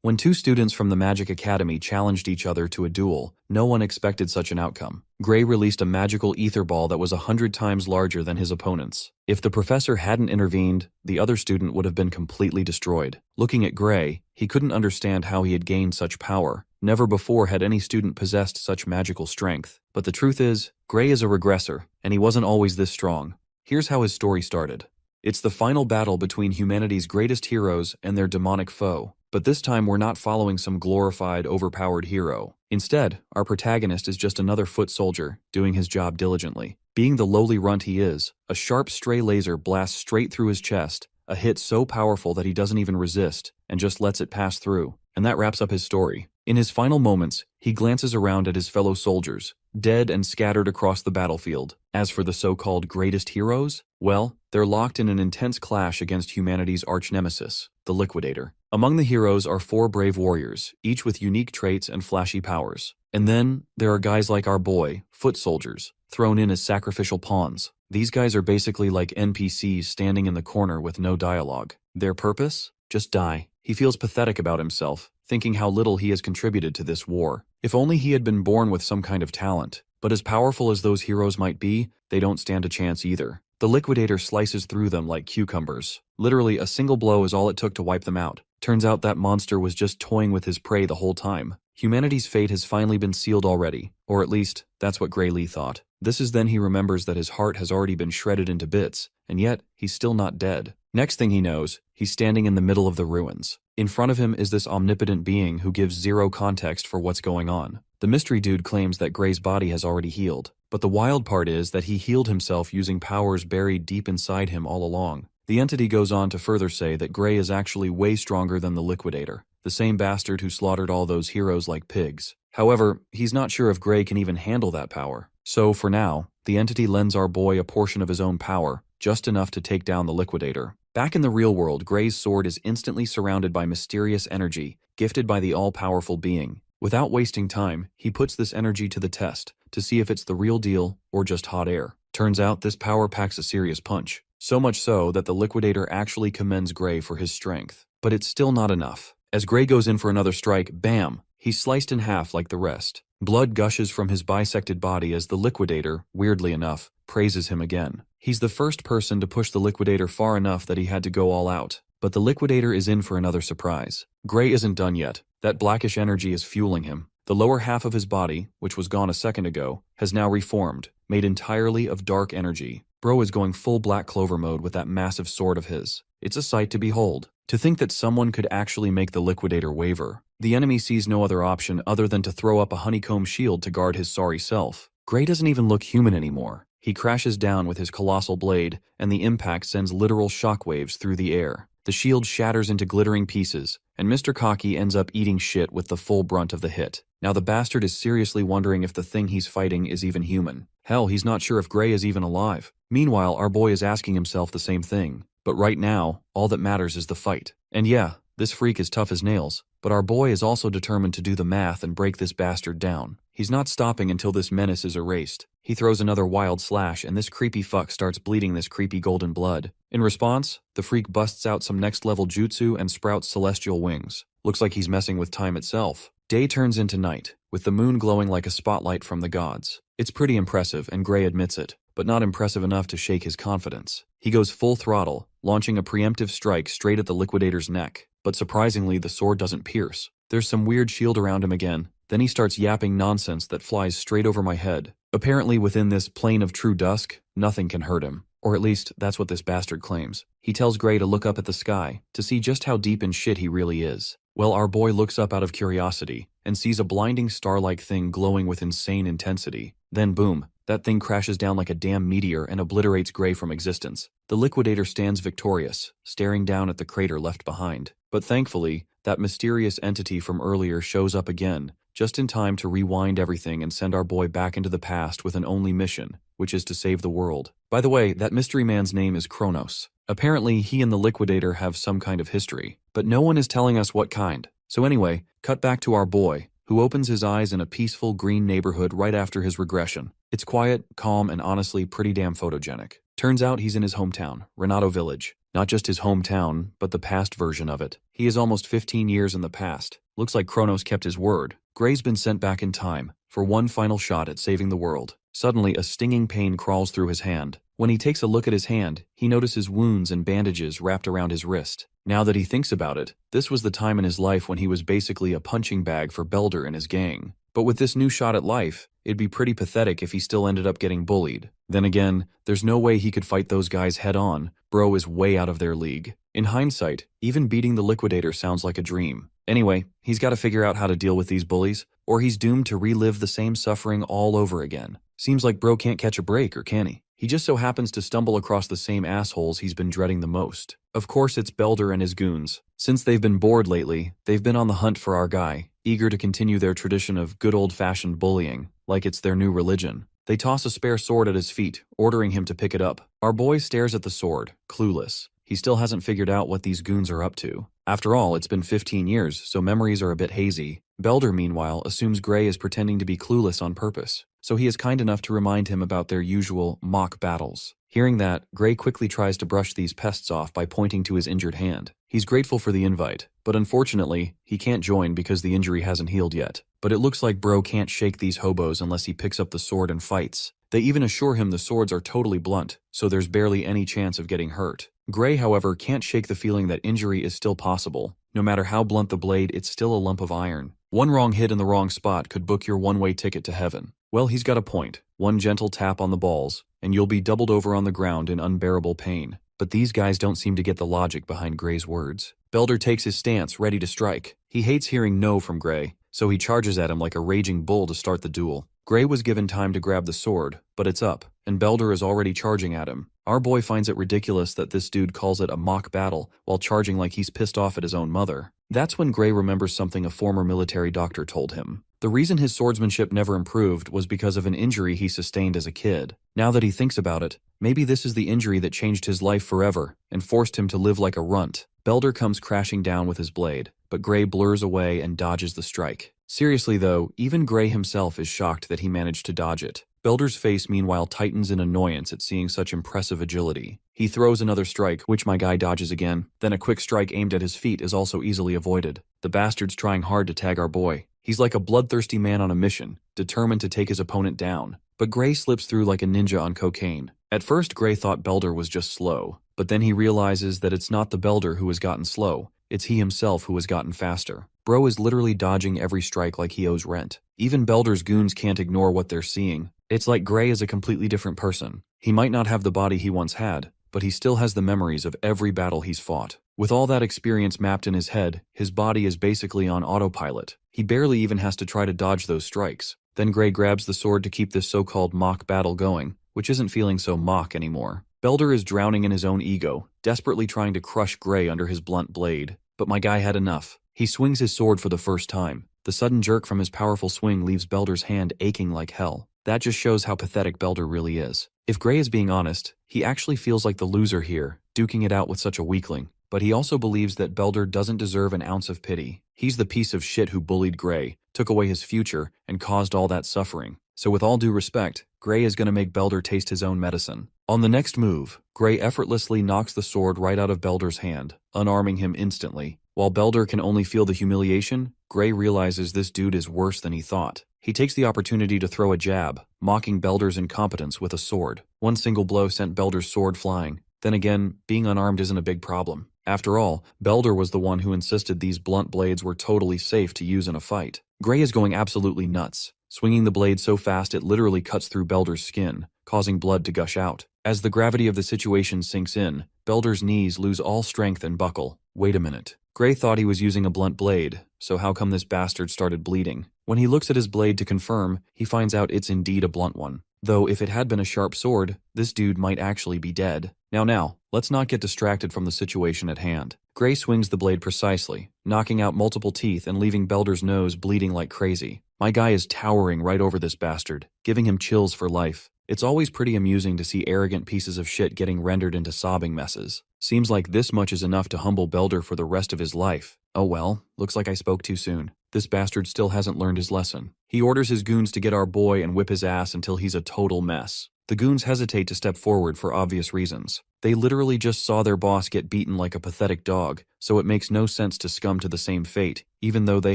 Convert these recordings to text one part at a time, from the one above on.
When two students from the Magic Academy challenged each other to a duel, no one expected such an outcome. Gray released a magical ether ball that was 100 times larger than his opponent's. If the professor hadn't intervened, the other student would have been completely destroyed. Looking at Gray, he couldn't understand how he had gained such power. Never before had any student possessed such magical strength. But the truth is, Gray is a regressor, and he wasn't always this strong. Here's how his story started. It's the final battle between humanity's greatest heroes and their demonic foe. But this time we're not following some glorified, overpowered hero. Instead, our protagonist is just another foot soldier, doing his job diligently. Being the lowly runt he is, a sharp stray laser blasts straight through his chest, a hit so powerful that he doesn't even resist, and just lets it pass through. And that wraps up his story. In his final moments, he glances around at his fellow soldiers, dead and scattered across the battlefield. As for the so-called greatest heroes, well, they're locked in an intense clash against humanity's arch-nemesis, the Liquidator. Among the heroes are 4 brave warriors, each with unique traits and flashy powers. And then, there are guys like our boy, foot soldiers, thrown in as sacrificial pawns. These guys are basically like NPCs standing in the corner with no dialogue. Their purpose? Just die. He feels pathetic about himself, thinking how little he has contributed to this war. If only he had been born with some kind of talent. But as powerful as those heroes might be, they don't stand a chance either. The Liquidator slices through them like cucumbers. Literally, a single blow is all it took to wipe them out. Turns out that monster was just toying with his prey the whole time. Humanity's fate has finally been sealed already, or at least, that's what Gray Lee thought. This is then he remembers that his heart has already been shredded into bits, and yet, he's still not dead. Next thing he knows, he's standing in the middle of the ruins. In front of him is this omnipotent being who gives zero context for what's going on. The mystery dude claims that Gray's body has already healed, but the wild part is that he healed himself using powers buried deep inside him all along. The entity goes on to further say that Gray is actually way stronger than the Liquidator, the same bastard who slaughtered all those heroes like pigs. However, he's not sure if Gray can even handle that power. So, for now, the entity lends our boy a portion of his own power, just enough to take down the Liquidator. Back in the real world, Gray's sword is instantly surrounded by mysterious energy, gifted by the all-powerful being. Without wasting time, he puts this energy to the test, to see if it's the real deal or just hot air. Turns out this power packs a serious punch. So much so that the Liquidator actually commends Gray for his strength. But it's still not enough. As Gray goes in for another strike, bam! He's sliced in half like the rest. Blood gushes from his bisected body as the Liquidator, weirdly enough, praises him again. He's the first person to push the Liquidator far enough that he had to go all out. But the Liquidator is in for another surprise. Gray isn't done yet. That blackish energy is fueling him. The lower half of his body, which was gone a second ago, has now reformed, made entirely of dark energy. Bro is going full Black Clover mode with that massive sword of his. It's a sight to behold. To think that someone could actually make the Liquidator waver. The enemy sees no other option other than to throw up a honeycomb shield to guard his sorry self. Gray doesn't even look human anymore. He crashes down with his colossal blade, and the impact sends literal shockwaves through the air. The shield shatters into glittering pieces, and Mr. Cocky ends up eating shit with the full brunt of the hit. Now the bastard is seriously wondering if the thing he's fighting is even human. Hell, he's not sure if Gray is even alive. Meanwhile, our boy is asking himself the same thing. But right now, all that matters is the fight. And yeah, this freak is tough as nails, but our boy is also determined to do the math and break this bastard down. He's not stopping until this menace is erased. He throws another wild slash, and this creepy fuck starts bleeding this creepy golden blood. In response, the freak busts out some next-level jutsu and sprouts celestial wings. Looks like he's messing with time itself. Day turns into night, with the moon glowing like a spotlight from the gods. It's pretty impressive, and Gray admits it, but not impressive enough to shake his confidence. He goes full throttle, launching a preemptive strike straight at the Liquidator's neck. But surprisingly, the sword doesn't pierce. There's some weird shield around him again. Then he starts yapping nonsense that flies straight over my head. Apparently within this plane of true dusk, nothing can hurt him. Or at least, that's what this bastard claims. He tells Gray to look up at the sky, to see just how deep in shit he really is. Well, our boy looks up out of curiosity, and sees a blinding star-like thing glowing with insane intensity. Then boom, that thing crashes down like a damn meteor and obliterates Gray from existence. The Liquidator stands victorious, staring down at the crater left behind. But thankfully, that mysterious entity from earlier shows up again, just in time to rewind everything and send our boy back into the past with an only mission, which is to save the world. By the way, that mystery man's name is Kronos. Apparently, he and the Liquidator have some kind of history, but no one is telling us what kind. So anyway, cut back to our boy, who opens his eyes in a peaceful green neighborhood right after his regression. It's quiet, calm, and honestly pretty damn photogenic. Turns out he's in his hometown, Renato Village. Not just his hometown, but the past version of it. He is almost 15 years in the past. Looks like Kronos kept his word. Gray's been sent back in time for one final shot at saving the world. Suddenly, a stinging pain crawls through his hand. When he takes a look at his hand, he notices wounds and bandages wrapped around his wrist. Now that he thinks about it, this was the time in his life when he was basically a punching bag for Belder and his gang. But with this new shot at life, it'd be pretty pathetic if he still ended up getting bullied. Then again, there's no way he could fight those guys head on. Bro is way out of their league. In hindsight, even beating the Liquidator sounds like a dream. Anyway, he's got to figure out how to deal with these bullies, or he's doomed to relive the same suffering all over again. Seems like bro can't catch a break, or can he? He just so happens to stumble across the same assholes he's been dreading the most. Of course, it's Belder and his goons. Since they've been bored lately, they've been on the hunt for our guy, eager to continue their tradition of good old-fashioned bullying, like it's their new religion. They toss a spare sword at his feet, ordering him to pick it up. Our boy stares at the sword, clueless. He still hasn't figured out what these goons are up to. After all, it's been 15 years, so memories are a bit hazy. Belder, meanwhile, assumes Gray is pretending to be clueless on purpose, so he is kind enough to remind him about their usual mock battles. Hearing that, Gray quickly tries to brush these pests off by pointing to his injured hand. He's grateful for the invite, but unfortunately, he can't join because the injury hasn't healed yet. But it looks like bro can't shake these hobos unless he picks up the sword and fights. They even assure him the swords are totally blunt, so there's barely any chance of getting hurt. Gray, however, can't shake the feeling that injury is still possible. No matter how blunt the blade, it's still a lump of iron. One wrong hit in the wrong spot could book your one-way ticket to heaven. Well, he's got a point. One gentle tap on the balls, and you'll be doubled over on the ground in unbearable pain. But these guys don't seem to get the logic behind Gray's words. Belder takes his stance, ready to strike. He hates hearing no from Gray, so he charges at him like a raging bull to start the duel. Gray was given time to grab the sword, but it's up, and Belder is already charging at him. Our boy finds it ridiculous that this dude calls it a mock battle while charging like he's pissed off at his own mother. That's when Gray remembers something a former military doctor told him. The reason his swordsmanship never improved was because of an injury he sustained as a kid. Now that he thinks about it, maybe this is the injury that changed his life forever and forced him to live like a runt. Belder comes crashing down with his blade, but Gray blurs away and dodges the strike. Seriously though, even Gray himself is shocked that he managed to dodge it. Belder's face meanwhile tightens in annoyance at seeing such impressive agility. He throws another strike, which my guy dodges again, then a quick strike aimed at his feet is also easily avoided. The bastard's trying hard to tag our boy. He's like a bloodthirsty man on a mission, determined to take his opponent down. But Gray slips through like a ninja on cocaine. At first, Gray thought Belder was just slow, but then he realizes that it's not the Belder who has gotten slow, it's he himself who has gotten faster. Bro is literally dodging every strike like he owes rent. Even Belder's goons can't ignore what they're seeing. It's like Gray is a completely different person. He might not have the body he once had, but he still has the memories of every battle he's fought. With all that experience mapped in his head, his body is basically on autopilot. He barely even has to try to dodge those strikes. Then Gray grabs the sword to keep this so-called mock battle going, which isn't feeling so mock anymore. Belder is drowning in his own ego, desperately trying to crush Gray under his blunt blade. But my guy had enough. He swings his sword for the first time. The sudden jerk from his powerful swing leaves Belder's hand aching like hell. That just shows how pathetic Belder really is. If Gray is being honest, he actually feels like the loser here, duking it out with such a weakling. But he also believes that Belder doesn't deserve an ounce of pity. He's the piece of shit who bullied Gray, took away his future, and caused all that suffering. So with all due respect, Gray is going to make Belder taste his own medicine. On the next move, Gray effortlessly knocks the sword right out of Belder's hand, unarming him instantly. While Belder can only feel the humiliation, Gray realizes this dude is worse than he thought. He takes the opportunity to throw a jab, mocking Belder's incompetence with a sword. One single blow sent Belder's sword flying. Then again, being unarmed isn't a big problem. After all, Belder was the one who insisted these blunt blades were totally safe to use in a fight. Gray is going absolutely nuts, swinging the blade so fast it literally cuts through Belder's skin, causing blood to gush out. As the gravity of the situation sinks in, Belder's knees lose all strength and buckle. Wait a minute. Gray thought he was using a blunt blade, so how come this bastard started bleeding? When he looks at his blade to confirm, he finds out it's indeed a blunt one. Though if it had been a sharp sword, this dude might actually be dead. Now, let's not get distracted from the situation at hand. Gray swings the blade precisely, knocking out multiple teeth and leaving Belder's nose bleeding like crazy. My guy is towering right over this bastard, giving him chills for life. It's always pretty amusing to see arrogant pieces of shit getting rendered into sobbing messes. Seems like this much is enough to humble Belder for the rest of his life. Oh well, looks like I spoke too soon. This bastard still hasn't learned his lesson. He orders his goons to get our boy and whip his ass until he's a total mess. The goons hesitate to step forward for obvious reasons. They literally just saw their boss get beaten like a pathetic dog, so it makes no sense to succumb to the same fate, even though they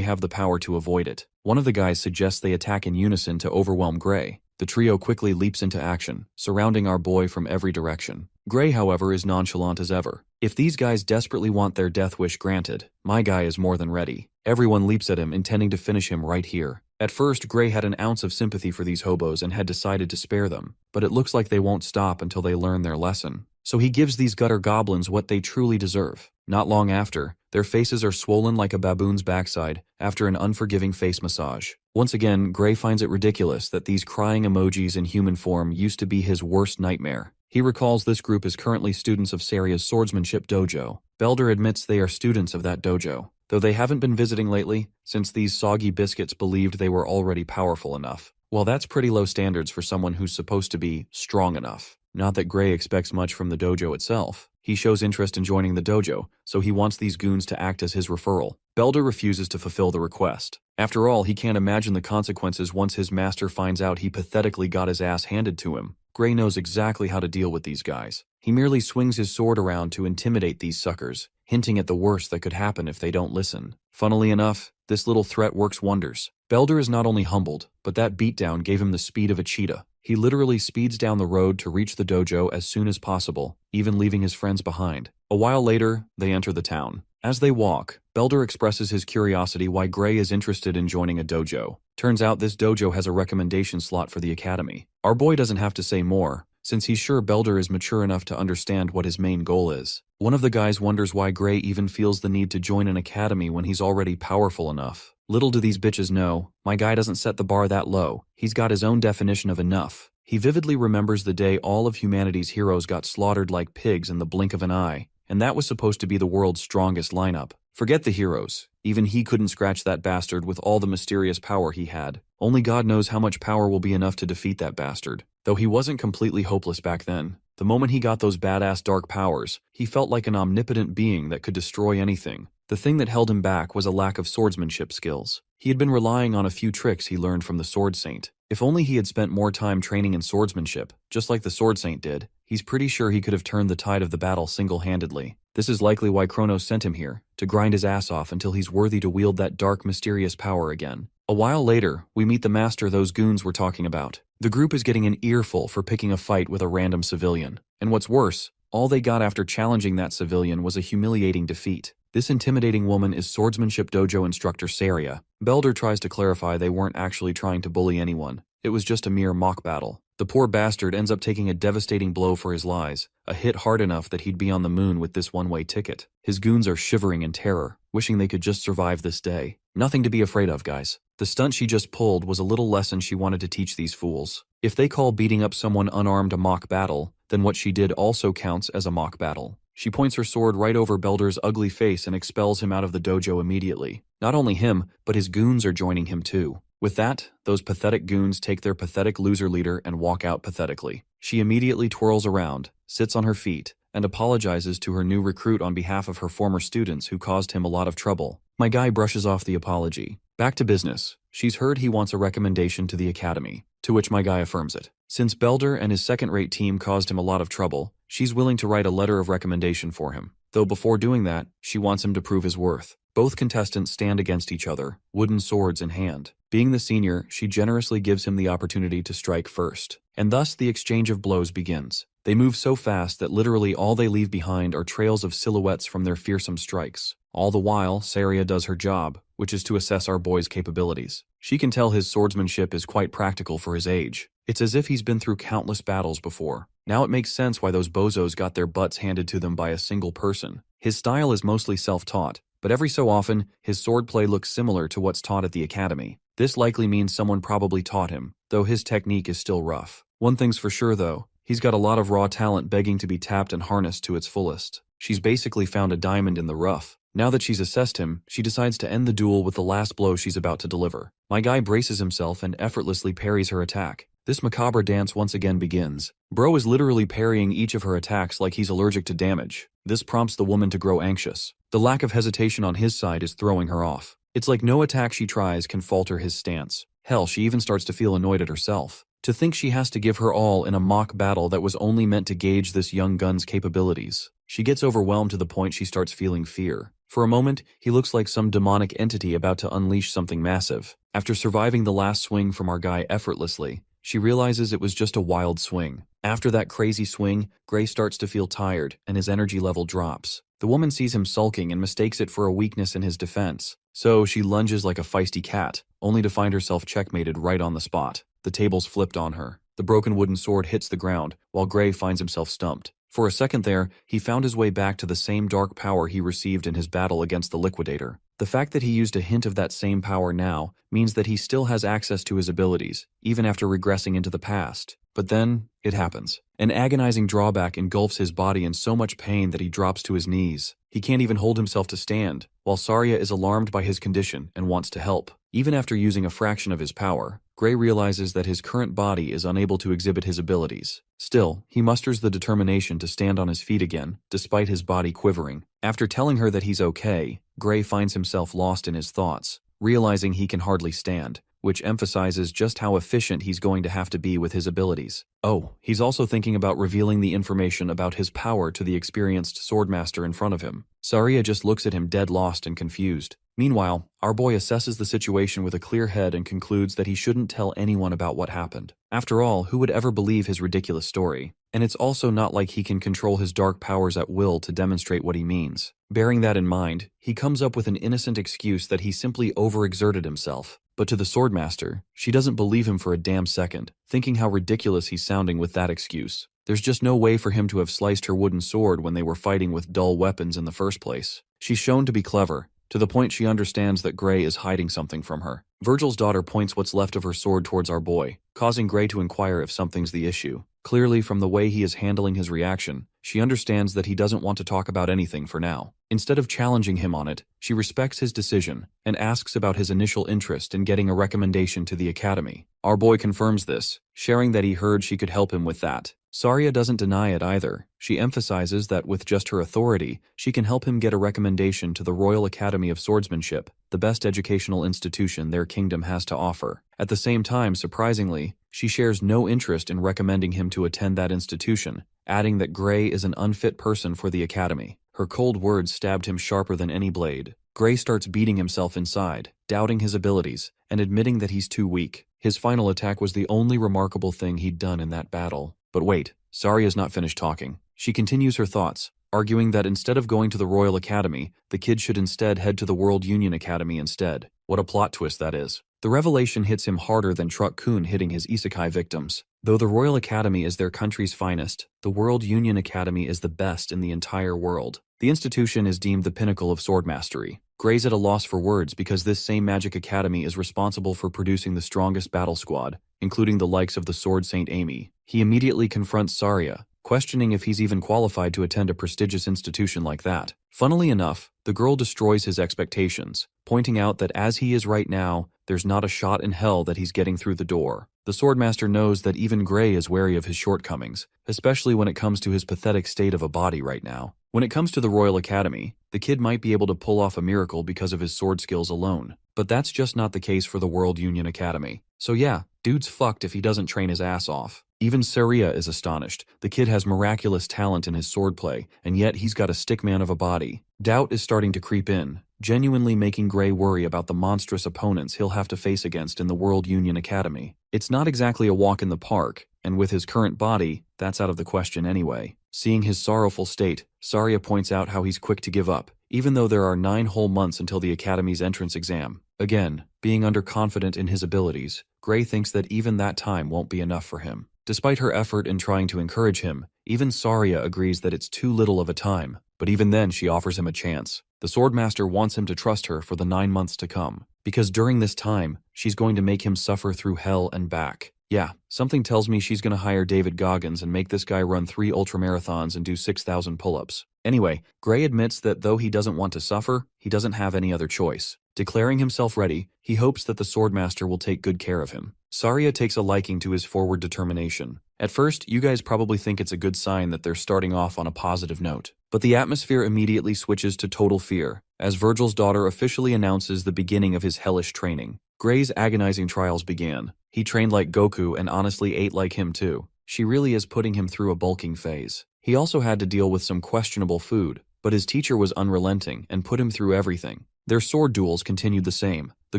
have the power to avoid it. One of the guys suggests they attack in unison to overwhelm Gray. The trio quickly leaps into action, surrounding our boy from every direction. Gray, however, is nonchalant as ever. If these guys desperately want their death wish granted, my guy is more than ready. Everyone leaps at him, intending to finish him right here. At first, Gray had an ounce of sympathy for these hobos and had decided to spare them, but it looks like they won't stop until they learn their lesson. So he gives these gutter goblins what they truly deserve. Not long after, their faces are swollen like a baboon's backside after an unforgiving face massage. Once again, Gray finds it ridiculous that these crying emojis in human form used to be his worst nightmare. He recalls this group is currently students of Saria's swordsmanship dojo. Belder admits they are students of that dojo, though they haven't been visiting lately since these soggy biscuits believed they were already powerful enough. Well, that's pretty low standards for someone who's supposed to be strong enough. Not that Gray expects much from the dojo itself. He shows interest in joining the dojo, so he wants these goons to act as his referral. Belder refuses to fulfill the request. After all, he can't imagine the consequences once his master finds out he pathetically got his ass handed to him. Gray knows exactly how to deal with these guys. He merely swings his sword around to intimidate these suckers, hinting at the worst that could happen if they don't listen. Funnily enough, this little threat works wonders. Belder is not only humbled, but that beatdown gave him the speed of a cheetah. He literally speeds down the road to reach the dojo as soon as possible, even leaving his friends behind. A while later, they enter the town. As they walk, Belder expresses his curiosity why Gray is interested in joining a dojo. Turns out this dojo has a recommendation slot for the academy. Our boy doesn't have to say more, since he's sure Belder is mature enough to understand what his main goal is. One of the guys wonders why Gray even feels the need to join an academy when he's already powerful enough. Little do these bitches know, my guy doesn't set the bar that low. He's got his own definition of enough. He vividly remembers the day all of humanity's heroes got slaughtered like pigs in the blink of an eye, and that was supposed to be the world's strongest lineup. Forget the heroes. Even he couldn't scratch that bastard with all the mysterious power he had. Only God knows how much power will be enough to defeat that bastard. Though he wasn't completely hopeless back then. The moment he got those badass dark powers, he felt like an omnipotent being that could destroy anything. The thing that held him back was a lack of swordsmanship skills. He had been relying on a few tricks he learned from the Sword Saint. If only he had spent more time training in swordsmanship, just like the Sword Saint did, he's pretty sure he could have turned the tide of the battle single-handedly. This is likely why Kronos sent him here, to grind his ass off until he's worthy to wield that dark, mysterious power again. A while later, we meet the master those goons were talking about. The group is getting an earful for picking a fight with a random civilian. And what's worse, all they got after challenging that civilian was a humiliating defeat. This intimidating woman is swordsmanship dojo instructor Saria. Belder tries to clarify they weren't actually trying to bully anyone. It was just a mere mock battle. The poor bastard ends up taking a devastating blow for his lies, a hit hard enough that he'd be on the moon with this one-way ticket. His goons are shivering in terror, wishing they could just survive this day. Nothing to be afraid of, guys. The stunt she just pulled was a little lesson she wanted to teach these fools. If they call beating up someone unarmed a mock battle, then what she did also counts as a mock battle. She points her sword right over Belder's ugly face and expels him out of the dojo immediately. Not only him, but his goons are joining him too. With that, those pathetic goons take their pathetic loser leader and walk out pathetically. She immediately twirls around, sits on her feet, and apologizes to her new recruit on behalf of her former students who caused him a lot of trouble. My guy brushes off the apology. Back to business. She's heard he wants a recommendation to the academy, to which my guy affirms it. Since Belder and his second-rate team caused him a lot of trouble, she's willing to write a letter of recommendation for him. Though before doing that, she wants him to prove his worth. Both contestants stand against each other, wooden swords in hand. Being the senior, she generously gives him the opportunity to strike first. And thus the exchange of blows begins. They move so fast that literally all they leave behind are trails of silhouettes from their fearsome strikes. All the while, Saria does her job, which is to assess our boy's capabilities. She can tell his swordsmanship is quite practical for his age. It's as if he's been through countless battles before. Now it makes sense why those bozos got their butts handed to them by a single person. His style is mostly self-taught, but every so often, his swordplay looks similar to what's taught at the academy. This likely means someone probably taught him, though his technique is still rough. One thing's for sure though, he's got a lot of raw talent begging to be tapped and harnessed to its fullest. She's basically found a diamond in the rough. Now that she's assessed him, she decides to end the duel with the last blow she's about to deliver. My guy braces himself and effortlessly parries her attack. This macabre dance once again begins. Bro is literally parrying each of her attacks like he's allergic to damage. This prompts the woman to grow anxious. The lack of hesitation on his side is throwing her off. It's like no attack she tries can falter his stance. Hell, she even starts to feel annoyed at herself. To think she has to give her all in a mock battle that was only meant to gauge this young gun's capabilities. She gets overwhelmed to the point she starts feeling fear. For a moment, he looks like some demonic entity about to unleash something massive. After surviving the last swing from our guy effortlessly, she realizes it was just a wild swing. After that crazy swing, Gray starts to feel tired, and his energy level drops. The woman sees him sulking and mistakes it for a weakness in his defense. So she lunges like a feisty cat, only to find herself checkmated right on the spot. The tables flipped on her. The broken wooden sword hits the ground, while Gray finds himself stumped. For a second there, he found his way back to the same dark power he received in his battle against the Liquidator. The fact that he used a hint of that same power now means that he still has access to his abilities, even after regressing into the past. But then, it happens. An agonizing drawback engulfs his body in so much pain that he drops to his knees. He can't even hold himself to stand, while Saria is alarmed by his condition and wants to help. Even after using a fraction of his power, Gray realizes that his current body is unable to exhibit his abilities. Still, he musters the determination to stand on his feet again, despite his body quivering. After telling her that he's okay, Gray finds himself lost in his thoughts, realizing he can hardly stand, which emphasizes just how efficient he's going to have to be with his abilities. Oh, he's also thinking about revealing the information about his power to the experienced swordmaster in front of him. Saria just looks at him dead lost and confused. Meanwhile, our boy assesses the situation with a clear head and concludes that he shouldn't tell anyone about what happened. After all, who would ever believe his ridiculous story? And it's also not like he can control his dark powers at will to demonstrate what he means. Bearing that in mind, he comes up with an innocent excuse that he simply overexerted himself. But to the swordmaster, she doesn't believe him for a damn second, thinking how ridiculous he's sounding with that excuse. There's just no way for him to have sliced her wooden sword when they were fighting with dull weapons in the first place. She's shown to be clever, to the point she understands that Gray is hiding something from her. Virgil's daughter points what's left of her sword towards our boy, causing Gray to inquire if something's the issue. Clearly, from the way he is handling his reaction, she understands that he doesn't want to talk about anything for now. Instead of challenging him on it, she respects his decision and asks about his initial interest in getting a recommendation to the academy. Our boy confirms this, sharing that he heard she could help him with that. Saria doesn't deny it either. She emphasizes that with just her authority, she can help him get a recommendation to the Royal Academy of Swordsmanship, the best educational institution their kingdom has to offer. At the same time, surprisingly, she shares no interest in recommending him to attend that institution, adding that Gray is an unfit person for the academy. Her cold words stabbed him sharper than any blade. Gray starts beating himself inside, doubting his abilities, and admitting that he's too weak. His final attack was the only remarkable thing he'd done in that battle. But wait, Saria's not finished talking. She continues her thoughts, arguing that instead of going to the Royal Academy, the kid should instead head to the World Union Academy instead. What a plot twist that is. The revelation hits him harder than Truck-kun hitting his isekai victims. Though the Royal Academy is their country's finest, the World Union Academy is the best in the entire world. The institution is deemed the pinnacle of sword mastery. Gray's at a loss for words because this same magic academy is responsible for producing the strongest battle squad, including the likes of the Sword Saint Amy. He immediately confronts Saria, questioning if he's even qualified to attend a prestigious institution like that. Funnily enough, the girl destroys his expectations, pointing out that as he is right now, there's not a shot in hell that he's getting through the door. The Swordmaster knows that even Gray is wary of his shortcomings, especially when it comes to his pathetic state of a body right now. When it comes to the Royal Academy, the kid might be able to pull off a miracle because of his sword skills alone. But that's just not the case for the World Union Academy. So yeah, dude's fucked if he doesn't train his ass off. Even Saria is astonished. The kid has miraculous talent in his swordplay, and yet he's got a stickman of a body. Doubt is starting to creep in, genuinely making Gray worry about the monstrous opponents he'll have to face against in the World Union Academy. It's not exactly a walk in the park, and with his current body, that's out of the question anyway. Seeing his sorrowful state, Saria points out how he's quick to give up, even though there are 9 whole months until the Academy's entrance exam. Again, being underconfident in his abilities, Gray thinks that even that time won't be enough for him. Despite her effort in trying to encourage him, even Saria agrees that it's too little of a time, but even then she offers him a chance. The Swordmaster wants him to trust her for the 9 months to come, because during this time, she's going to make him suffer through hell and back. Yeah, something tells me she's going to hire David Goggins and make this guy run 3 ultramarathons and do 6,000 pull-ups. Anyway, Gray admits that though he doesn't want to suffer, he doesn't have any other choice. Declaring himself ready, he hopes that the Swordmaster will take good care of him. Saria takes a liking to his forward determination, At first, you guys probably think it's a good sign that they're starting off on a positive note. But the atmosphere immediately switches to total fear, as Virgil's daughter officially announces the beginning of his hellish training. Gray's agonizing trials began. He trained like Goku and honestly ate like him too. She really is putting him through a bulking phase. He also had to deal with some questionable food, but his teacher was unrelenting and put him through everything. Their sword duels continued the same, the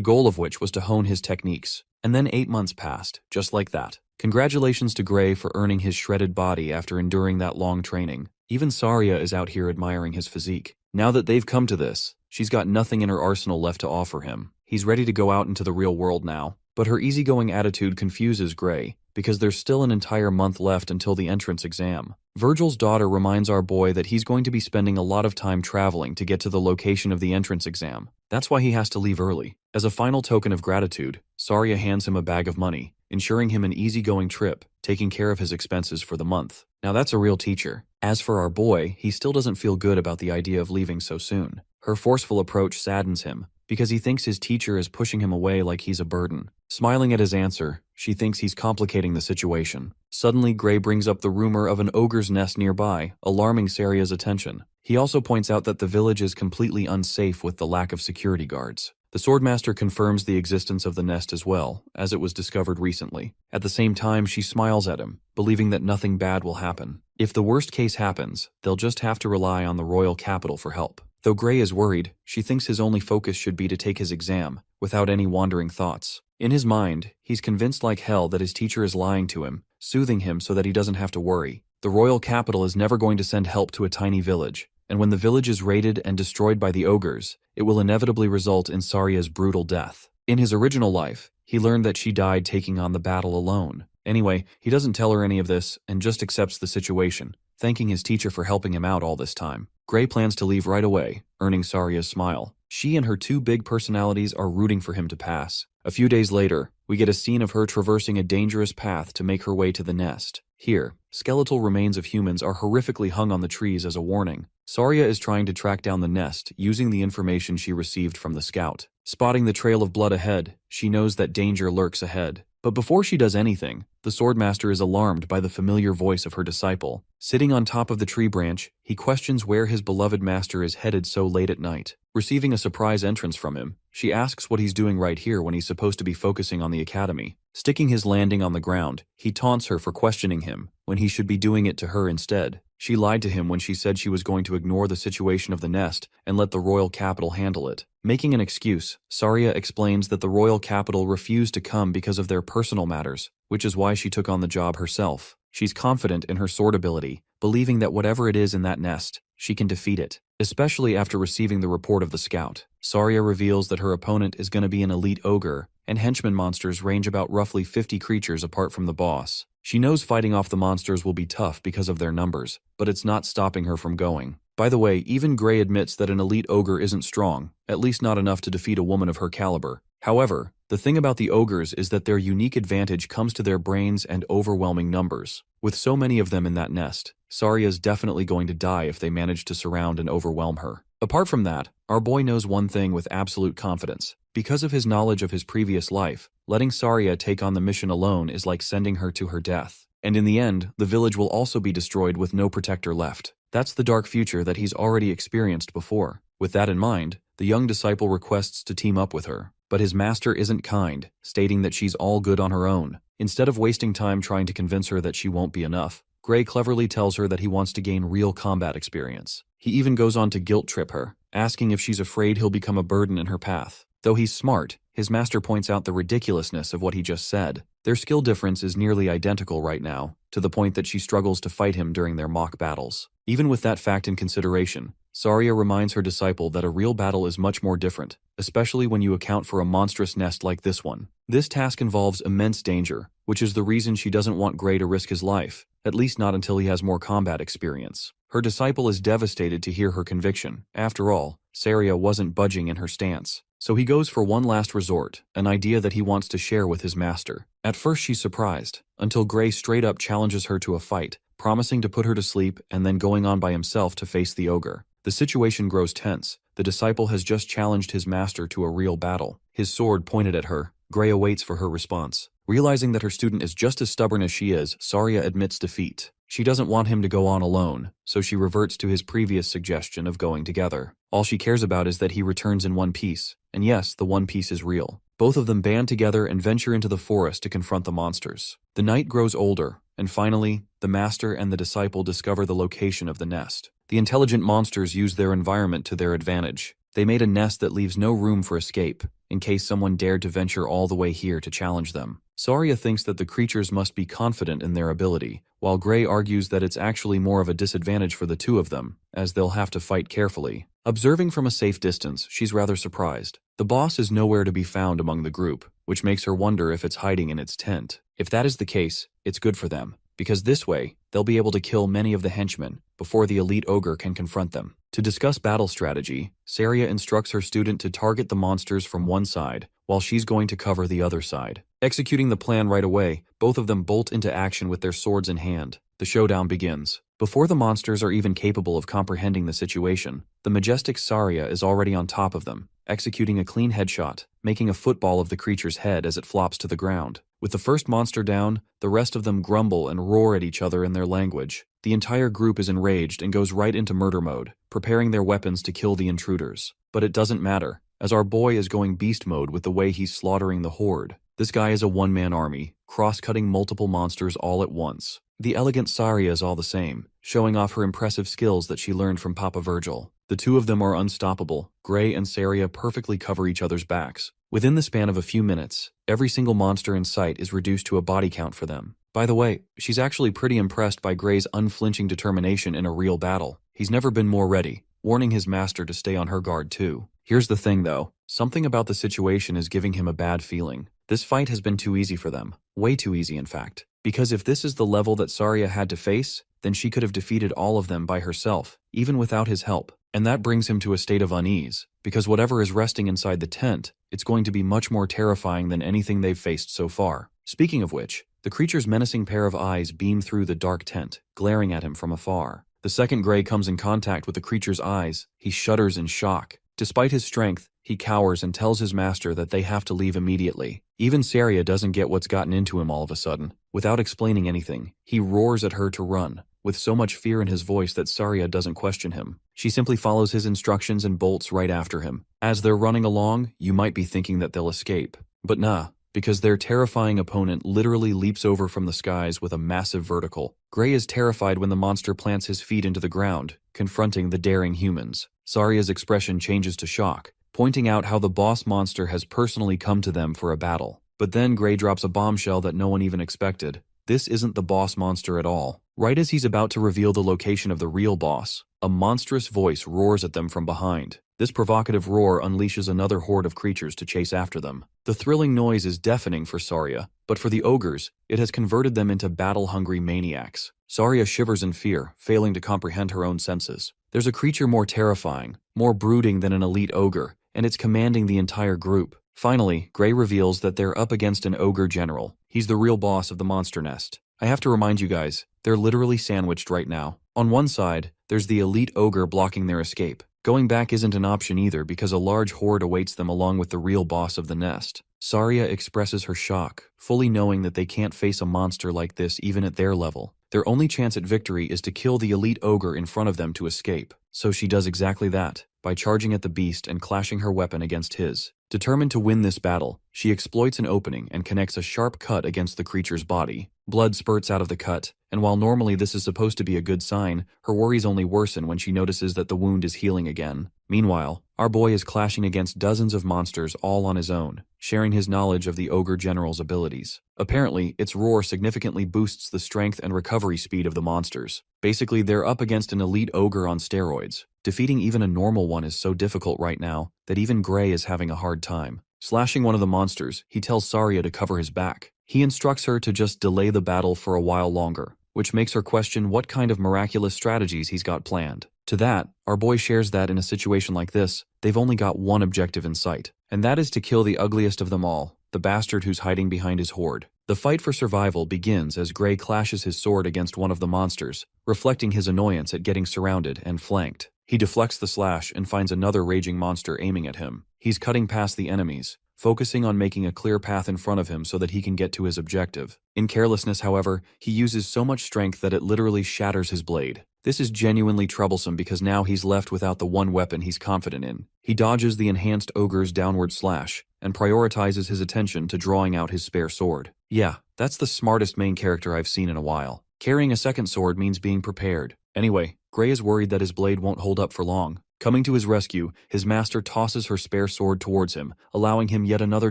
goal of which was to hone his techniques. And then 8 months passed, just like that. Congratulations to Gray for earning his shredded body after enduring that long training. Even Saria is out here admiring his physique. Now that they've come to this, she's got nothing in her arsenal left to offer him. He's ready to go out into the real world now. But her easygoing attitude confuses Gray, because there's still an entire month left until the entrance exam. Virgil's daughter reminds our boy that he's going to be spending a lot of time traveling to get to the location of the entrance exam. That's why he has to leave early. As a final token of gratitude, Saria hands him a bag of money, ensuring him an easygoing trip, taking care of his expenses for the month. Now that's a real teacher. As for our boy, he still doesn't feel good about the idea of leaving so soon. Her forceful approach saddens him, because he thinks his teacher is pushing him away like he's a burden. Smiling at his answer, she thinks he's complicating the situation. Suddenly, Gray brings up the rumor of an ogre's nest nearby, alarming Saria's attention. He also points out that the village is completely unsafe with the lack of security guards. The Swordmaster confirms the existence of the nest as well, as it was discovered recently. At the same time, she smiles at him, believing that nothing bad will happen. If the worst case happens, they'll just have to rely on the royal capital for help. Though Gray is worried, she thinks his only focus should be to take his exam, without any wandering thoughts. In his mind, he's convinced like hell that his teacher is lying to him, soothing him so that he doesn't have to worry. The royal capital is never going to send help to a tiny village, and when the village is raided and destroyed by the ogres, it will inevitably result in Saria's brutal death. In his original life, he learned that she died taking on the battle alone. Anyway, he doesn't tell her any of this and just accepts the situation, thanking his teacher for helping him out all this time. Gray plans to leave right away, earning Saria's smile. She and her two big personalities are rooting for him to pass. A few days later, we get a scene of her traversing a dangerous path to make her way to the nest. Here, skeletal remains of humans are horrifically hung on the trees as a warning. Saria is trying to track down the nest using the information she received from the scout. Spotting the trail of blood ahead, she knows that danger lurks ahead. But before she does anything, the Swordmaster is alarmed by the familiar voice of her disciple. Sitting on top of the tree branch, he questions where his beloved master is headed so late at night. Receiving a surprise entrance from him, she asks what he's doing right here when he's supposed to be focusing on the academy. Sticking his landing on the ground, he taunts her for questioning him, when he should be doing it to her instead. She lied to him when she said she was going to ignore the situation of the nest and let the royal capital handle it. Making an excuse, Saria explains that the royal capital refused to come because of their personal matters, which is why she took on the job herself. She's confident in her sword ability, believing that whatever it is in that nest, she can defeat it. Especially after receiving the report of the scout, Saria reveals that her opponent is going to be an elite ogre, and henchman monsters range about roughly 50 creatures apart from the boss. She knows fighting off the monsters will be tough because of their numbers, but it's not stopping her from going. By the way, even Gray admits that an elite ogre isn't strong, at least not enough to defeat a woman of her caliber. However, the thing about the ogres is that their unique advantage comes to their brains and overwhelming numbers. With so many of them in that nest, Saria's definitely going to die if they manage to surround and overwhelm her. Apart from that, our boy knows one thing with absolute confidence. Because of his knowledge of his previous life, letting Saria take on the mission alone is like sending her to her death. And in the end, the village will also be destroyed with no protector left. That's the dark future that he's already experienced before. With that in mind, the young disciple requests to team up with her. But his master isn't kind, stating that she's all good on her own. Instead of wasting time trying to convince her that she won't be enough, Gray cleverly tells her that he wants to gain real combat experience. He even goes on to guilt trip her, asking if she's afraid he'll become a burden in her path. Though he's smart, his master points out the ridiculousness of what he just said. Their skill difference is nearly identical right now, to the point that she struggles to fight him during their mock battles. Even with that fact in consideration, Saria reminds her disciple that a real battle is much more different, especially when you account for a monstrous nest like this one. This task involves immense danger, which is the reason she doesn't want Gray to risk his life, at least not until he has more combat experience. Her disciple is devastated to hear her conviction. After all, Saria wasn't budging in her stance. So he goes for one last resort, an idea that he wants to share with his master. At first she's surprised, until Gray straight up challenges her to a fight, promising to put her to sleep and then going on by himself to face the ogre. The situation grows tense. The disciple has just challenged his master to a real battle. His sword pointed at her. Gray awaits for her response. Realizing that her student is just as stubborn as she is, Saria admits defeat. She doesn't want him to go on alone, so she reverts to his previous suggestion of going together. All she cares about is that he returns in one piece. And yes, the one piece is real. Both of them band together and venture into the forest to confront the monsters. The night grows older, and finally, the master and the disciple discover the location of the nest. The intelligent monsters use their environment to their advantage. They made a nest that leaves no room for escape, in case someone dared to venture all the way here to challenge them. Saria thinks that the creatures must be confident in their ability, while Gray argues that it's actually more of a disadvantage for the two of them, as they'll have to fight carefully. Observing from a safe distance, she's rather surprised. The boss is nowhere to be found among the group, which makes her wonder if it's hiding in its tent. If that is the case, it's good for them, because this way, they'll be able to kill many of the henchmen before the elite ogre can confront them. To discuss battle strategy, Saria instructs her student to target the monsters from one side, while she's going to cover the other side. Executing the plan right away, both of them bolt into action with their swords in hand. The showdown begins. Before the monsters are even capable of comprehending the situation, the majestic Saria is already on top of them, executing a clean headshot, making a football of the creature's head as it flops to the ground. With the first monster down, the rest of them grumble and roar at each other in their language. The entire group is enraged and goes right into murder mode, preparing their weapons to kill the intruders. But it doesn't matter, as our boy is going beast mode with the way he's slaughtering the horde. This guy is a one-man army, cross-cutting multiple monsters all at once. The elegant Saria is all the same, showing off her impressive skills that she learned from Papa Virgil. The two of them are unstoppable. Gray and Saria perfectly cover each other's backs. Within the span of a few minutes, every single monster in sight is reduced to a body count for them. By the way, she's actually pretty impressed by Gray's unflinching determination in a real battle. He's never been more ready, warning his master to stay on her guard too. Here's the thing though, something about the situation is giving him a bad feeling. This fight has been too easy for them. Way too easy, in fact. Because if this is the level that Saria had to face, then she could have defeated all of them by herself, even without his help. And that brings him to a state of unease, because whatever is resting inside the tent, it's going to be much more terrifying than anything they've faced so far. Speaking of which, the creature's menacing pair of eyes beam through the dark tent, glaring at him from afar. The second Gray comes in contact with the creature's eyes, he shudders in shock. Despite his strength, he cowers and tells his master that they have to leave immediately. Even Saria doesn't get what's gotten into him all of a sudden. Without explaining anything, he roars at her to run, with so much fear in his voice that Saria doesn't question him. She simply follows his instructions and bolts right after him. As they're running along, you might be thinking that they'll escape. But nah, because their terrifying opponent literally leaps over from the skies with a massive vertical. Gray is terrified when the monster plants his feet into the ground, confronting the daring humans. Saria's expression changes to shock, pointing out how the boss monster has personally come to them for a battle. But then Gray drops a bombshell that no one even expected. This isn't the boss monster at all. Right as he's about to reveal the location of the real boss, a monstrous voice roars at them from behind. This provocative roar unleashes another horde of creatures to chase after them. The thrilling noise is deafening for Saria, but for the ogres, it has converted them into battle-hungry maniacs. Saria shivers in fear, failing to comprehend her own senses. There's a creature more terrifying, more brooding than an elite ogre, and it's commanding the entire group. Finally, Gray reveals that they're up against an ogre general. He's the real boss of the monster nest. I have to remind you guys, they're literally sandwiched right now. On one side, there's the elite ogre blocking their escape. Going back isn't an option either because a large horde awaits them along with the real boss of the nest. Saria expresses her shock, fully knowing that they can't face a monster like this even at their level. Their only chance at victory is to kill the elite ogre in front of them to escape. So she does exactly that, by charging at the beast and clashing her weapon against his. Determined to win this battle, she exploits an opening and connects a sharp cut against the creature's body. Blood spurts out of the cut, and while normally this is supposed to be a good sign, her worries only worsen when she notices that the wound is healing again. Meanwhile, our boy is clashing against dozens of monsters all on his own, sharing his knowledge of the ogre general's abilities. Apparently, its roar significantly boosts the strength and recovery speed of the monsters. Basically, they're up against an elite ogre on steroids. Defeating even a normal one is so difficult right now that even Gray is having a hard time. Slashing one of the monsters, he tells Saria to cover his back. He instructs her to just delay the battle for a while longer, which makes her question what kind of miraculous strategies he's got planned. To that, our boy shares that in a situation like this, they've only got one objective in sight, and that is to kill the ugliest of them all, the bastard who's hiding behind his horde. The fight for survival begins as Gray clashes his sword against one of the monsters, reflecting his annoyance at getting surrounded and flanked. He deflects the slash and finds another raging monster aiming at him. He's cutting past the enemies, focusing on making a clear path in front of him so that he can get to his objective. In carelessness, however, he uses so much strength that it literally shatters his blade. This is genuinely troublesome because now he's left without the one weapon he's confident in. He dodges the enhanced ogre's downward slash and prioritizes his attention to drawing out his spare sword. Yeah, that's the smartest main character I've seen in a while. Carrying a second sword means being prepared. Anyway, Gray is worried that his blade won't hold up for long. Coming to his rescue, his master tosses her spare sword towards him, allowing him yet another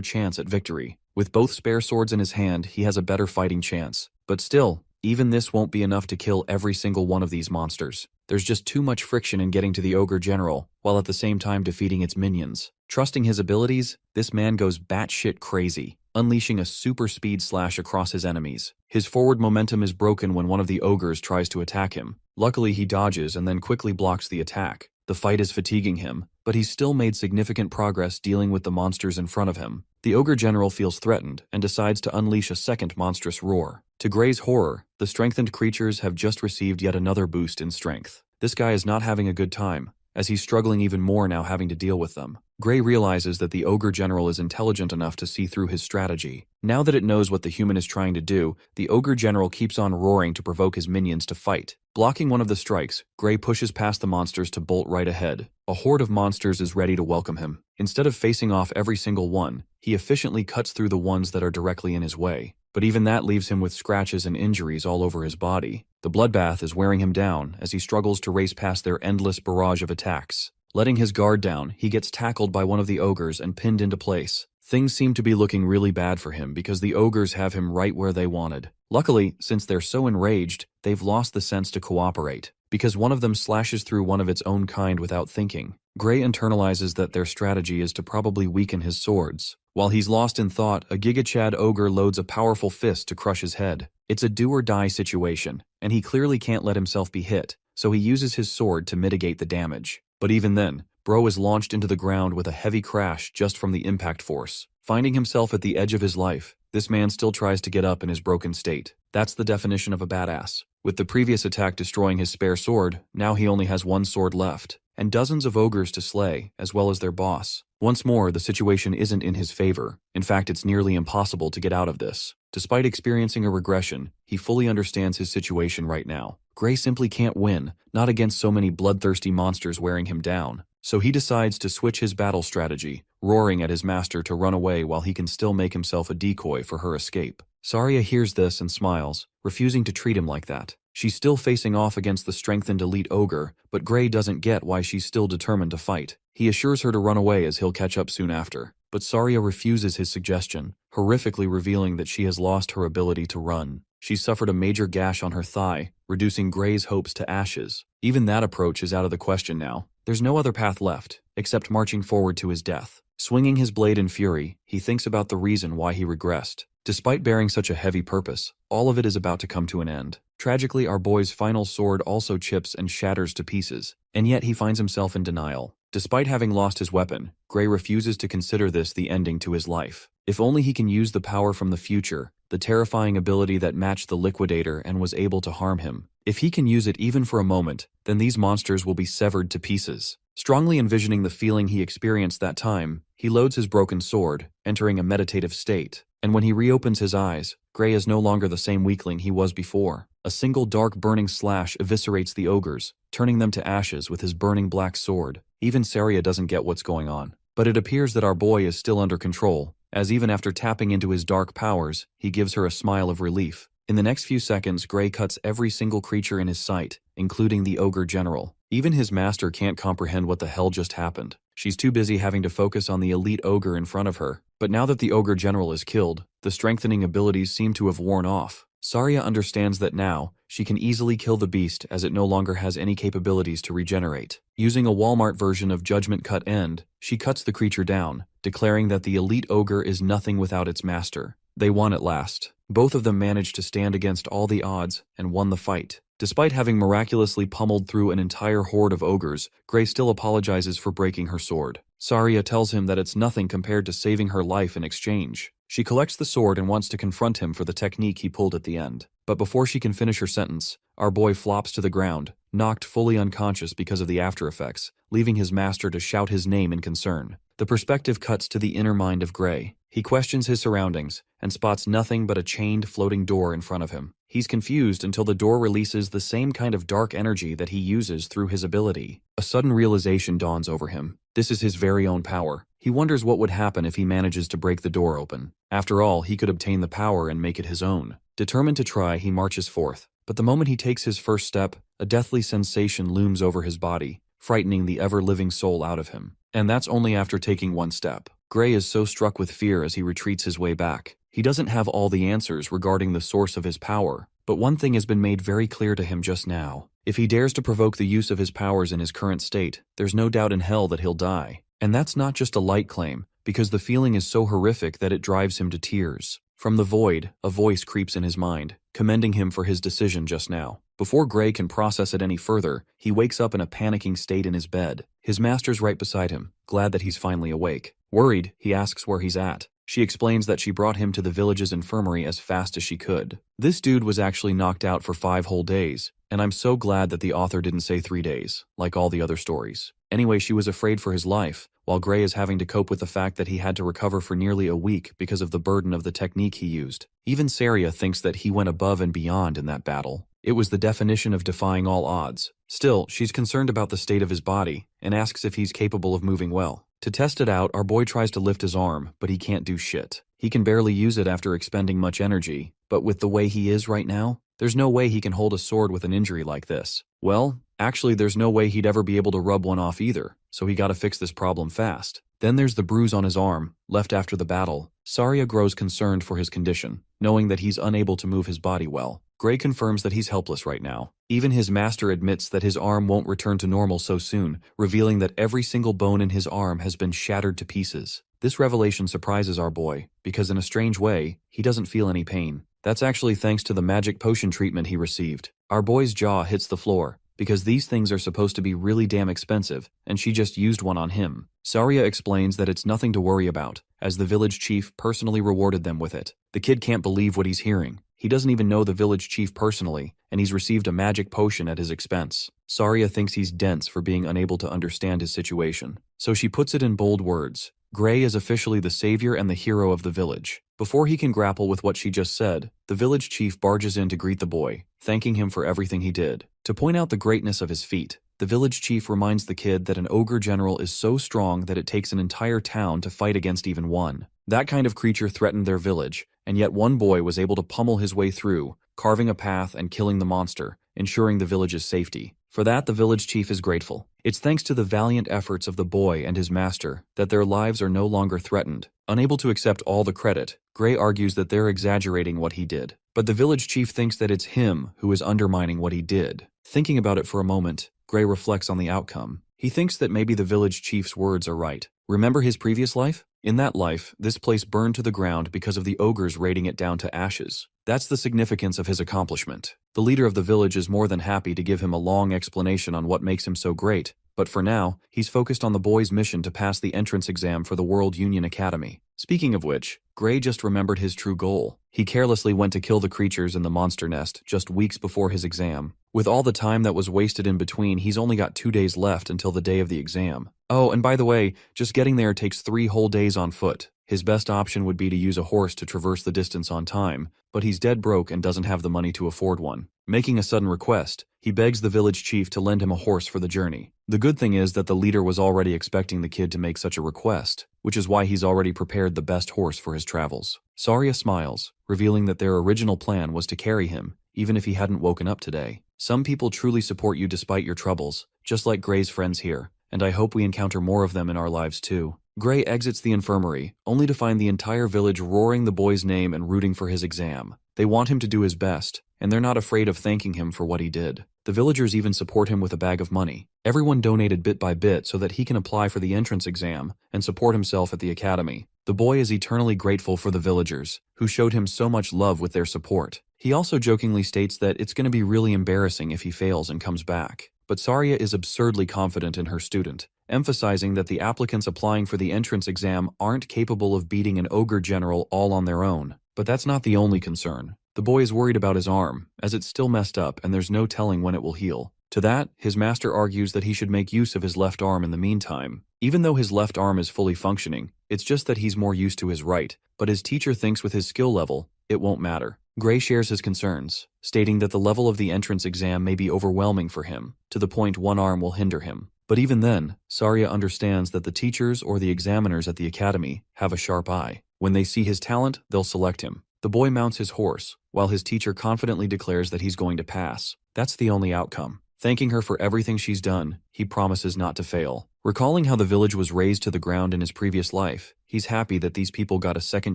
chance at victory. With both spare swords in his hand, he has a better fighting chance. But still, even this won't be enough to kill every single one of these monsters. There's just too much friction in getting to the Ogre General, while at the same time defeating its minions. Trusting his abilities, this man goes batshit crazy, unleashing a super speed slash across his enemies. His forward momentum is broken when one of the ogres tries to attack him. Luckily, he dodges and then quickly blocks the attack. The fight is fatiguing him, but he's still made significant progress dealing with the monsters in front of him. The Ogre General feels threatened and decides to unleash a second monstrous roar. To Gray's horror, the strengthened creatures have just received yet another boost in strength. This guy is not having a good time, as he's struggling even more now having to deal with them. Gray realizes that the Ogre General is intelligent enough to see through his strategy. Now that it knows what the human is trying to do, the Ogre General keeps on roaring to provoke his minions to fight. Blocking one of the strikes, Gray pushes past the monsters to bolt right ahead. A horde of monsters is ready to welcome him. Instead of facing off every single one, he efficiently cuts through the ones that are directly in his way. But even that leaves him with scratches and injuries all over his body. The bloodbath is wearing him down as he struggles to race past their endless barrage of attacks. Letting his guard down, he gets tackled by one of the ogres and pinned into place. Things seem to be looking really bad for him because the ogres have him right where they wanted. Luckily, since they're so enraged, they've lost the sense to cooperate, because one of them slashes through one of its own kind without thinking. Gray internalizes that their strategy is to probably weaken his swords. While he's lost in thought, a Giga Chad ogre loads a powerful fist to crush his head. It's a do-or-die situation, and he clearly can't let himself be hit, so he uses his sword to mitigate the damage. But even then, Bro is launched into the ground with a heavy crash just from the impact force. Finding himself at the edge of his life, this man still tries to get up in his broken state. That's the definition of a badass. With the previous attack destroying his spare sword, now he only has one sword left, and dozens of ogres to slay, as well as their boss. Once more, the situation isn't in his favor. In fact, it's nearly impossible to get out of this. Despite experiencing a regression, he fully understands his situation right now. Gray simply can't win, not against so many bloodthirsty monsters wearing him down. So he decides to switch his battle strategy, roaring at his master to run away while he can still make himself a decoy for her escape. Saria hears this and smiles, refusing to treat him like that. She's still facing off against the strengthened elite ogre, but Gray doesn't get why she's still determined to fight. He assures her to run away as he'll catch up soon after. But Saria refuses his suggestion, horrifically revealing that she has lost her ability to run. She's suffered a major gash on her thigh, reducing Gray's hopes to ashes. Even that approach is out of the question now. There's no other path left, except marching forward to his death. Swinging his blade in fury, he thinks about the reason why he regressed. Despite bearing such a heavy purpose, all of it is about to come to an end. Tragically, our boy's final sword also chips and shatters to pieces, and yet he finds himself in denial. Despite having lost his weapon, Gray refuses to consider this the ending to his life. If only he can use the power from the future, the terrifying ability that matched the Liquidator and was able to harm him. If he can use it even for a moment, then these monsters will be severed to pieces. Strongly envisioning the feeling he experienced that time, he loads his broken sword, entering a meditative state. And when he reopens his eyes, Gray is no longer the same weakling he was before. A single dark burning slash eviscerates the ogres, turning them to ashes with his burning black sword. Even Saria doesn't get what's going on. But it appears that our boy is still under control, as even after tapping into his dark powers, he gives her a smile of relief. In the next few seconds, Gray cuts every single creature in his sight, including the Ogre General. Even his master can't comprehend what the hell just happened. She's too busy having to focus on the elite ogre in front of her. But now that the Ogre General is killed, the strengthening abilities seem to have worn off. Saria understands that now, she can easily kill the beast as it no longer has any capabilities to regenerate. Using a Walmart version of Judgment Cut End, she cuts the creature down, declaring that the elite ogre is nothing without its master. They won at last. Both of them managed to stand against all the odds and won the fight. Despite having miraculously pummeled through an entire horde of ogres, Gray still apologizes for breaking her sword. Saria tells him that it's nothing compared to saving her life in exchange. She collects the sword and wants to confront him for the technique he pulled at the end. But before she can finish her sentence, our boy flops to the ground, knocked fully unconscious because of the after-effects, leaving his master to shout his name in concern. The perspective cuts to the inner mind of Gray. He questions his surroundings and spots nothing but a chained floating door in front of him. He's confused until the door releases the same kind of dark energy that he uses through his ability. A sudden realization dawns over him. This is his very own power. He wonders what would happen if he manages to break the door open. After all, he could obtain the power and make it his own. Determined to try, he marches forth. But the moment he takes his first step, a deathly sensation looms over his body, frightening the ever-living soul out of him. And that's only after taking one step. Gray is so struck with fear as he retreats his way back. He doesn't have all the answers regarding the source of his power, but one thing has been made very clear to him just now. If he dares to provoke the use of his powers in his current state, there's no doubt in hell that he'll die. And that's not just a light claim, because the feeling is so horrific that it drives him to tears. From the void, a voice creeps in his mind, commending him for his decision just now. Before Gray can process it any further, he wakes up in a panicking state in his bed. His master's right beside him, glad that he's finally awake. Worried, he asks where he's at. She explains that she brought him to the village's infirmary as fast as she could. This dude was actually knocked out for 5 whole days, and I'm so glad that the author didn't say 3 days, like all the other stories. Anyway, she was afraid for his life, while Gray is having to cope with the fact that he had to recover for nearly a week because of the burden of the technique he used. Even Saria thinks that he went above and beyond in that battle. It was the definition of defying all odds. Still, she's concerned about the state of his body, and asks if he's capable of moving well. To test it out, our boy tries to lift his arm, but he can't do shit. He can barely use it after expending much energy, but with the way he is right now, there's no way he can hold a sword with an injury like this. Well, actually there's no way he'd ever be able to rub one off either, so he gotta fix this problem fast. Then there's the bruise on his arm, left after the battle. Saria grows concerned for his condition, knowing that he's unable to move his body well. Gray confirms that he's helpless right now. Even his master admits that his arm won't return to normal so soon, revealing that every single bone in his arm has been shattered to pieces. This revelation surprises our boy, because in a strange way, he doesn't feel any pain. That's actually thanks to the magic potion treatment he received. Our boy's jaw hits the floor, because these things are supposed to be really damn expensive, and she just used one on him. Saria explains that it's nothing to worry about, as the village chief personally rewarded them with it. The kid can't believe what he's hearing. He doesn't even know the village chief personally, and he's received a magic potion at his expense. Saria thinks he's dense for being unable to understand his situation. So she puts it in bold words. Gray is officially the savior and the hero of the village. Before he can grapple with what she just said, the village chief barges in to greet the boy, thanking him for everything he did. To point out the greatness of his feat, the village chief reminds the kid that an ogre general is so strong that it takes an entire town to fight against even one. That kind of creature threatened their village, and yet one boy was able to pummel his way through, carving a path and killing the monster, ensuring the village's safety. For that, the village chief is grateful. It's thanks to the valiant efforts of the boy and his master that their lives are no longer threatened. Unable to accept all the credit, Gray argues that they're exaggerating what he did. But the village chief thinks that it's him who is undermining what he did. Thinking about it for a moment, Gray reflects on the outcome. He thinks that maybe the village chief's words are right. Remember his previous life? In that life, this place burned to the ground because of the ogres raiding it down to ashes. That's the significance of his accomplishment. The leader of the village is more than happy to give him a long explanation on what makes him so great, but for now, he's focused on the boy's mission to pass the entrance exam for the World Union Academy. Speaking of which, Gray just remembered his true goal. He carelessly went to kill the creatures in the monster nest just weeks before his exam. With all the time that was wasted in between, he's only got 2 days left until the day of the exam. Oh, and by the way, just getting there takes 3 whole days on foot. His best option would be to use a horse to traverse the distance on time, but he's dead broke and doesn't have the money to afford one. Making a sudden request, he begs the village chief to lend him a horse for the journey. The good thing is that the leader was already expecting the kid to make such a request, which is why he's already prepared the best horse for his travels. Saria smiles, revealing that their original plan was to carry him, even if he hadn't woken up today. Some people truly support you despite your troubles, just like Gray's friends here, and I hope we encounter more of them in our lives too. Gray exits the infirmary, only to find the entire village roaring the boy's name and rooting for his exam. They want him to do his best, and they're not afraid of thanking him for what he did. The villagers even support him with a bag of money. Everyone donated bit by bit so that he can apply for the entrance exam and support himself at the academy. The boy is eternally grateful for the villagers, who showed him so much love with their support. He also jokingly states that it's going to be really embarrassing if he fails and comes back. But Saria is absurdly confident in her student, emphasizing that the applicants applying for the entrance exam aren't capable of beating an ogre general all on their own. But that's not the only concern. The boy is worried about his arm, as it's still messed up and there's no telling when it will heal. To that, his master argues that he should make use of his left arm in the meantime. Even though his left arm is fully functioning, it's just that he's more used to his right, but his teacher thinks with his skill level, it won't matter. Gray shares his concerns, stating that the level of the entrance exam may be overwhelming for him, to the point one arm will hinder him. But even then, Sarya understands that the teachers or the examiners at the academy have a sharp eye. When they see his talent, they'll select him. The boy mounts his horse, while his teacher confidently declares that he's going to pass. That's the only outcome. Thanking her for everything she's done, he promises not to fail. Recalling how the village was razed to the ground in his previous life, he's happy that these people got a second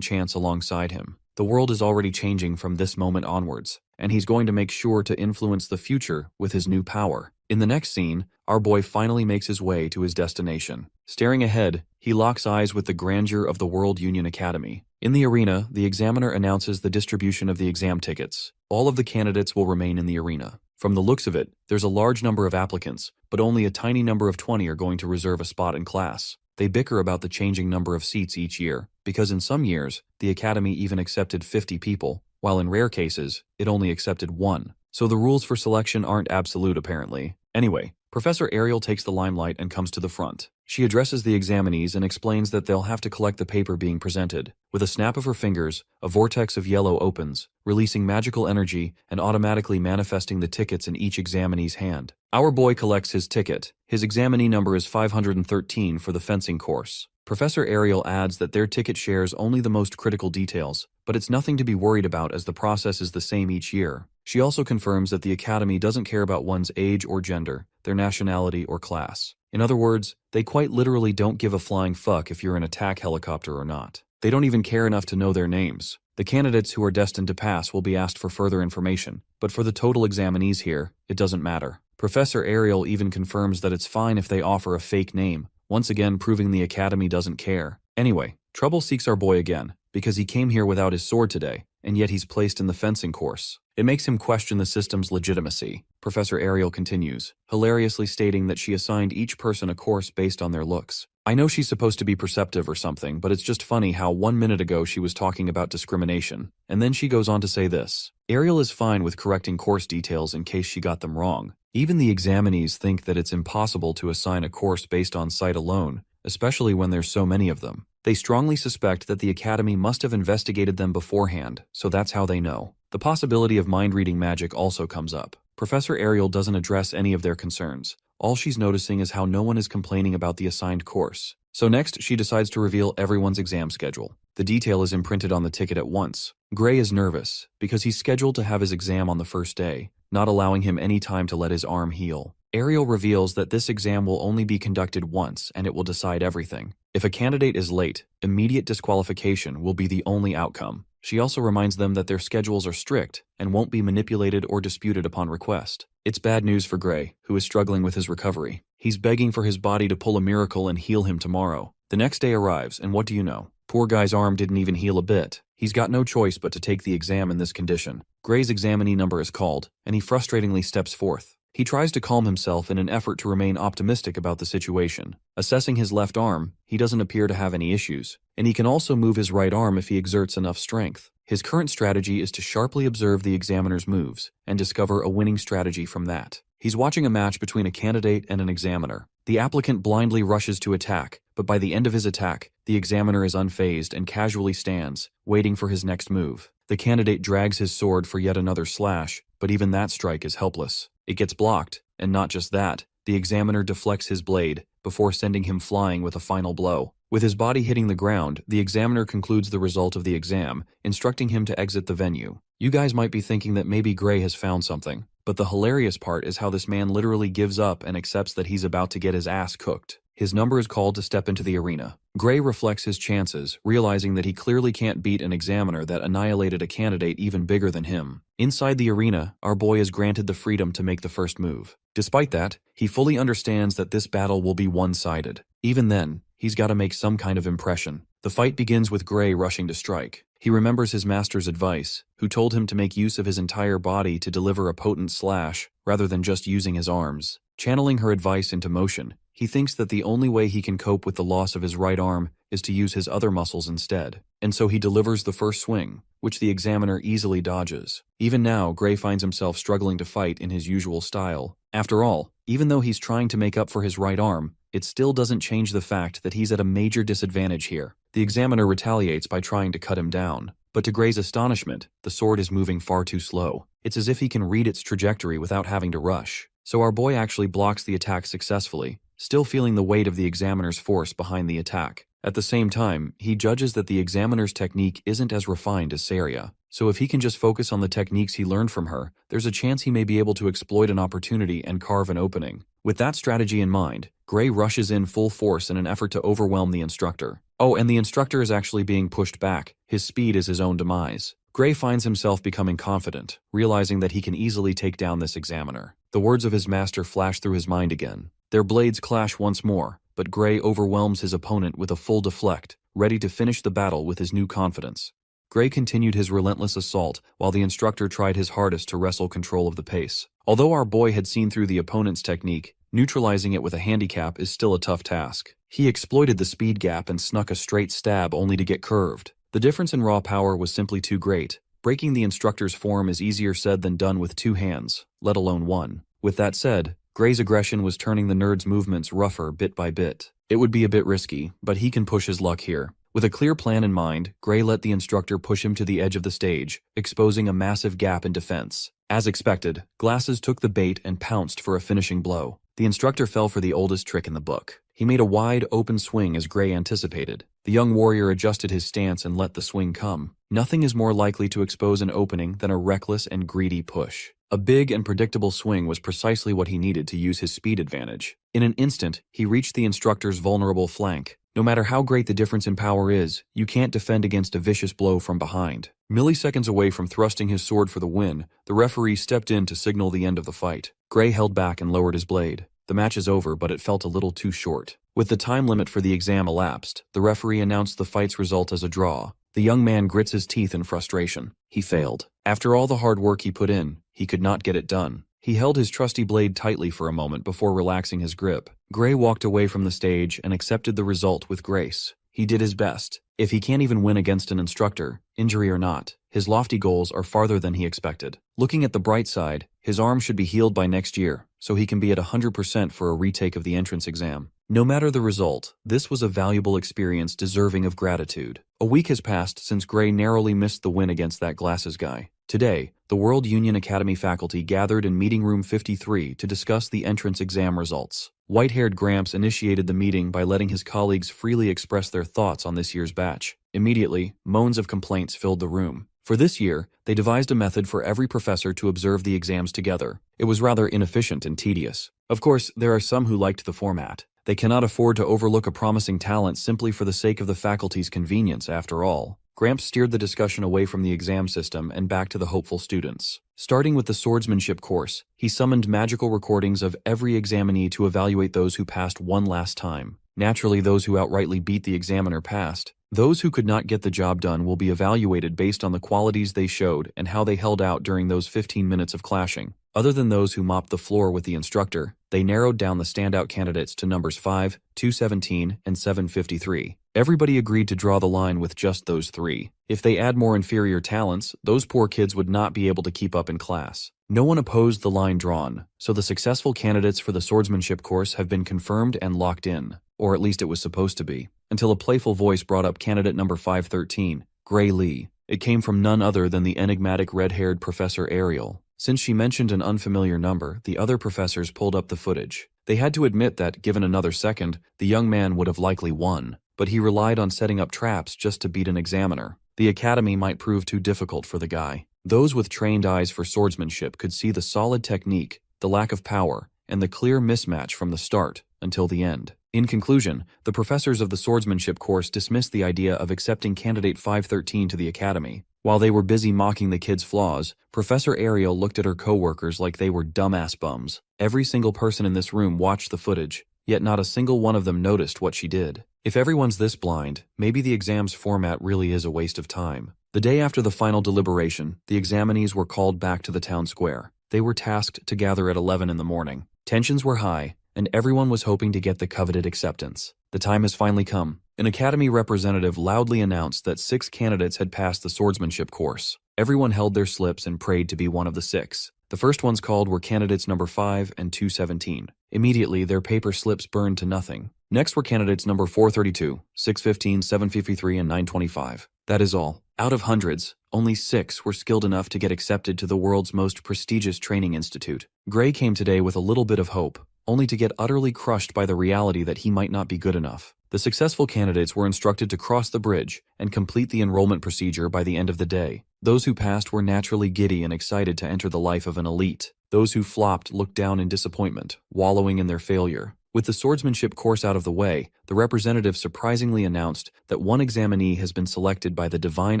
chance alongside him. The world is already changing from this moment onwards, and he's going to make sure to influence the future with his new power. In the next scene, our boy finally makes his way to his destination. Staring ahead, he locks eyes with the grandeur of the World Union Academy. In the arena, the examiner announces the distribution of the exam tickets. All of the candidates will remain in the arena. From the looks of it, there's a large number of applicants, but only a tiny number of 20 are going to reserve a spot in class. They bicker about the changing number of seats each year, because in some years, the academy even accepted 50 people, while in rare cases, it only accepted 1. So the rules for selection aren't absolute apparently. Anyway, Professor Ariel takes the limelight and comes to the front. She addresses the examinees and explains that they'll have to collect the paper being presented. With a snap of her fingers, a vortex of yellow opens, releasing magical energy and automatically manifesting the tickets in each examinee's hand. Our boy collects his ticket. His examinee number is 513 for the fencing course. Professor Ariel adds that their ticket shares only the most critical details, but it's nothing to be worried about as the process is the same each year. She also confirms that the academy doesn't care about one's age or gender, their nationality or class. In other words, they quite literally don't give a flying fuck if you're an attack helicopter or not. They don't even care enough to know their names. The candidates who are destined to pass will be asked for further information, but for the total examinees here, it doesn't matter. Professor Ariel even confirms that it's fine if they offer a fake name, once again proving the academy doesn't care. Anyway, trouble seeks our boy again, because he came here without his sword today, and yet he's placed in the fencing course. It makes him question the system's legitimacy. Professor Ariel continues, hilariously stating that she assigned each person a course based on their looks. I know she's supposed to be perceptive or something, but it's just funny how 1 minute ago she was talking about discrimination, and then she goes on to say this. Ariel is fine with correcting course details in case she got them wrong. Even the examinees think that it's impossible to assign a course based on sight alone, especially when there's so many of them. They strongly suspect that the academy must have investigated them beforehand, so that's how they know. The possibility of mind-reading magic also comes up. Professor Ariel doesn't address any of their concerns. All she's noticing is how no one is complaining about the assigned course. So next, she decides to reveal everyone's exam schedule. The detail is imprinted on the ticket at once. Gray is nervous, because he's scheduled to have his exam on the first day, not allowing him any time to let his arm heal. Ariel reveals that this exam will only be conducted once and it will decide everything. If a candidate is late, immediate disqualification will be the only outcome. She also reminds them that their schedules are strict and won't be manipulated or disputed upon request. It's bad news for Gray, who is struggling with his recovery. He's begging for his body to pull a miracle and heal him tomorrow. The next day arrives, and what do you know? Poor guy's arm didn't even heal a bit. He's got no choice but to take the exam in this condition. Gray's examinee number is called, and he frustratingly steps forth. He tries to calm himself in an effort to remain optimistic about the situation. Assessing his left arm, he doesn't appear to have any issues, and he can also move his right arm if he exerts enough strength. His current strategy is to sharply observe the examiner's moves and discover a winning strategy from that. He's watching a match between a candidate and an examiner. The applicant blindly rushes to attack, but by the end of his attack, the examiner is unfazed and casually stands, waiting for his next move. The candidate drags his sword for yet another slash, but even that strike is helpless. It gets blocked, and not just that, the examiner deflects his blade before sending him flying with a final blow. With his body hitting the ground, the examiner concludes the result of the exam, instructing him to exit the venue. You guys might be thinking that maybe Gray has found something, but the hilarious part is how this man literally gives up and accepts that he's about to get his ass cooked. His number is called to step into the arena. Gray reflects his chances, realizing that he clearly can't beat an examiner that annihilated a candidate even bigger than him. Inside the arena, our boy is granted the freedom to make the first move. Despite that, he fully understands that this battle will be one-sided. Even then, he's got to make some kind of impression. The fight begins with Gray rushing to strike. He remembers his master's advice, who told him to make use of his entire body to deliver a potent slash, rather than just using his arms. Channeling her advice into motion, he thinks that the only way he can cope with the loss of his right arm is to use his other muscles instead, and so he delivers the first swing, which the examiner easily dodges. Even now, Gray finds himself struggling to fight in his usual style. After all, even though he's trying to make up for his right arm, it still doesn't change the fact that he's at a major disadvantage here. The examiner retaliates by trying to cut him down. But to Gray's astonishment, the sword is moving far too slow. It's as if he can read its trajectory without having to rush. So our boy actually blocks the attack successfully, still feeling the weight of the examiner's force behind the attack. At the same time, he judges that the examiner's technique isn't as refined as Saria. So if he can just focus on the techniques he learned from her, there's a chance he may be able to exploit an opportunity and carve an opening. With that strategy in mind, Gray rushes in full force in an effort to overwhelm the instructor. Oh, and the instructor is actually being pushed back. His speed is his own demise. Gray finds himself becoming confident, realizing that he can easily take down this examiner. The words of his master flash through his mind again. Their blades clash once more, but Gray overwhelms his opponent with a full deflect, ready to finish the battle with his new confidence. Gray continued his relentless assault while the instructor tried his hardest to wrestle control of the pace. Although our boy had seen through the opponent's technique, neutralizing it with a handicap is still a tough task. He exploited the speed gap and snuck a straight stab only to get curved. The difference in raw power was simply too great. Breaking the instructor's form is easier said than done with 2 hands, let alone 1. With that said, Gray's aggression was turning the nerd's movements rougher bit by bit. It would be a bit risky, but he can push his luck here. With a clear plan in mind, Gray let the instructor push him to the edge of the stage, exposing a massive gap in defense. As expected, Glasses took the bait and pounced for a finishing blow. The instructor fell for the oldest trick in the book. He made a wide, open swing as Gray anticipated. The young warrior adjusted his stance and let the swing come. Nothing is more likely to expose an opening than a reckless and greedy push. A big and predictable swing was precisely what he needed to use his speed advantage. In an instant, he reached the instructor's vulnerable flank. No matter how great the difference in power is, you can't defend against a vicious blow from behind. Milliseconds away from thrusting his sword for the win, the referee stepped in to signal the end of the fight. Gray held back and lowered his blade. The match is over, but it felt a little too short. With the time limit for the exam elapsed, the referee announced the fight's result as a draw. The young man grits his teeth in frustration. He failed. After all the hard work he put in, he could not get it done. He held his trusty blade tightly for a moment before relaxing his grip. Gray walked away from the stage and accepted the result with grace. He did his best. If he can't even win against an instructor, injury or not, his lofty goals are farther than he expected. Looking at the bright side, his arm should be healed by next year, so he can be at 100% for a retake of the entrance exam. No matter the result, this was a valuable experience deserving of gratitude. A week has passed since Gray narrowly missed the win against that Glasses guy. Today, the World Union Academy faculty gathered in Meeting Room 53 to discuss the entrance exam results. White-haired Gramps initiated the meeting by letting his colleagues freely express their thoughts on this year's batch. Immediately, moans of complaints filled the room. For this year, they devised a method for every professor to observe the exams together. It was rather inefficient and tedious. Of course, there are some who liked the format. They cannot afford to overlook a promising talent simply for the sake of the faculty's convenience, after all. Gramps steered the discussion away from the exam system and back to the hopeful students. Starting with the swordsmanship course, he summoned magical recordings of every examinee to evaluate those who passed one last time. Naturally, those who outrightly beat the examiner passed. Those who could not get the job done will be evaluated based on the qualities they showed and how they held out during those 15 minutes of clashing. Other than those who mopped the floor with the instructor, they narrowed down the standout candidates to numbers 5, 217, and 753. Everybody agreed to draw the line with just those 3. If they add more inferior talents, those poor kids would not be able to keep up in class. No one opposed the line drawn, so the successful candidates for the swordsmanship course have been confirmed and locked in, or at least it was supposed to be, until a playful voice brought up candidate number 513, Gray Lee. It came from none other than the enigmatic red-haired Professor Ariel. Since she mentioned an unfamiliar number, the other professors pulled up the footage. They had to admit that, given another second, the young man would have likely won, but he relied on setting up traps just to beat an examiner. The academy might prove too difficult for the guy. Those with trained eyes for swordsmanship could see the solid technique, the lack of power, and the clear mismatch from the start until the end. In conclusion, the professors of the swordsmanship course dismissed the idea of accepting candidate 513 to the academy. While they were busy mocking the kid's flaws, Professor Ariel looked at her co-workers like they were dumbass bums. Every single person in this room watched the footage, yet not a single one of them noticed what she did. If everyone's this blind, maybe the exam's format really is a waste of time. The day after the final deliberation, the examinees were called back to the town square. They were tasked to gather at 11 in the morning. Tensions were high, and everyone was hoping to get the coveted acceptance. The time has finally come. An Academy representative loudly announced that 6 candidates had passed the swordsmanship course. Everyone held their slips and prayed to be one of the 6. The first ones called were candidates number 5 and 217. Immediately, their paper slips burned to nothing. Next were candidates number 432, 615, 753, and 925. That is all. Out of hundreds, only 6 were skilled enough to get accepted to the world's most prestigious training institute. Gray came today with a little bit of hope, only to get utterly crushed by the reality that he might not be good enough. The successful candidates were instructed to cross the bridge and complete the enrollment procedure by the end of the day. Those who passed were naturally giddy and excited to enter the life of an elite. Those who flopped looked down in disappointment, wallowing in their failure. With the swordsmanship course out of the way, the representative surprisingly announced that one examinee has been selected by the Divine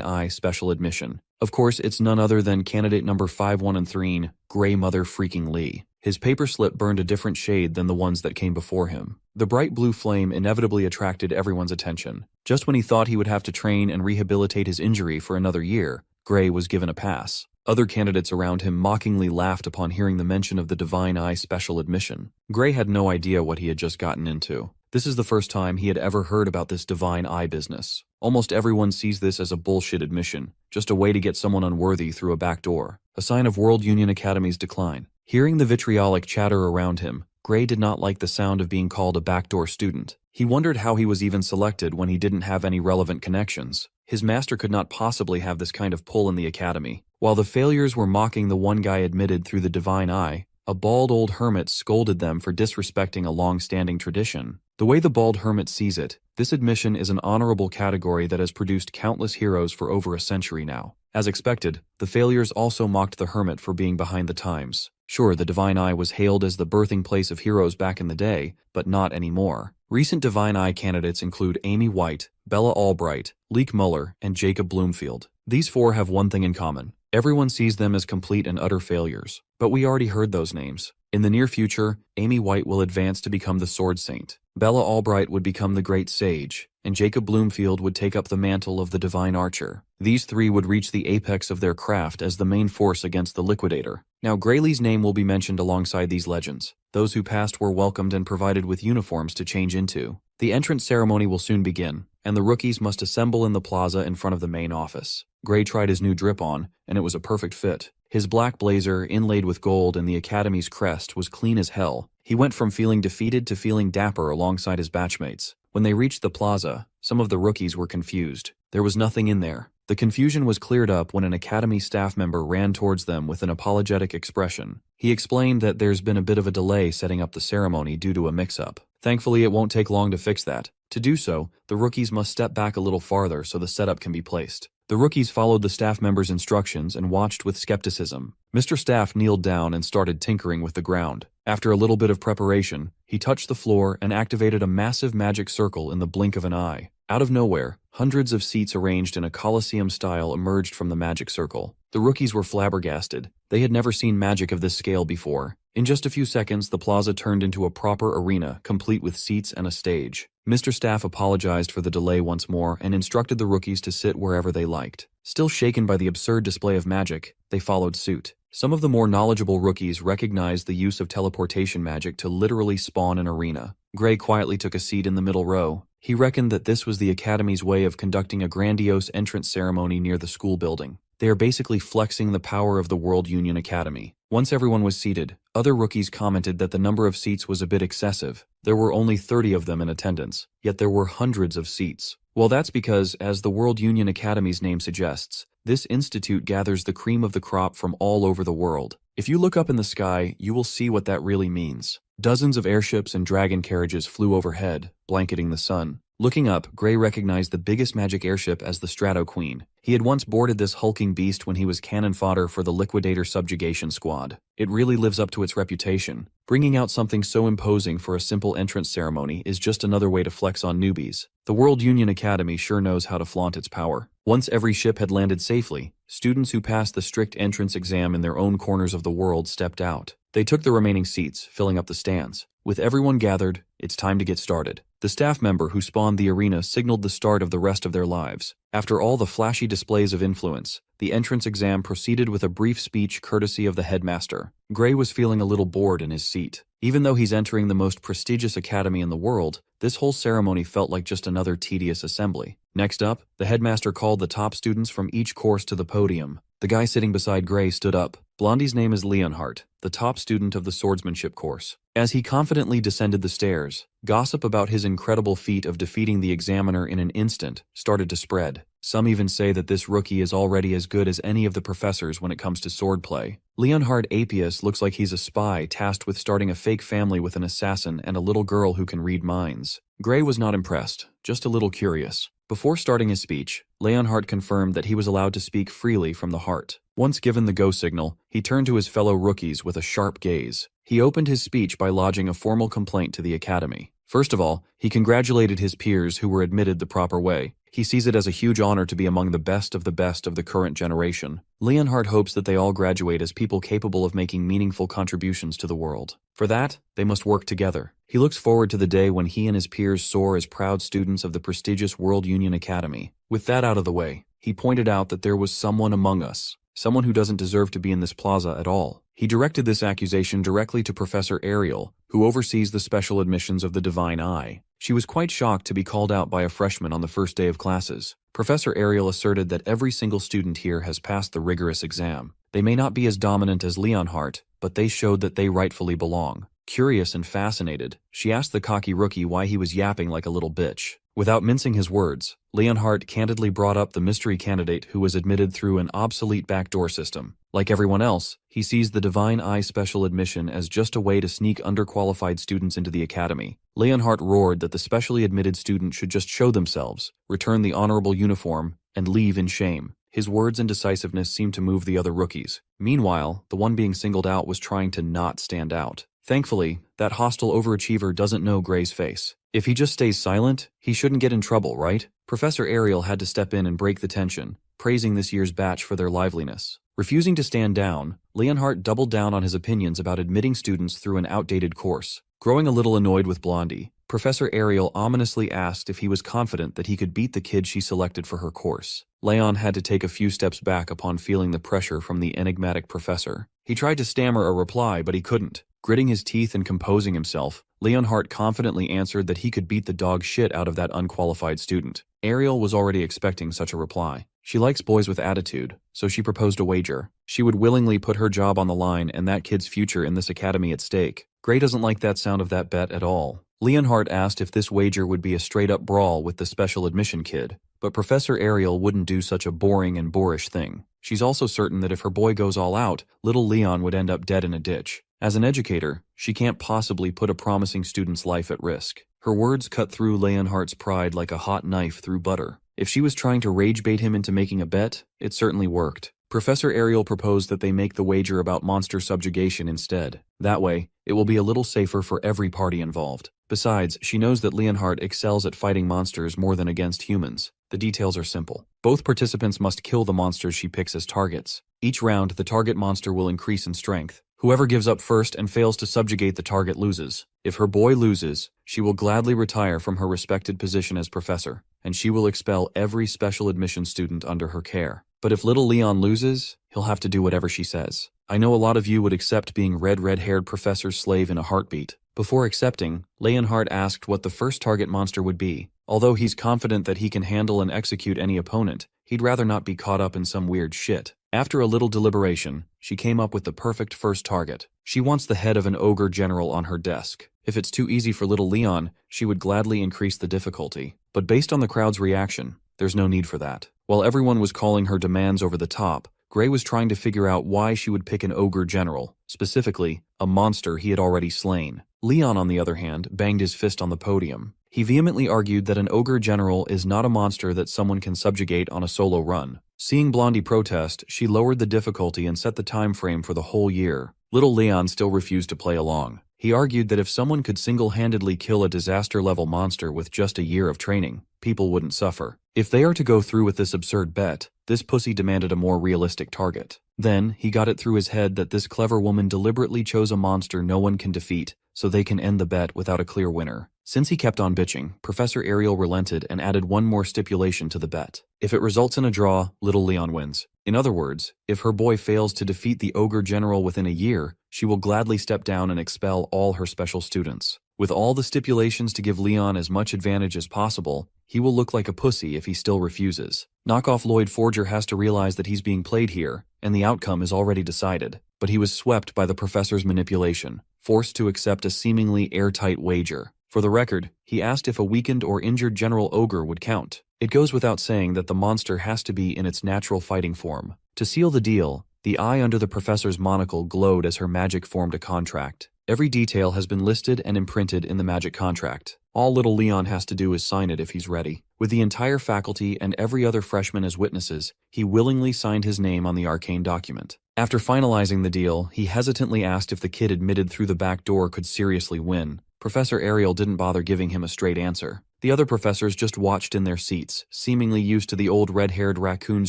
Eye Special Admission. Of course, it's none other than candidate number 5113, Gray Mother Freaking Lee. His paper slip burned a different shade than the ones that came before him. The bright blue flame inevitably attracted everyone's attention. Just when he thought he would have to train and rehabilitate his injury for another year, Gray was given a pass. Other candidates around him mockingly laughed upon hearing the mention of the Divine Eye Special Admission. Gray had no idea what he had just gotten into. This is the first time he had ever heard about this Divine Eye business. Almost everyone sees this as a bullshit admission, just a way to get someone unworthy through a back door, a sign of World Union Academy's decline. Hearing the vitriolic chatter around him, Gray did not like the sound of being called a backdoor student. He wondered how he was even selected when he didn't have any relevant connections. His master could not possibly have this kind of pull in the academy. While the failures were mocking the one guy admitted through the Divine Eye, a bald old hermit scolded them for disrespecting a long-standing tradition. The way the bald hermit sees it, this admission is an honorable category that has produced countless heroes for over a century now. As expected, the failures also mocked the hermit for being behind the times. Sure, the Divine Eye was hailed as the birthing place of heroes back in the day, but not anymore. Recent Divine Eye candidates include Amy White, Bella Albright, Leek Muller, and Jacob Bloomfield. These 4 have one thing in common. Everyone sees them as complete and utter failures. But we already heard those names. In the near future, Amy White will advance to become the Sword Saint. Bella Albright would become the Great Sage, and Jacob Bloomfield would take up the mantle of the Divine Archer. These 3 would reach the apex of their craft as the main force against the Liquidator. Now, Graylee's name will be mentioned alongside these legends. Those who passed were welcomed and provided with uniforms to change into. The entrance ceremony will soon begin, and the rookies must assemble in the plaza in front of the main office. Gray tried his new drip on, and it was a perfect fit. His black blazer, inlaid with gold and the Academy's crest, was clean as hell. He went from feeling defeated to feeling dapper alongside his batchmates. When they reached the plaza, some of the rookies were confused. There was nothing in there. The confusion was cleared up when an Academy staff member ran towards them with an apologetic expression. He explained that there's been a bit of a delay setting up the ceremony due to a mix-up. Thankfully, it won't take long to fix that. To do so, the rookies must step back a little farther so the setup can be placed. The rookies followed the staff member's instructions and watched with skepticism. Mr. Staff kneeled down and started tinkering with the ground. After a little bit of preparation, he touched the floor and activated a massive magic circle in the blink of an eye. Out of nowhere, hundreds of seats arranged in a coliseum style emerged from the magic circle. The rookies were flabbergasted. They had never seen magic of this scale before. In just a few seconds, the plaza turned into a proper arena, complete with seats and a stage. Mr. Staff apologized for the delay once more and instructed the rookies to sit wherever they liked. Still shaken by the absurd display of magic, they followed suit. Some of the more knowledgeable rookies recognized the use of teleportation magic to literally spawn an arena. Gray quietly took a seat in the middle row. He reckoned that this was the Academy's way of conducting a grandiose entrance ceremony near the school building. They are basically flexing the power of the World Union Academy. Once everyone was seated, other rookies commented that the number of seats was a bit excessive. There were only 30 of them in attendance, yet there were hundreds of seats. Well, that's because, as the World Union Academy's name suggests, this institute gathers the cream of the crop from all over the world. If you look up in the sky, you will see what that really means. Dozens of airships and dragon carriages flew overhead, blanketing the sun. Looking up, Gray recognized the biggest magic airship as the Strato Queen. He had once boarded this hulking beast when he was cannon fodder for the Liquidator Subjugation Squad. It really lives up to its reputation. Bringing out something so imposing for a simple entrance ceremony is just another way to flex on newbies. The World Union Academy sure knows how to flaunt its power. Once every ship had landed safely, students who passed the strict entrance exam in their own corners of the world stepped out. They took the remaining seats, filling up the stands. With everyone gathered, it's time to get started. The staff member who spawned the arena signaled the start of the rest of their lives. After all the flashy displays of influence, the entrance exam proceeded with a brief speech courtesy of the headmaster. Gray was feeling a little bored in his seat. Even though he's entering the most prestigious academy in the world, this whole ceremony felt like just another tedious assembly. Next up, the headmaster called the top students from each course to the podium. The guy sitting beside Gray stood up. Blondie's name is Leonhardt, the top student of the swordsmanship course. As he confidently descended the stairs, gossip about his incredible feat of defeating the examiner in an instant started to spread. Some even say that this rookie is already as good as any of the professors when it comes to swordplay. Leonhard Apius looks like he's a spy tasked with starting a fake family with an assassin and a little girl who can read minds. Gray was not impressed, just a little curious. Before starting his speech, Leonhardt confirmed that he was allowed to speak freely from the heart. Once given the go signal, he turned to his fellow rookies with a sharp gaze. He opened his speech by lodging a formal complaint to the academy. First of all, he congratulated his peers who were admitted the proper way. He sees it as a huge honor to be among the best of the current generation. Leonhardt hopes that they all graduate as people capable of making meaningful contributions to the world. For that, they must work together. He looks forward to the day when he and his peers soar as proud students of the prestigious World Union Academy. With that out of the way, he pointed out that there was someone among us, someone who doesn't deserve to be in this plaza at all. He directed this accusation directly to Professor Ariel, who oversees the special admissions of the Divine Eye. She was quite shocked to be called out by a freshman on the first day of classes. Professor Ariel asserted that every single student here has passed the rigorous exam. They may not be as dominant as Leonhardt, but they showed that they rightfully belong. Curious and fascinated, she asked the cocky rookie why he was yapping like a little bitch. Without mincing his words, Leonhardt candidly brought up the mystery candidate who was admitted through an obsolete backdoor system. Like everyone else, he sees the Divine Eye special admission as just a way to sneak underqualified students into the academy. Leonhardt roared that the specially admitted student should just show themselves, return the honorable uniform, and leave in shame. His words and decisiveness seemed to move the other rookies. Meanwhile, the one being singled out was trying to not stand out. Thankfully, that hostile overachiever doesn't know Gray's face. If he just stays silent, he shouldn't get in trouble, right? Professor Ariel had to step in and break the tension, praising this year's batch for their liveliness. Refusing to stand down, Leonhardt doubled down on his opinions about admitting students through an outdated course. Growing a little annoyed with Blondie, Professor Ariel ominously asked if he was confident that he could beat the kid she selected for her course. Leon had to take a few steps back upon feeling the pressure from the enigmatic professor. He tried to stammer a reply, but he couldn't. Gritting his teeth and composing himself, Leonhardt confidently answered that he could beat the dog shit out of that unqualified student. Ariel was already expecting such a reply. She likes boys with attitude, so she proposed a wager. She would willingly put her job on the line and that kid's future in this academy at stake. Gray doesn't like that sound of that bet at all. Leonhardt asked if this wager would be a straight-up brawl with the special admission kid, but Professor Ariel wouldn't do such a boring and boorish thing. She's also certain that if her boy goes all out, little Leon would end up dead in a ditch. As an educator, she can't possibly put a promising student's life at risk. Her words cut through Leonhardt's pride like a hot knife through butter. If she was trying to rage bait him into making a bet, it certainly worked. Professor Ariel proposed that they make the wager about monster subjugation instead. That way, it will be a little safer for every party involved. Besides, she knows that Leonhardt excels at fighting monsters more than against humans. The details are simple. Both participants must kill the monsters she picks as targets. Each round, the target monster will increase in strength. Whoever gives up first and fails to subjugate the target loses. If her boy loses, she will gladly retire from her respected position as professor, and she will expel every special admission student under her care. But if little Leon loses, he'll have to do whatever she says. I know a lot of you would accept being red-haired professor's slave in a heartbeat. Before accepting, Leonhardt asked what the first target monster would be. Although he's confident that he can handle and execute any opponent, he'd rather not be caught up in some weird shit. After a little deliberation, she came up with the perfect first target. She wants the head of an ogre general on her desk. If it's too easy for little Leon, she would gladly increase the difficulty. But based on the crowd's reaction, there's no need for that. While everyone was calling her demands over the top, Gray was trying to figure out why she would pick an ogre general, specifically, a monster he had already slain. Leon, on the other hand, banged his fist on the podium. He vehemently argued that an ogre general is not a monster that someone can subjugate on a solo run. Seeing Blondie protest, she lowered the difficulty and set the time frame for the whole year. Little Leon still refused to play along. He argued that if someone could single-handedly kill a disaster-level monster with just a year of training, people wouldn't suffer. If they are to go through with this absurd bet, this pussy demanded a more realistic target. Then, he got it through his head that this clever woman deliberately chose a monster no one can defeat, so they can end the bet without a clear winner. Since he kept on bitching, Professor Ariel relented and added one more stipulation to the bet. If it results in a draw, little Leon wins. In other words, if her boy fails to defeat the ogre general within a year, she will gladly step down and expel all her special students. With all the stipulations to give Leon as much advantage as possible, he will look like a pussy if he still refuses. Knockoff Lloyd Forger has to realize that he's being played here, and the outcome is already decided. But he was swept by the professor's manipulation, forced to accept a seemingly airtight wager. For the record, he asked if a weakened or injured General Ogre would count. It goes without saying that the monster has to be in its natural fighting form. To seal the deal, the eye under the professor's monocle glowed as her magic formed a contract. Every detail has been listed and imprinted in the magic contract. All little Leon has to do is sign it if he's ready. With the entire faculty and every other freshman as witnesses, he willingly signed his name on the arcane document. After finalizing the deal, he hesitantly asked if the kid admitted through the back door could seriously win. Professor Ariel didn't bother giving him a straight answer. The other professors just watched in their seats, seemingly used to the old red-haired raccoon's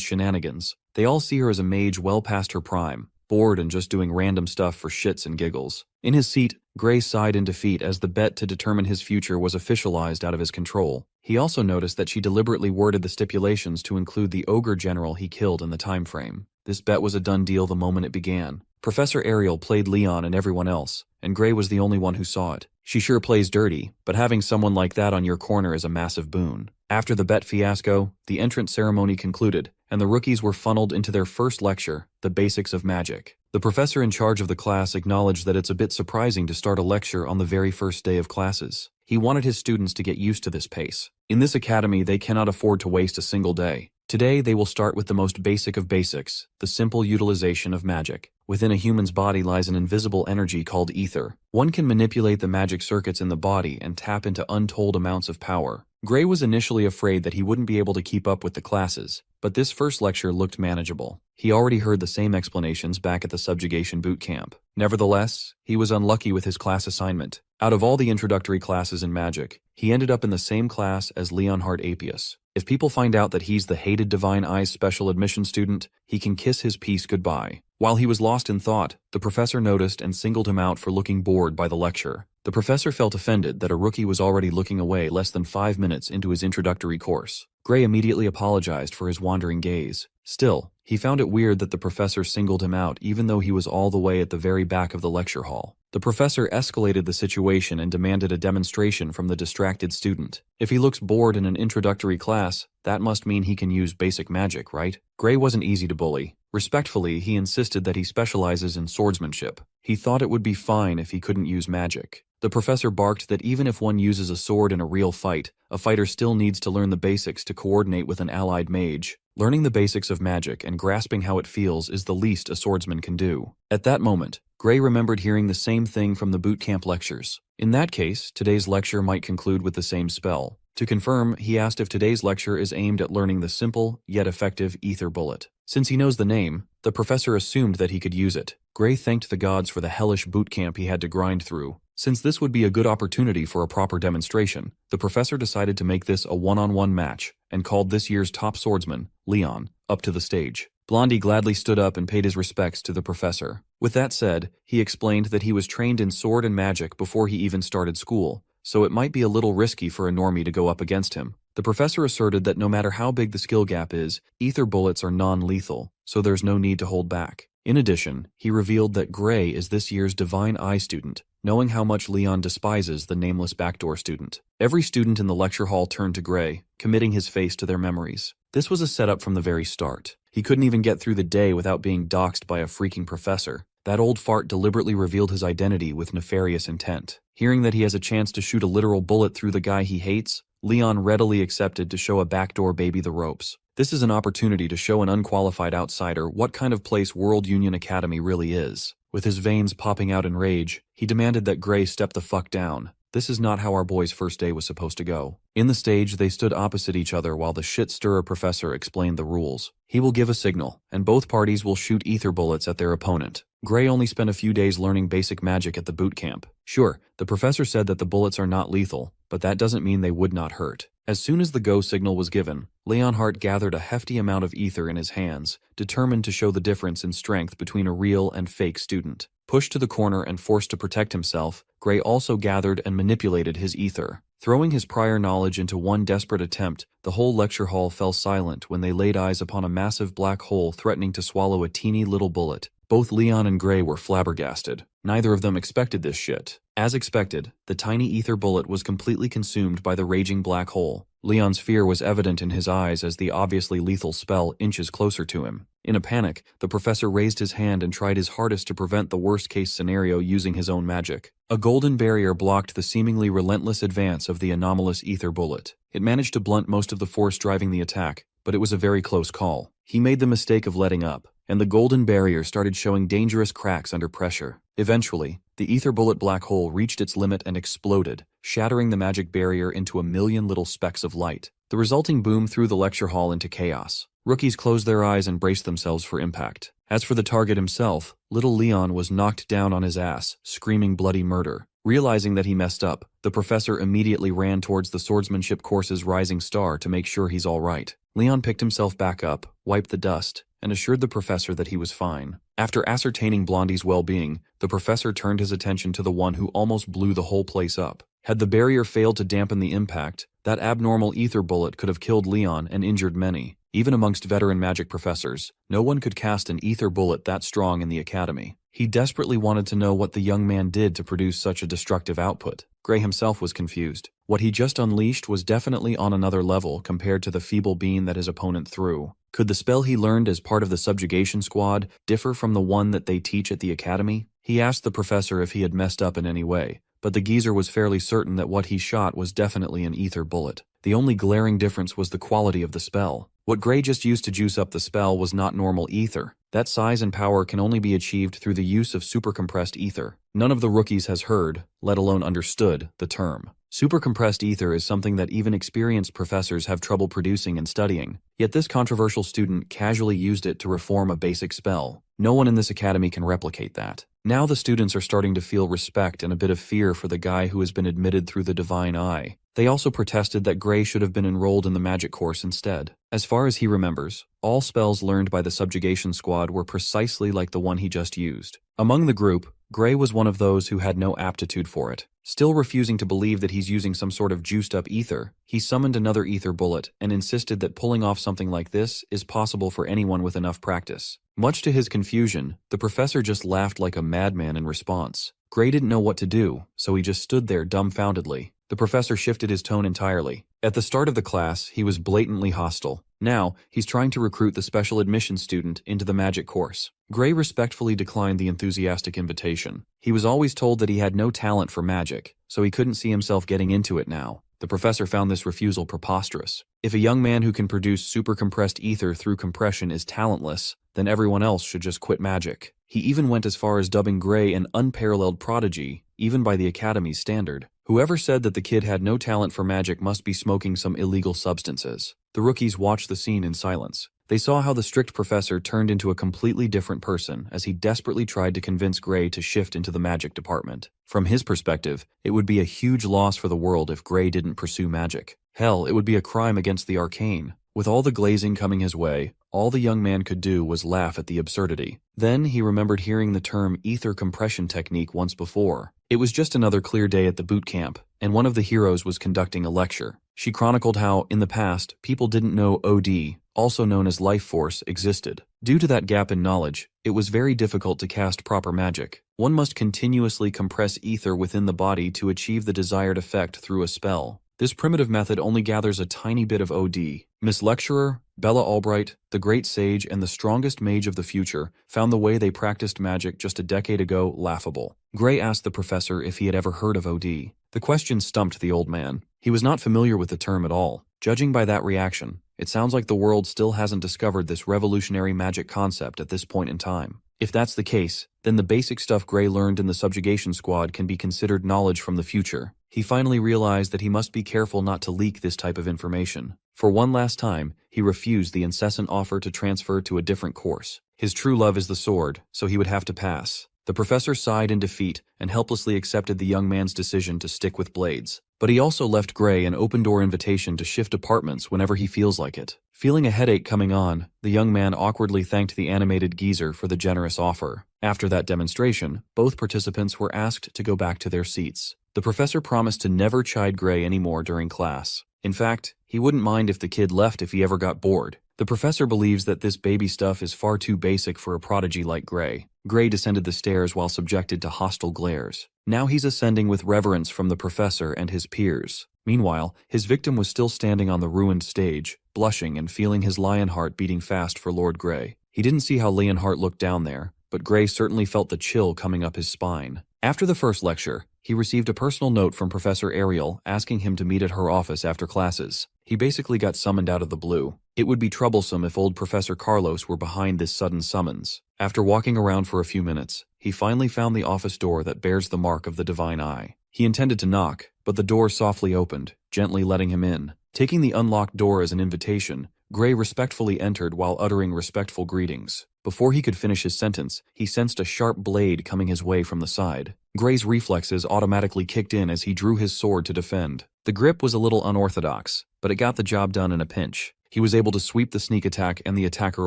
shenanigans. They all see her as a mage well past her prime, bored and just doing random stuff for shits and giggles. In his seat, Gray sighed in defeat as the bet to determine his future was officialized out of his control. He also noticed that she deliberately worded the stipulations to include the ogre general he killed in the time frame. This bet was a done deal the moment it began. Professor Ariel played Leon and everyone else, and Gray was the only one who saw it. She sure plays dirty, but having someone like that on your corner is a massive boon. After the bet fiasco, the entrance ceremony concluded, and the rookies were funneled into their first lecture, The Basics of Magic. The professor in charge of the class acknowledged that it's a bit surprising to start a lecture on the very first day of classes. He wanted his students to get used to this pace. In this academy, they cannot afford to waste a single day. Today, they will start with the most basic of basics, the simple utilization of magic. Within a human's body lies an invisible energy called ether. One can manipulate the magic circuits in the body and tap into untold amounts of power. Gray was initially afraid that he wouldn't be able to keep up with the classes, but this first lecture looked manageable. He already heard the same explanations back at the subjugation boot camp. Nevertheless, he was unlucky with his class assignment. Out of all the introductory classes in magic, he ended up in the same class as Leonhard Apius. If people find out that he's the hated Divine Eyes special admission student, he can kiss his peace goodbye. While he was lost in thought, the professor noticed and singled him out for looking bored by the lecture. The professor felt offended that a rookie was already looking away less than 5 minutes into his introductory course. Gray immediately apologized for his wandering gaze. Still, he found it weird that the professor singled him out even though he was all the way at the very back of the lecture hall. The professor escalated the situation and demanded a demonstration from the distracted student. If he looks bored in an introductory class, that must mean he can use basic magic, right? Gray wasn't easy to bully. Respectfully, he insisted that he specializes in swordsmanship. He thought it would be fine if he couldn't use magic. The professor barked that even if one uses a sword in a real fight, a fighter still needs to learn the basics to coordinate with an allied mage. Learning the basics of magic and grasping how it feels is the least a swordsman can do. At that moment, Gray remembered hearing the same thing from the boot camp lectures. In that case, today's lecture might conclude with the same spell. To confirm, he asked if today's lecture is aimed at learning the simple, yet effective ether bullet. Since he knows the name, the professor assumed that he could use it. Gray thanked the gods for the hellish boot camp he had to grind through. Since this would be a good opportunity for a proper demonstration, the professor decided to make this a one-on-one match and called this year's top swordsman, Leon, up to the stage. Blondie gladly stood up and paid his respects to the professor. With that said, he explained that he was trained in sword and magic before he even started school, so it might be a little risky for a normie to go up against him. The professor asserted that no matter how big the skill gap is, ether bullets are non-lethal, so there's no need to hold back. In addition, he revealed that Gray is this year's Divine Eye student, knowing how much Leon despises the nameless backdoor student. Every student in the lecture hall turned to Gray, committing his face to their memories. This was a setup from the very start. He couldn't even get through the day without being doxxed by a freaking professor. That old fart deliberately revealed his identity with nefarious intent. Hearing that he has a chance to shoot a literal bullet through the guy he hates, Leon readily accepted to show a backdoor baby the ropes. This is an opportunity to show an unqualified outsider what kind of place World Union Academy really is. With his veins popping out in rage, he demanded that Gray step the fuck down. This is not how our boy's first day was supposed to go. In the stage, they stood opposite each other while the shit-stirrer professor explained the rules. He will give a signal, and both parties will shoot ether bullets at their opponent. Gray only spent a few days learning basic magic at the boot camp. Sure, the professor said that the bullets are not lethal, but that doesn't mean they would not hurt. As soon as the go signal was given, Leonhardt gathered a hefty amount of ether in his hands, determined to show the difference in strength between a real and fake student. Pushed to the corner and forced to protect himself, Gray also gathered and manipulated his ether. Throwing his prior knowledge into one desperate attempt, the whole lecture hall fell silent when they laid eyes upon a massive black hole threatening to swallow a teeny little bullet. Both Leon and Gray were flabbergasted. Neither of them expected this shit. As expected, the tiny ether bullet was completely consumed by the raging black hole. Leon's fear was evident in his eyes as the obviously lethal spell inches closer to him. In a panic, the professor raised his hand and tried his hardest to prevent the worst-case scenario using his own magic. A golden barrier blocked the seemingly relentless advance of the anomalous ether bullet. It managed to blunt most of the force driving the attack, but it was a very close call. He made the mistake of letting up, and the golden barrier started showing dangerous cracks under pressure. Eventually, the ether bullet black hole reached its limit and exploded, shattering the magic barrier into a million little specks of light. The resulting boom threw the lecture hall into chaos. Rookies closed their eyes and braced themselves for impact. As for the target himself, little Leon was knocked down on his ass, screaming bloody murder. Realizing that he messed up, the professor immediately ran towards the swordsmanship course's rising star to make sure he's all right. Leon picked himself back up, wiped the dust, and assured the professor that he was fine. After ascertaining Blondie's well-being, the professor turned his attention to the one who almost blew the whole place up. Had the barrier failed to dampen the impact, that abnormal ether bullet could have killed Leon and injured many. Even amongst veteran magic professors, no one could cast an ether bullet that strong in the academy. He desperately wanted to know what the young man did to produce such a destructive output. Gray himself was confused. What he just unleashed was definitely on another level compared to the feeble beam that his opponent threw. Could the spell he learned as part of the subjugation squad differ from the one that they teach at the academy? He asked the professor if he had messed up in any way, but the geezer was fairly certain that what he shot was definitely an ether bullet. The only glaring difference was the quality of the spell. What Gray just used to juice up the spell was not normal ether. That size and power can only be achieved through the use of supercompressed ether. None of the rookies has heard, let alone understood, the term. Supercompressed ether is something that even experienced professors have trouble producing and studying, yet this controversial student casually used it to reform a basic spell. No one in this academy can replicate that. Now the students are starting to feel respect and a bit of fear for the guy who has been admitted through the divine eye. They also protested that Gray should have been enrolled in the magic course instead. As far as he remembers, all spells learned by the subjugation squad were precisely like the one he just used. Among the group, Gray was one of those who had no aptitude for it. Still refusing to believe that he's using some sort of juiced-up ether, he summoned another ether bullet and insisted that pulling off something like this is possible for anyone with enough practice. Much to his confusion, the professor just laughed like a madman in response. Gray didn't know what to do, so he just stood there dumbfoundedly. The professor shifted his tone entirely. At the start of the class, he was blatantly hostile. Now, he's trying to recruit the special admission student into the magic course. Gray respectfully declined the enthusiastic invitation. He was always told that he had no talent for magic, so he couldn't see himself getting into it now. The professor found this refusal preposterous. If a young man who can produce supercompressed ether through compression is talentless, then everyone else should just quit magic. He even went as far as dubbing Gray an unparalleled prodigy, even by the academy's standard. Whoever said that the kid had no talent for magic must be smoking some illegal substances. The rookies watched the scene in silence. They saw how the strict professor turned into a completely different person as he desperately tried to convince Gray to shift into the magic department. From his perspective, it would be a huge loss for the world if Gray didn't pursue magic. Hell, it would be a crime against the arcane. With all the glazing coming his way, all the young man could do was laugh at the absurdity. Then he remembered hearing the term ether compression technique once before. It was just another clear day at the boot camp, and one of the heroes was conducting a lecture. She chronicled how, in the past, people didn't know OD, also known as life force, existed. Due to that gap in knowledge, it was very difficult to cast proper magic. One must continuously compress ether within the body to achieve the desired effect through a spell. This primitive method only gathers a tiny bit of OD. Miss Lecturer, Bella Albright, the great sage and the strongest mage of the future, found the way they practiced magic just a decade ago laughable. Gray asked the professor if he had ever heard of OD. The question stumped the old man. He was not familiar with the term at all. Judging by that reaction, it sounds like the world still hasn't discovered this revolutionary magic concept at this point in time. If that's the case, then the basic stuff Gray learned in the subjugation squad can be considered knowledge from the future. He finally realized that he must be careful not to leak this type of information. For one last time, he refused the incessant offer to transfer to a different course. His true love is the sword, so he would have to pass. The professor sighed in defeat and helplessly accepted the young man's decision to stick with blades. But he also left Gray an open-door invitation to shift apartments whenever he feels like it. Feeling a headache coming on, the young man awkwardly thanked the animated geezer for the generous offer. After that demonstration, both participants were asked to go back to their seats. The professor promised to never chide Gray anymore during class. In fact, he wouldn't mind if the kid left if he ever got bored. The professor believes that this baby stuff is far too basic for a prodigy like Gray. Gray descended the stairs while subjected to hostile glares. Now he's ascending with reverence from the professor and his peers. Meanwhile, his victim was still standing on the ruined stage, blushing and feeling his lion heart beating fast for Lord Gray. He didn't see how Leonhardt looked down there, but Gray certainly felt the chill coming up his spine. After the first lecture, he received a personal note from Professor Ariel asking him to meet at her office after classes. He basically got summoned out of the blue. It would be troublesome if old Professor Carlos were behind this sudden summons. After walking around for a few minutes, he finally found the office door that bears the mark of the divine eye. He intended to knock, but the door softly opened, gently letting him in. Taking the unlocked door as an invitation, Gray respectfully entered while uttering respectful greetings. Before he could finish his sentence, he sensed a sharp blade coming his way from the side. Gray's reflexes automatically kicked in as he drew his sword to defend. The grip was a little unorthodox, but it got the job done in a pinch. He was able to sweep the sneak attack and the attacker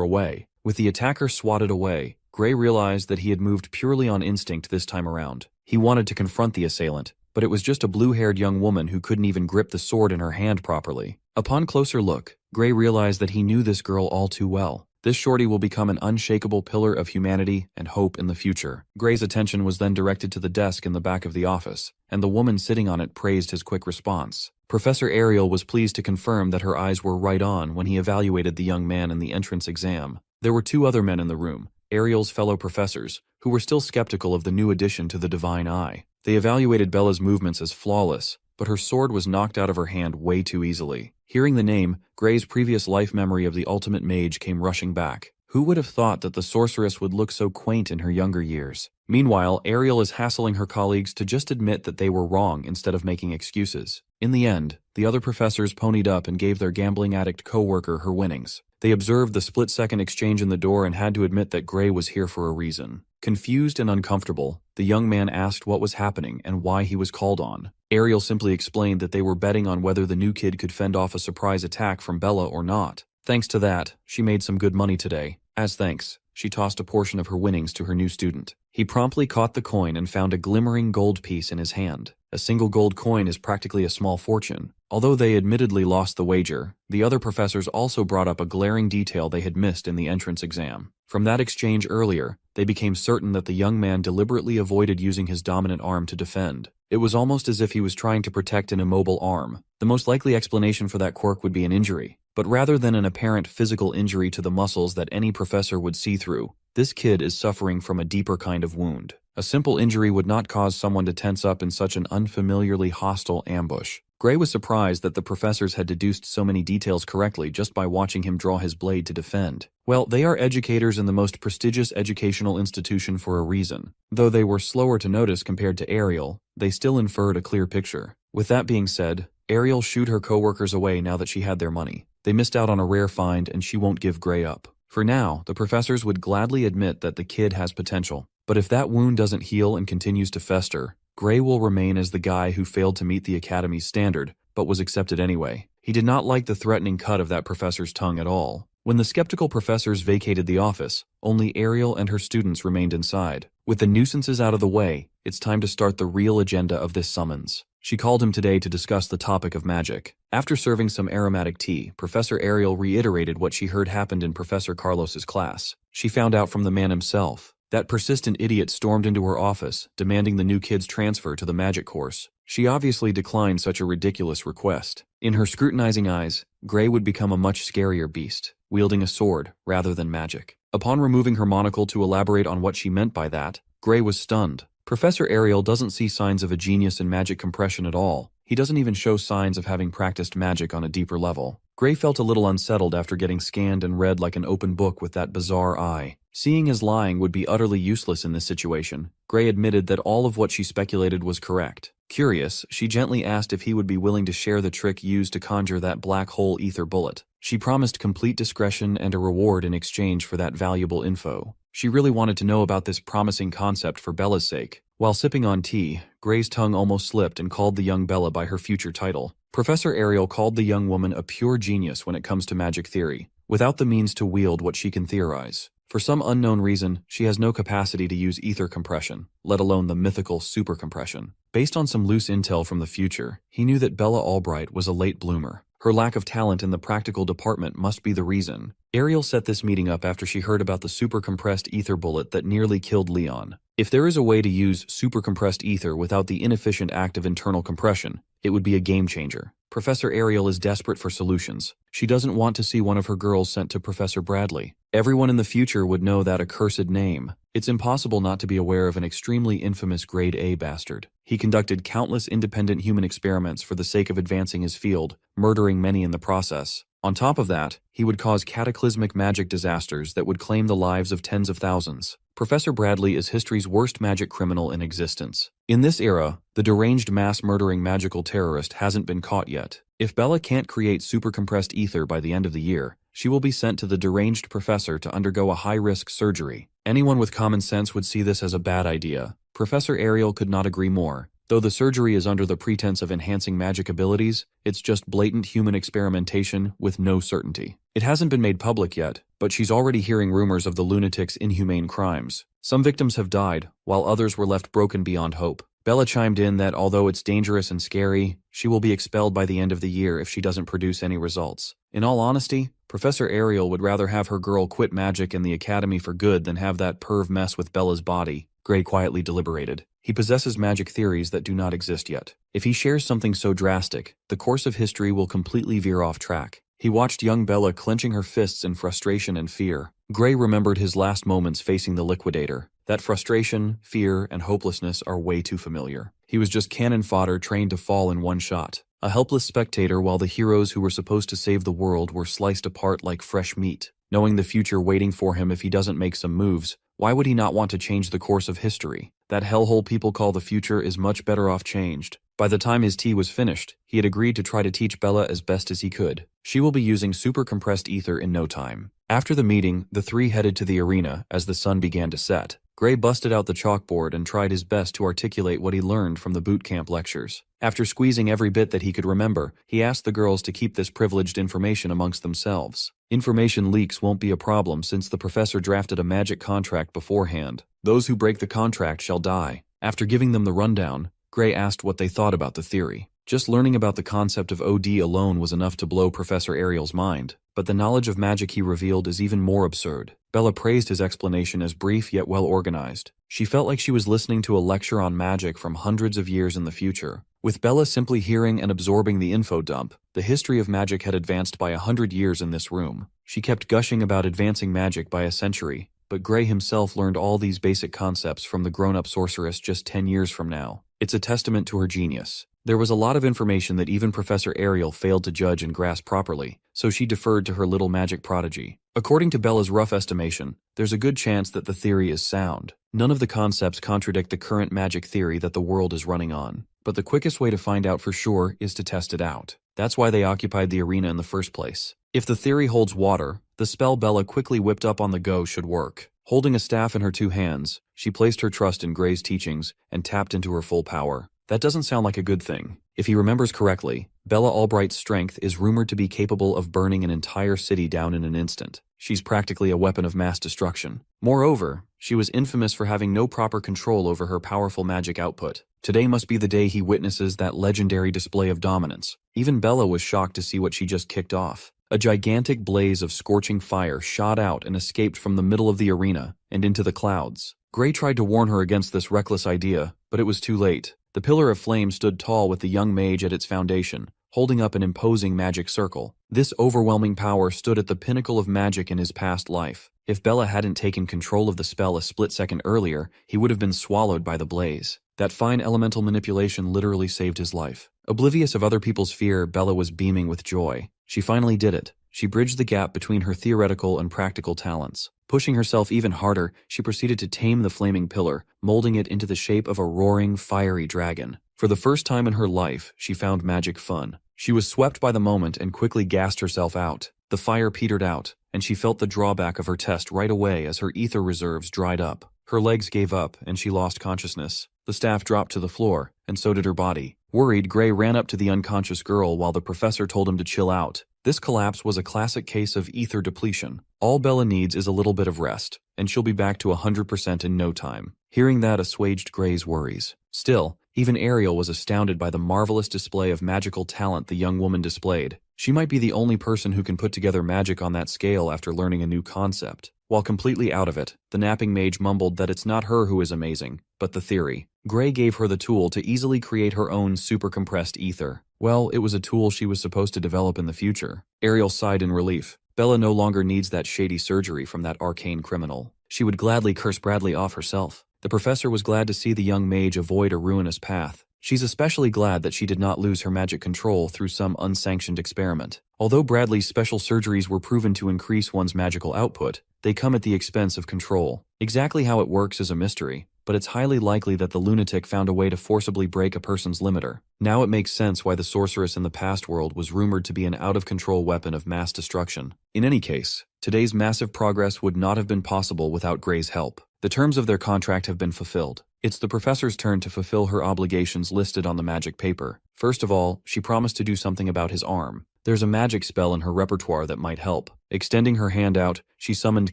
away. With the attacker swatted away, Gray realized that he had moved purely on instinct this time around. He wanted to confront the assailant, but it was just a blue-haired young woman who couldn't even grip the sword in her hand properly. Upon closer look, Gray realized that he knew this girl all too well. This shorty will become an unshakable pillar of humanity and hope in the future. Gray's attention was then directed to the desk in the back of the office, and the woman sitting on it praised his quick response. Professor Ariel was pleased to confirm that her eyes were right on when he evaluated the young man in the entrance exam. There were two other men in the room, Ariel's fellow professors, who were still skeptical of the new addition to the divine eye. They evaluated Bella's movements as flawless, but her sword was knocked out of her hand way too easily. Hearing the name, Gray's previous life memory of the ultimate mage came rushing back. Who would have thought that the sorceress would look so quaint in her younger years? Meanwhile, Ariel is hassling her colleagues to just admit that they were wrong instead of making excuses. In the end, the other professors ponied up and gave their gambling addict co-worker her winnings. They observed the split-second exchange in the door and had to admit that Gray was here for a reason. Confused and uncomfortable, the young man asked what was happening and why he was called on. Ariel simply explained that they were betting on whether the new kid could fend off a surprise attack from Bella or not. Thanks to that, she made some good money today. As thanks, she tossed a portion of her winnings to her new student. He promptly caught the coin and found a glimmering gold piece in his hand. A single gold coin is practically a small fortune. Although they admittedly lost the wager, the other professors also brought up a glaring detail they had missed in the entrance exam. From that exchange earlier, they became certain that the young man deliberately avoided using his dominant arm to defend. It was almost as if he was trying to protect an immobile arm. The most likely explanation for that quirk would be an injury. But rather than an apparent physical injury to the muscles that any professor would see through, this kid is suffering from a deeper kind of wound. A simple injury would not cause someone to tense up in such an unfamiliarly hostile ambush. Gray was surprised that the professors had deduced so many details correctly just by watching him draw his blade to defend. Well, they are educators in the most prestigious educational institution for a reason. Though they were slower to notice compared to Ariel, they still inferred a clear picture. With that being said, Ariel shooed her co-workers away now that she had their money. They missed out on a rare find and she won't give Gray up. For now, the professors would gladly admit that the kid has potential. But if that wound doesn't heal and continues to fester, Gray will remain as the guy who failed to meet the Academy's standard, but was accepted anyway. He did not like the threatening cut of that professor's tongue at all. When the skeptical professors vacated the office, only Ariel and her students remained inside. With the nuisances out of the way, it's time to start the real agenda of this summons. She called him today to discuss the topic of magic. After serving some aromatic tea, Professor Ariel reiterated what she heard happened in Professor Carlos's class. She found out from the man himself. That persistent idiot stormed into her office, demanding the new kid's transfer to the magic course. She obviously declined such a ridiculous request. In her scrutinizing eyes, Gray would become a much scarier beast, wielding a sword rather than magic. Upon removing her monocle to elaborate on what she meant by that, Gray was stunned. Professor Ariel doesn't see signs of a genius in magic compression at all. He doesn't even show signs of having practiced magic on a deeper level. Gray felt a little unsettled after getting scanned and read like an open book with that bizarre eye. Seeing as lying would be utterly useless in this situation, Gray admitted that all of what she speculated was correct. Curious, she gently asked if he would be willing to share the trick used to conjure that black hole ether bullet. She promised complete discretion and a reward in exchange for that valuable info. She really wanted to know about this promising concept for Bella's sake. While sipping on tea, Gray's tongue almost slipped and called the young Bella by her future title. Professor Ariel called the young woman a pure genius when it comes to magic theory, without the means to wield what she can theorize. For some unknown reason, she has no capacity to use ether compression, let alone the mythical supercompression. Based on some loose intel from the future, he knew that Bella Albright was a late bloomer. Her lack of talent in the practical department must be the reason. Ariel set this meeting up after she heard about the supercompressed ether bullet that nearly killed Leon. If there is a way to use supercompressed ether without the inefficient act of internal compression, it would be a game changer. Professor Ariel is desperate for solutions. She doesn't want to see one of her girls sent to Professor Bradley. Everyone in the future would know that accursed name. It's impossible not to be aware of an extremely infamous grade A bastard. He conducted countless independent human experiments for the sake of advancing his field, murdering many in the process. On top of that, he would cause cataclysmic magic disasters that would claim the lives of tens of thousands. Professor Bradley is history's worst magic criminal in existence. In this era, the deranged mass-murdering magical terrorist hasn't been caught yet. If Bella can't create supercompressed ether by the end of the year, she will be sent to the deranged professor to undergo a high-risk surgery. Anyone with common sense would see this as a bad idea. Professor Ariel could not agree more. Though the surgery is under the pretense of enhancing magic abilities, it's just blatant human experimentation with no certainty. It hasn't been made public yet, but she's already hearing rumors of the lunatic's inhumane crimes. Some victims have died, while others were left broken beyond hope. Bella chimed in that although it's dangerous and scary, she will be expelled by the end of the year if she doesn't produce any results. In all honesty, Professor Ariel would rather have her girl quit magic in the academy for good than have that perv mess with Bella's body. Gray quietly deliberated. He possesses magic theories that do not exist yet. If he shares something so drastic, the course of history will completely veer off track. He watched young Bella clenching her fists in frustration and fear. Gray remembered his last moments facing the Liquidator. That frustration, fear, and hopelessness are way too familiar. He was just cannon fodder trained to fall in one shot. A helpless spectator while the heroes who were supposed to save the world were sliced apart like fresh meat. Knowing the future waiting for him if he doesn't make some moves, why would he not want to change the course of history? That hellhole people call the future is much better off changed. By the time his tea was finished, he had agreed to try to teach Bella as best as he could. She will be using supercompressed ether in no time. After the meeting, the three headed to the arena as the sun began to set. Gray busted out the chalkboard and tried his best to articulate what he learned from the boot camp lectures. After squeezing every bit that he could remember, he asked the girls to keep this privileged information amongst themselves. Information leaks won't be a problem since the professor drafted a magic contract beforehand. Those who break the contract shall die. After giving them the rundown, Gray asked what they thought about the theory. Just learning about the concept of OD alone was enough to blow Professor Ariel's mind, but the knowledge of magic he revealed is even more absurd. Bella praised his explanation as brief yet well-organized. She felt like she was listening to a lecture on magic from hundreds of years in the future. With Bella simply hearing and absorbing the info dump, the history of magic had advanced by 100 years in this room. She kept gushing about advancing magic by a century, but Gray himself learned all these basic concepts from the grown-up sorceress just 10 years from now. It's a testament to her genius. There was a lot of information that even Professor Ariel failed to judge and grasp properly, so she deferred to her little magic prodigy. According to Bella's rough estimation, there's a good chance that the theory is sound. None of the concepts contradict the current magic theory that the world is running on, but the quickest way to find out for sure is to test it out. That's why they occupied the arena in the first place. If the theory holds water, the spell Bella quickly whipped up on the go should work. Holding a staff in her two hands, she placed her trust in Gray's teachings and tapped into her full power. That doesn't sound like a good thing. If he remembers correctly, Bella Albright's strength is rumored to be capable of burning an entire city down in an instant. She's practically a weapon of mass destruction. Moreover, she was infamous for having no proper control over her powerful magic output. Today must be the day he witnesses that legendary display of dominance. Even Bella was shocked to see what she just kicked off. A gigantic blaze of scorching fire shot out and escaped from the middle of the arena and into the clouds. Gray tried to warn her against this reckless idea, but it was too late. The pillar of flame stood tall with the young mage at its foundation, holding up an imposing magic circle. This overwhelming power stood at the pinnacle of magic in his past life. If Bella hadn't taken control of the spell a split second earlier, he would have been swallowed by the blaze. That fine elemental manipulation literally saved his life. Oblivious of other people's fear, Bella was beaming with joy. She finally did it. She bridged the gap between her theoretical and practical talents. Pushing herself even harder, she proceeded to tame the flaming pillar, molding it into the shape of a roaring, fiery dragon. For the first time in her life, she found magic fun. She was swept by the moment and quickly gassed herself out. The fire petered out, and she felt the drawback of her test right away as her ether reserves dried up. Her legs gave up, and she lost consciousness. The staff dropped to the floor, and so did her body. Worried, Gray ran up to the unconscious girl while the professor told him to chill out. This collapse was a classic case of ether depletion. All Bella needs is a little bit of rest, and she'll be back to 100% in no time. Hearing that assuaged Gray's worries. Still, even Ariel was astounded by the marvelous display of magical talent the young woman displayed. She might be the only person who can put together magic on that scale after learning a new concept. While completely out of it, the napping mage mumbled that it's not her who is amazing, but the theory. Gray gave her the tool to easily create her own super-compressed ether. Well, it was a tool she was supposed to develop in the future. Ariel sighed in relief. Bella no longer needs that shady surgery from that arcane criminal. She would gladly curse Bradley off herself. The professor was glad to see the young mage avoid a ruinous path. She's especially glad that she did not lose her magic control through some unsanctioned experiment. Although Bradley's special surgeries were proven to increase one's magical output, they come at the expense of control. Exactly how it works is a mystery, but it's highly likely that the lunatic found a way to forcibly break a person's limiter. Now it makes sense why the sorceress in the past world was rumored to be an out-of-control weapon of mass destruction. In any case, today's massive progress would not have been possible without Gray's help. The terms of their contract have been fulfilled. It's the professor's turn to fulfill her obligations listed on the magic paper. First of all, she promised to do something about his arm. There's a magic spell in her repertoire that might help. Extending her hand out, she summoned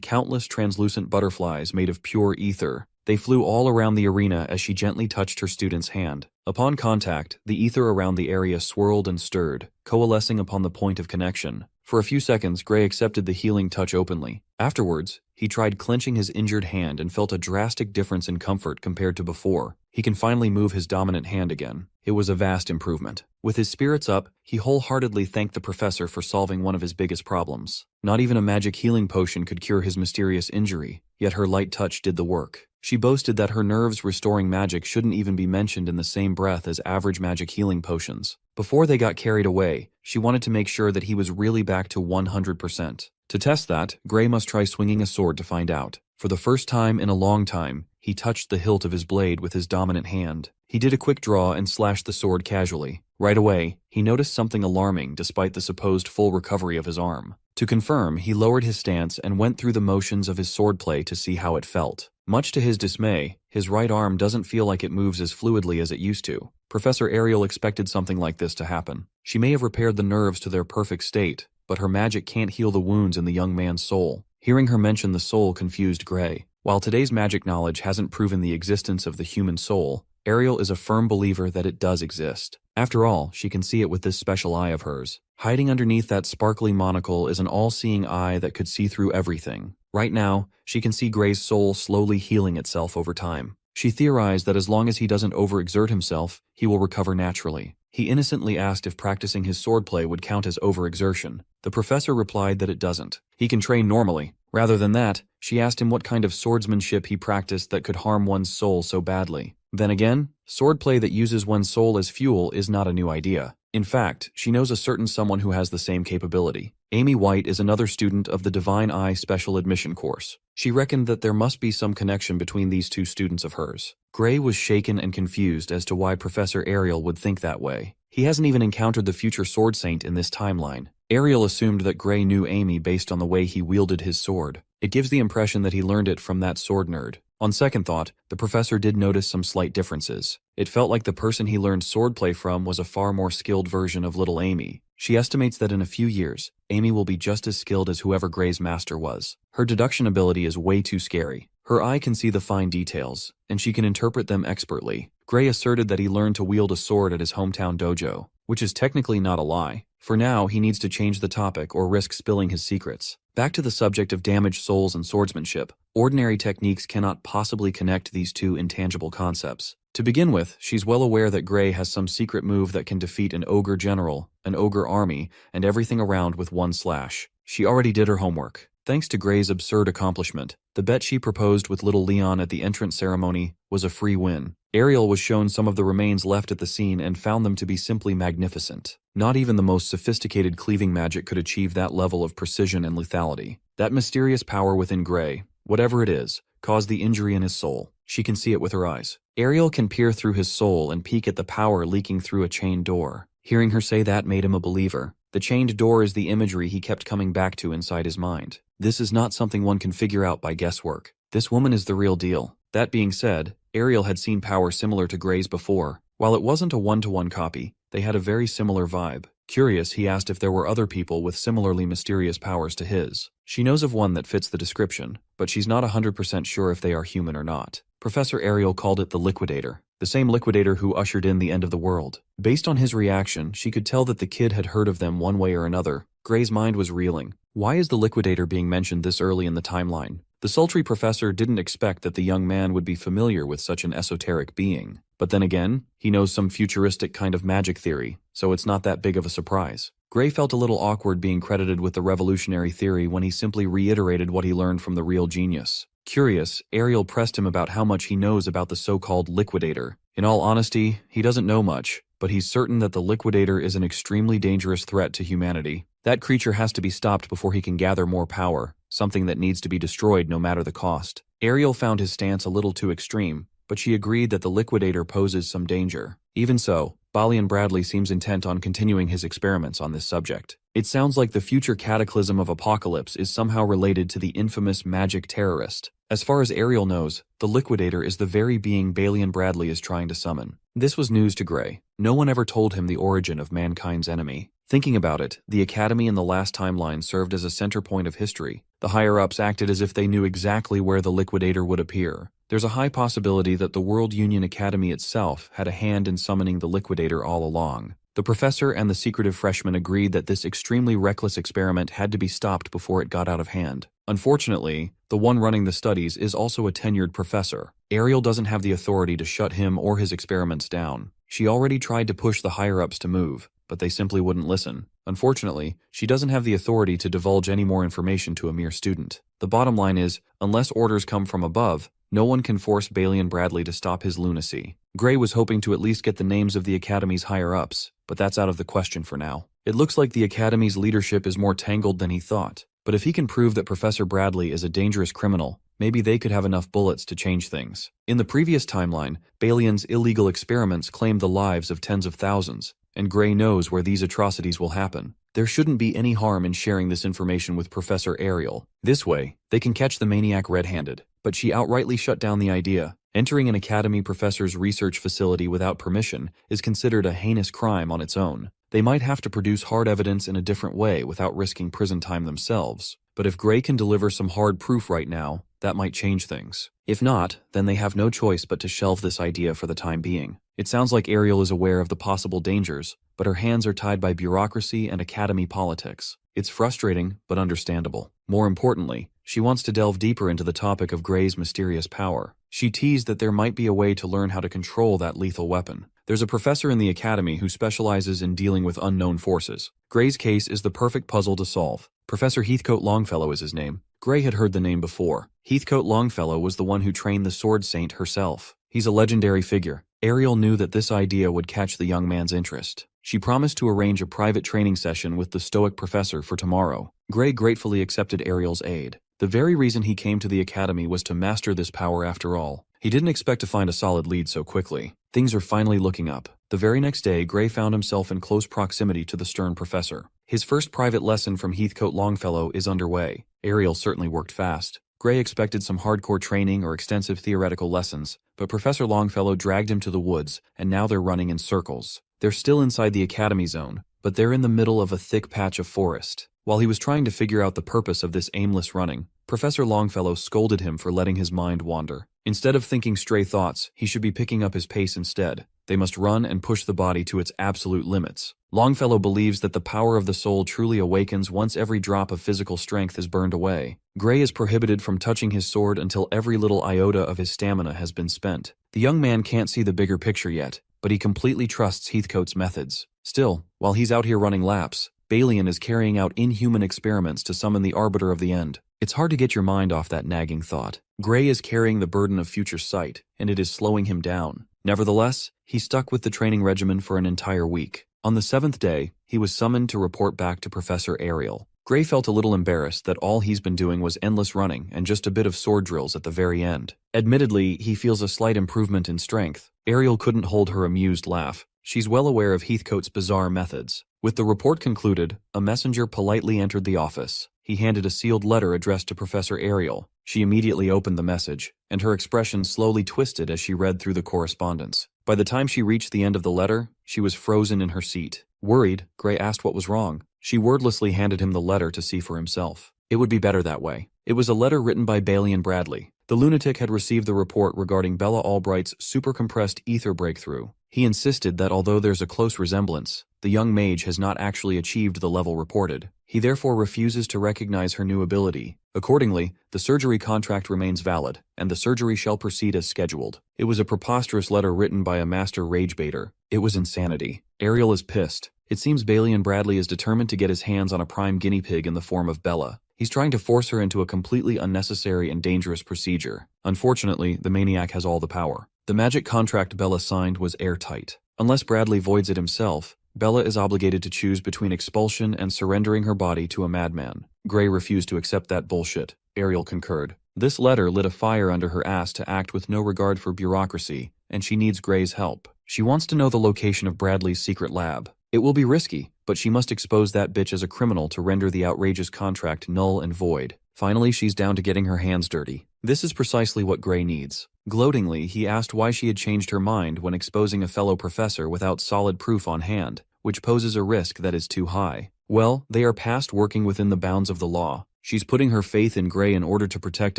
countless translucent butterflies made of pure ether. They flew all around the arena as she gently touched her student's hand. Upon contact, the ether around the area swirled and stirred, coalescing upon the point of connection. For a few seconds, Gray accepted the healing touch openly. Afterwards, he tried clenching his injured hand and felt a drastic difference in comfort compared to before. He can finally move his dominant hand again. It was a vast improvement. With his spirits up, he wholeheartedly thanked the professor for solving one of his biggest problems. Not even a magic healing potion could cure his mysterious injury, yet her light touch did the work. She boasted that her nerves restoring magic shouldn't even be mentioned in the same breath as average magic healing potions. Before they got carried away, she wanted to make sure that he was really back to 100%. To test that, Gray must try swinging a sword to find out. For the first time in a long time, he touched the hilt of his blade with his dominant hand. He did a quick draw and slashed the sword casually. Right away, he noticed something alarming despite the supposed full recovery of his arm. To confirm, he lowered his stance and went through the motions of his swordplay to see how it felt. Much to his dismay, his right arm doesn't feel like it moves as fluidly as it used to. Professor Ariel expected something like this to happen. She may have repaired the nerves to their perfect state, but her magic can't heal the wounds in the young man's soul. Hearing her mention the soul confused Gray. While today's magic knowledge hasn't proven the existence of the human soul, Ariel is a firm believer that it does exist. After all, she can see it with this special eye of hers. Hiding underneath that sparkly monocle is an all-seeing eye that could see through everything. Right now, she can see Gray's soul slowly healing itself over time. She theorized that as long as he doesn't overexert himself, he will recover naturally. He innocently asked if practicing his swordplay would count as overexertion. The professor replied that it doesn't. He can train normally. Rather than that, she asked him what kind of swordsmanship he practiced that could harm one's soul so badly. Then again, swordplay that uses one's soul as fuel is not a new idea. In fact, she knows a certain someone who has the same capability. Amy White is another student of the Divine Eye Special Admission course. She reckoned that there must be some connection between these two students of hers. Gray was shaken and confused as to why Professor Ariel would think that way. He hasn't even encountered the future sword saint in this timeline. Ariel assumed that Gray knew Amy based on the way he wielded his sword. It gives the impression that he learned it from that sword nerd. On second thought, the professor did notice some slight differences. It felt like the person he learned swordplay from was a far more skilled version of little Amy. She estimates that in a few years, Amy will be just as skilled as whoever Gray's master was. Her deduction ability is way too scary. Her eye can see the fine details, and she can interpret them expertly. Gray asserted that he learned to wield a sword at his hometown dojo, which is technically not a lie. For now, he needs to change the topic or risk spilling his secrets. Back to the subject of damaged souls and swordsmanship. Ordinary techniques cannot possibly connect these two intangible concepts. To begin with, she's well aware that Gray has some secret move that can defeat an ogre general, an ogre army, and everything around with one slash. She already did her homework. Thanks to Gray's absurd accomplishment, the bet she proposed with little Leon at the entrance ceremony was a free win. Ariel was shown some of the remains left at the scene and found them to be simply magnificent. Not even the most sophisticated cleaving magic could achieve that level of precision and lethality. That mysterious power within Gray, whatever it is, caused the injury in his soul. She can see it with her eyes. Ariel can peer through his soul and peek at the power leaking through a chained door. Hearing her say that made him a believer. The chained door is the imagery he kept coming back to inside his mind. This is not something one can figure out by guesswork. This woman is the real deal. That being said, Ariel had seen power similar to Gray's before. While it wasn't a one-to-one copy, they had a very similar vibe. Curious, he asked if there were other people with similarly mysterious powers to his. She knows of one that fits the description, but she's not 100% sure if they are human or not. Professor Ariel called it the Liquidator, the same Liquidator who ushered in the end of the world. Based on his reaction, she could tell that the kid had heard of them one way or another. Gray's mind was reeling. Why is the Liquidator being mentioned this early in the timeline? The sultry professor didn't expect that the young man would be familiar with such an esoteric being. But then again, he knows some futuristic kind of magic theory, so it's not that big of a surprise. Gray felt a little awkward being credited with the revolutionary theory when he simply reiterated what he learned from the real genius. Curious, Ariel pressed him about how much he knows about the so-called Liquidator. In all honesty, he doesn't know much, but he's certain that the Liquidator is an extremely dangerous threat to humanity. That creature has to be stopped before he can gather more power, something that needs to be destroyed no matter the cost. Ariel found his stance a little too extreme, but she agreed that the Liquidator poses some danger. Even so, Balian Bradley seems intent on continuing his experiments on this subject. It sounds like the future cataclysm of Apocalypse is somehow related to the infamous magic terrorist. As far as Ariel knows, the Liquidator is the very being Balian Bradley is trying to summon. This was news to Gray. No one ever told him the origin of mankind's enemy. Thinking about it, the Academy in the last timeline served as a center point of history. The higher-ups acted as if they knew exactly where the Liquidator would appear. There's a high possibility that the World Union Academy itself had a hand in summoning the Liquidator all along. The professor and the secretive freshman agreed that this extremely reckless experiment had to be stopped before it got out of hand. Unfortunately, the one running the studies is also a tenured professor. Ariel doesn't have the authority to shut him or his experiments down. She already tried to push the higher-ups to move, but they simply wouldn't listen. Unfortunately, she doesn't have the authority to divulge any more information to a mere student. The bottom line is, unless orders come from above, no one can force Balian Bradley to stop his lunacy. Gray was hoping to at least get the names of the Academy's higher-ups, but that's out of the question for now. It looks like the Academy's leadership is more tangled than he thought, but if he can prove that Professor Bradley is a dangerous criminal, maybe they could have enough bullets to change things. In the previous timeline, Balian's illegal experiments claimed the lives of tens of thousands, and Gray knows where these atrocities will happen. There shouldn't be any harm in sharing this information with Professor Ariel. This way, they can catch the maniac red-handed. But she outrightly shut down the idea. Entering an Academy professor's research facility without permission is considered a heinous crime on its own. They might have to produce hard evidence in a different way without risking prison time themselves. But if Gray can deliver some hard proof right now, that might change things. If not, then they have no choice but to shelve this idea for the time being. It sounds like Ariel is aware of the possible dangers, but her hands are tied by bureaucracy and Academy politics. It's frustrating, but understandable. More importantly, she wants to delve deeper into the topic of Gray's mysterious power. She teased that there might be a way to learn how to control that lethal weapon. There's a professor in the Academy who specializes in dealing with unknown forces. Gray's case is the perfect puzzle to solve. Professor Heathcote Longfellow is his name. Gray had heard the name before. Heathcote Longfellow was the one who trained the Sword Saint herself. He's a legendary figure. Ariel knew that this idea would catch the young man's interest. She promised to arrange a private training session with the Stoic professor for tomorrow. Gray gratefully accepted Ariel's aid. The very reason he came to the Academy was to master this power after all. He didn't expect to find a solid lead so quickly. Things are finally looking up. The very next day, Gray found himself in close proximity to the stern professor. His first private lesson from Heathcote Longfellow is underway. Ariel certainly worked fast. Gray expected some hardcore training or extensive theoretical lessons, but Professor Longfellow dragged him to the woods, and now they're running in circles. They're still inside the Academy zone, but they're in the middle of a thick patch of forest. While he was trying to figure out the purpose of this aimless running, Professor Longfellow scolded him for letting his mind wander. Instead of thinking stray thoughts, he should be picking up his pace instead. They must run and push the body to its absolute limits. Longfellow believes that the power of the soul truly awakens once every drop of physical strength is burned away. Gray is prohibited from touching his sword until every little iota of his stamina has been spent. The young man can't see the bigger picture yet, but he completely trusts Heathcote's methods. Still, while he's out here running laps, Balian is carrying out inhuman experiments to summon the arbiter of the end. It's hard to get your mind off that nagging thought. Gray is carrying the burden of future sight, and it is slowing him down. Nevertheless, he stuck with the training regimen for an entire week. On the 7th day, he was summoned to report back to Professor Ariel. Gray felt a little embarrassed that all he's been doing was endless running and just a bit of sword drills at the very end. Admittedly, he feels a slight improvement in strength. Ariel couldn't hold her amused laugh. She's well aware of Heathcote's bizarre methods. With the report concluded, a messenger politely entered the office. He handed a sealed letter addressed to Professor Ariel. She immediately opened the message, and her expression slowly twisted as she read through the correspondence. By the time she reached the end of the letter, she was frozen in her seat. Worried, Gray asked what was wrong. She wordlessly handed him the letter to see for himself. It would be better that way. It was a letter written by Bailey and Bradley. The lunatic had received the report regarding Bella Albright's supercompressed ether breakthrough. He insisted that although there's a close resemblance, the young mage has not actually achieved the level reported. He therefore refuses to recognize her new ability. Accordingly, the surgery contract remains valid, and the surgery shall proceed as scheduled. It was a preposterous letter written by a master ragebaiter. It was insanity. Ariel is pissed. It seems Bailey and Bradley is determined to get his hands on a prime guinea pig in the form of Bella. He's trying to force her into a completely unnecessary and dangerous procedure. Unfortunately, the maniac has all the power. The magic contract Bella signed was airtight. Unless Bradley voids it himself, Bella is obligated to choose between expulsion and surrendering her body to a madman. Gray refused to accept that bullshit. Ariel concurred. This letter lit a fire under her ass to act with no regard for bureaucracy, and she needs Gray's help. She wants to know the location of Bradley's secret lab. It will be risky, but she must expose that bitch as a criminal to render the outrageous contract null and void. Finally, she's down to getting her hands dirty. This is precisely what Gray needs. Gloatingly, he asked why she had changed her mind when exposing a fellow professor without solid proof on hand, which poses a risk that is too high. Well, they are past working within the bounds of the law. She's putting her faith in Gray in order to protect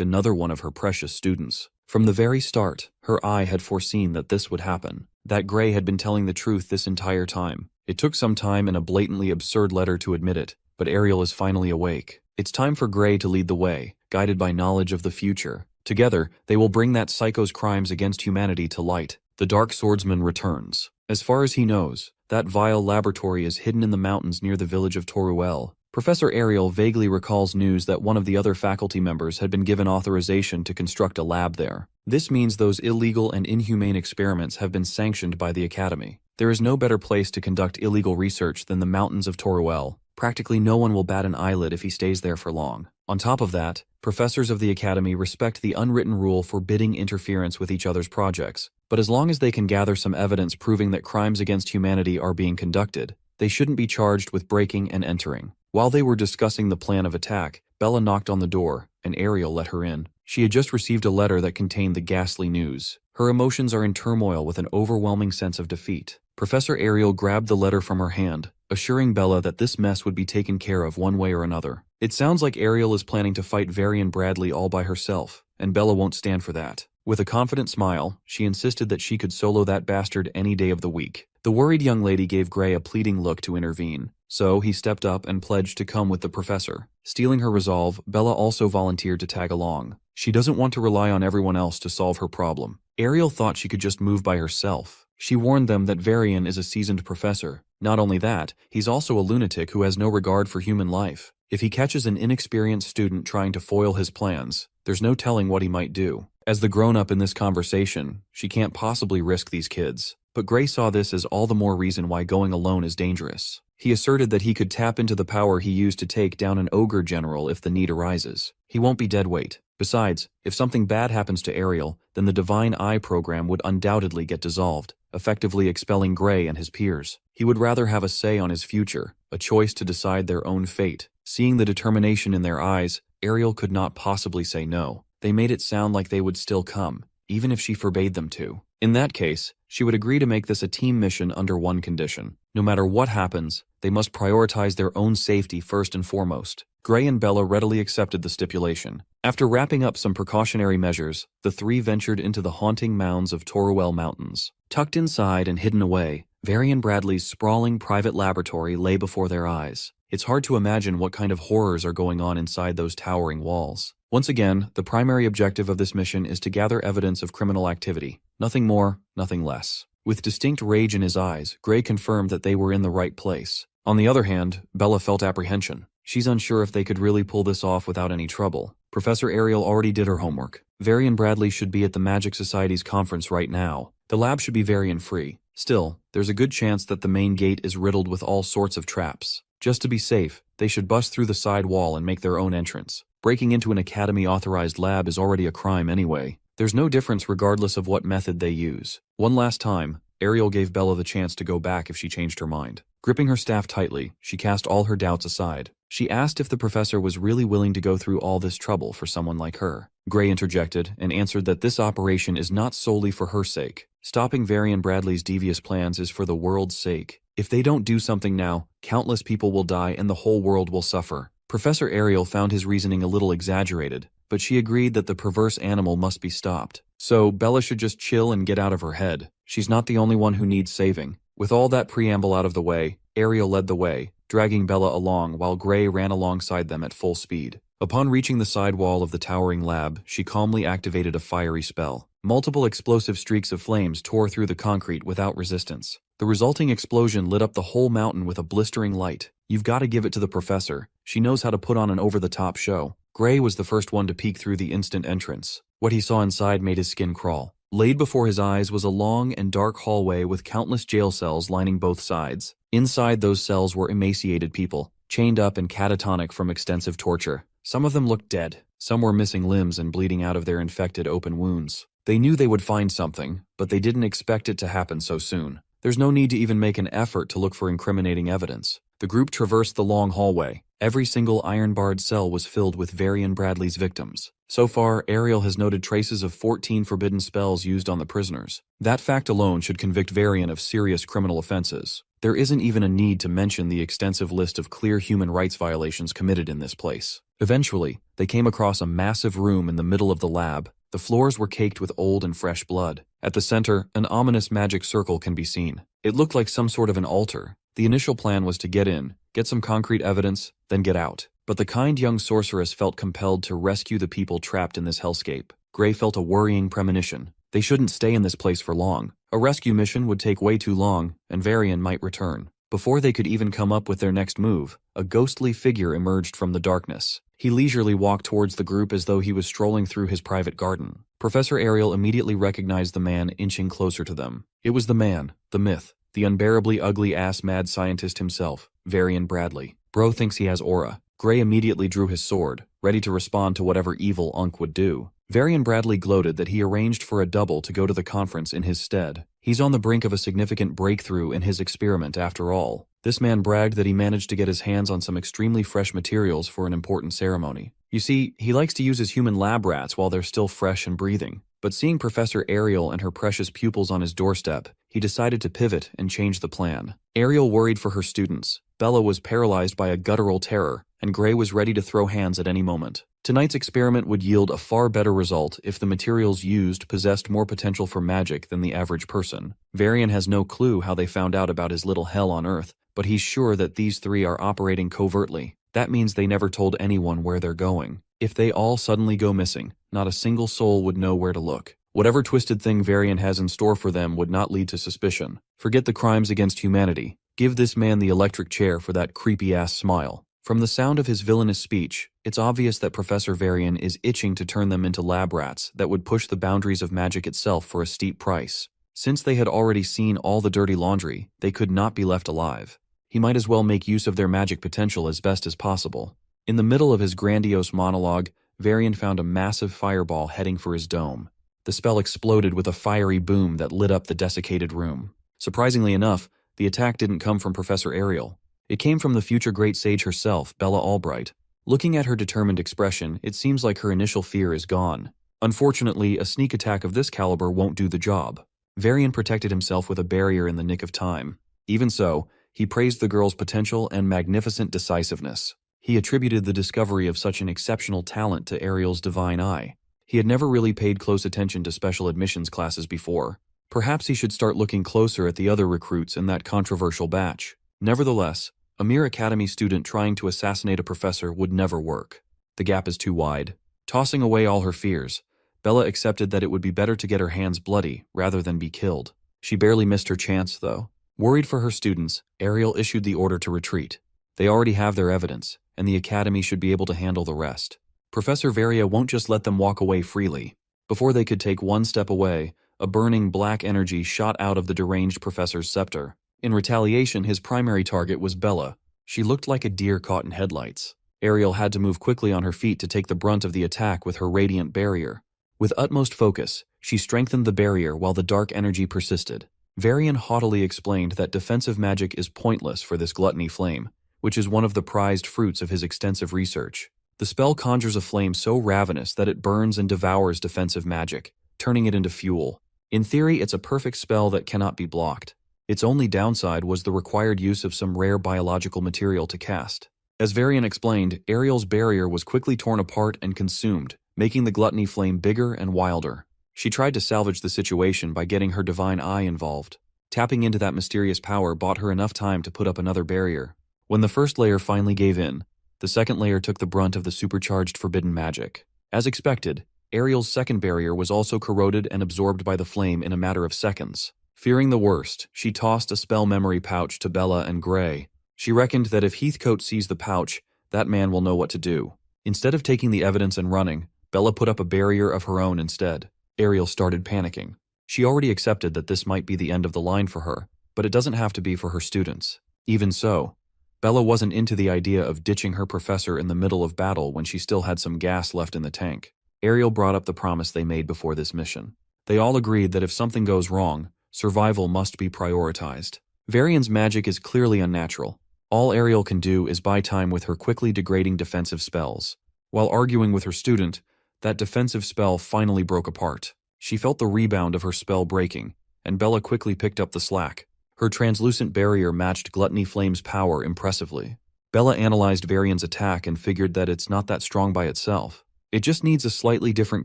another one of her precious students. From the very start, her eye had foreseen that this would happen, that Gray had been telling the truth this entire time. It took some time and a blatantly absurd letter to admit it, but Ariel is finally awake. It's time for Gray to lead the way, guided by knowledge of the future. Together, they will bring that psycho's crimes against humanity to light. The Dark Swordsman returns. As far as he knows, that vile laboratory is hidden in the mountains near the village of Toruel. Professor Ariel vaguely recalls news that one of the other faculty members had been given authorization to construct a lab there. This means those illegal and inhumane experiments have been sanctioned by the Academy. There is no better place to conduct illegal research than the mountains of Toruel. Practically no one will bat an eyelid if he stays there for long. On top of that, professors of the Academy respect the unwritten rule forbidding interference with each other's projects. But as long as they can gather some evidence proving that crimes against humanity are being conducted, they shouldn't be charged with breaking and entering. While they were discussing the plan of attack, Bella knocked on the door, and Ariel let her in. She had just received a letter that contained the ghastly news. Her emotions are in turmoil with an overwhelming sense of defeat. Professor Ariel grabbed the letter from her hand, assuring Bella that this mess would be taken care of one way or another. It sounds like Ariel is planning to fight Varian Bradley all by herself, and Bella won't stand for that. With a confident smile, she insisted that she could solo that bastard any day of the week. The worried young lady gave Gray a pleading look to intervene, so he stepped up and pledged to come with the professor. Stealing her resolve, Bella also volunteered to tag along. She doesn't want to rely on everyone else to solve her problem. Ariel thought she could just move by herself. She warned them that Varian is a seasoned professor. Not only that, he's also a lunatic who has no regard for human life. If he catches an inexperienced student trying to foil his plans, there's no telling what he might do. As the grown-up in this conversation, she can't possibly risk these kids. But Gray saw this as all the more reason why going alone is dangerous. He asserted that he could tap into the power he used to take down an ogre general if the need arises. He won't be dead weight. Besides, if something bad happens to Ariel, then the Divine Eye program would undoubtedly get dissolved, effectively expelling Gray and his peers. He would rather have a say on his future, a choice to decide their own fate. Seeing the determination in their eyes, Ariel could not possibly say no. They made it sound like they would still come, even if she forbade them to. In that case, she would agree to make this a team mission under one condition. No matter what happens, they must prioritize their own safety first and foremost. Gray and Bella readily accepted the stipulation. After wrapping up some precautionary measures, the three ventured into the haunting mounds of Toruel Mountains. Tucked inside and hidden away, Varian Bradley's sprawling private laboratory lay before their eyes. It's hard to imagine what kind of horrors are going on inside those towering walls. Once again, the primary objective of this mission is to gather evidence of criminal activity. Nothing more, nothing less. With distinct rage in his eyes, Gray confirmed that they were in the right place. On the other hand, Bella felt apprehension. She's unsure if they could really pull this off without any trouble. Professor Ariel already did her homework. Varian Bradley should be at the Magic Society's conference right now. The lab should be Varian-free. Still, there's a good chance that the main gate is riddled with all sorts of traps. Just to be safe, they should bust through the side wall and make their own entrance. Breaking into an Academy-authorized lab is already a crime anyway. There's no difference regardless of what method they use. One last time, Ariel gave Bella the chance to go back if she changed her mind. Gripping her staff tightly, she cast all her doubts aside. She asked if the professor was really willing to go through all this trouble for someone like her. Gray interjected and answered that this operation is not solely for her sake. Stopping Varian Bradley's devious plans is for the world's sake. If they don't do something now, countless people will die and the whole world will suffer. Professor Ariel found his reasoning a little exaggerated, but she agreed that the perverse animal must be stopped. So, Bella should just chill and get out of her head. She's not the only one who needs saving. With all that preamble out of the way, Ariel led the way, dragging Bella along while Gray ran alongside them at full speed. Upon reaching the side wall of the towering lab, she calmly activated a fiery spell. Multiple explosive streaks of flames tore through the concrete without resistance. The resulting explosion lit up the whole mountain with a blistering light. You've got to give it to the professor. She knows how to put on an over-the-top show. Gray was the first one to peek through the instant entrance. What he saw inside made his skin crawl. Laid before his eyes was a long and dark hallway with countless jail cells lining both sides. Inside those cells were emaciated people, chained up and catatonic from extensive torture. Some of them looked dead. Some were missing limbs and bleeding out of their infected open wounds. They knew they would find something, but they didn't expect it to happen so soon. There's no need to even make an effort to look for incriminating evidence. The group traversed the long hallway. Every single iron-barred cell was filled with Varian Bradley's victims. So far, Ariel has noted traces of 14 forbidden spells used on the prisoners. That fact alone should convict Varian of serious criminal offenses. There isn't even a need to mention the extensive list of clear human rights violations committed in this place. Eventually, they came across a massive room in the middle of the lab. The floors were caked with old and fresh blood. At the center, an ominous magic circle can be seen. It looked like some sort of an altar. The initial plan was to get in, get some concrete evidence, then get out. But the kind young sorceress felt compelled to rescue the people trapped in this hellscape. Gray felt a worrying premonition. They shouldn't stay in this place for long. A rescue mission would take way too long, and Varian might return. Before they could even come up with their next move, a ghostly figure emerged from the darkness. He leisurely walked towards the group as though he was strolling through his private garden. Professor Ariel immediately recognized the man inching closer to them. It was the man, the myth, the unbearably ugly-ass mad scientist himself, Varian Bradley. Bro thinks he has aura. Gray immediately drew his sword, ready to respond to whatever evil Unk would do. Varian Bradley gloated that he arranged for a double to go to the conference in his stead. He's on the brink of a significant breakthrough in his experiment after all. This man bragged that he managed to get his hands on some extremely fresh materials for an important ceremony. You see, he likes to use his human lab rats while they're still fresh and breathing. But seeing Professor Ariel and her precious pupils on his doorstep, he decided to pivot and change the plan. Ariel worried for her students. Bella was paralyzed by a guttural terror, and Gray was ready to throw hands at any moment. Tonight's experiment would yield a far better result if the materials used possessed more potential for magic than the average person. Varian has no clue how they found out about his little hell on Earth, but he's sure that these three are operating covertly. That means they never told anyone where they're going. If they all suddenly go missing, not a single soul would know where to look. Whatever twisted thing Varian has in store for them would not lead to suspicion. Forget the crimes against humanity. Give this man the electric chair for that creepy-ass smile. From the sound of his villainous speech, it's obvious that Professor Varian is itching to turn them into lab rats that would push the boundaries of magic itself for a steep price. Since they had already seen all the dirty laundry, they could not be left alive. He might as well make use of their magic potential as best as possible. In the middle of his grandiose monologue, Varian found a massive fireball heading for his dome. The spell exploded with a fiery boom that lit up the desiccated room. Surprisingly enough, the attack didn't come from Professor Ariel. It came from the future great sage herself, Bella Albright. Looking at her determined expression, it seems like her initial fear is gone. Unfortunately, a sneak attack of this caliber won't do the job. Varian protected himself with a barrier in the nick of time. Even so, he praised the girl's potential and magnificent decisiveness. He attributed the discovery of such an exceptional talent to Ariel's divine eye. He had never really paid close attention to special admissions classes before. Perhaps he should start looking closer at the other recruits in that controversial batch. Nevertheless, a mere academy student trying to assassinate a professor would never work. The gap is too wide. Tossing away all her fears, Bella accepted that it would be better to get her hands bloody rather than be killed. She barely missed her chance, though. Worried for her students, Ariel issued the order to retreat. They already have their evidence, and the academy should be able to handle the rest. Professor Varia won't just let them walk away freely. Before they could take one step away, a burning black energy shot out of the deranged professor's scepter. In retaliation, his primary target was Bella. She looked like a deer caught in headlights. Ariel had to move quickly on her feet to take the brunt of the attack with her radiant barrier. With utmost focus, she strengthened the barrier while the dark energy persisted. Varian haughtily explained that defensive magic is pointless for this gluttony flame, which is one of the prized fruits of his extensive research. The spell conjures a flame so ravenous that it burns and devours defensive magic, turning it into fuel. In theory, it's a perfect spell that cannot be blocked. Its only downside was the required use of some rare biological material to cast. As Varian explained, Ariel's barrier was quickly torn apart and consumed, making the gluttony flame bigger and wilder. She tried to salvage the situation by getting her divine eye involved. Tapping into that mysterious power bought her enough time to put up another barrier. When the first layer finally gave in, the second layer took the brunt of the supercharged forbidden magic. As expected, Ariel's second barrier was also corroded and absorbed by the flame in a matter of seconds. Fearing the worst, she tossed a spell memory pouch to Bella and Gray. She reckoned that if Heathcote sees the pouch, that man will know what to do. Instead of taking the evidence and running, Bella put up a barrier of her own instead. Ariel started panicking. She already accepted that this might be the end of the line for her, but it doesn't have to be for her students. Even so, Bella wasn't into the idea of ditching her professor in the middle of battle when she still had some gas left in the tank. Ariel brought up the promise they made before this mission. They all agreed that if something goes wrong, survival must be prioritized. Varian's magic is clearly unnatural. All Ariel can do is buy time with her quickly degrading defensive spells. While arguing with her student, that defensive spell finally broke apart. She felt the rebound of her spell breaking, and Bella quickly picked up the slack. Her translucent barrier matched Gluttony Flame's power impressively. Bella analyzed Varian's attack and figured that it's not that strong by itself. It just needs a slightly different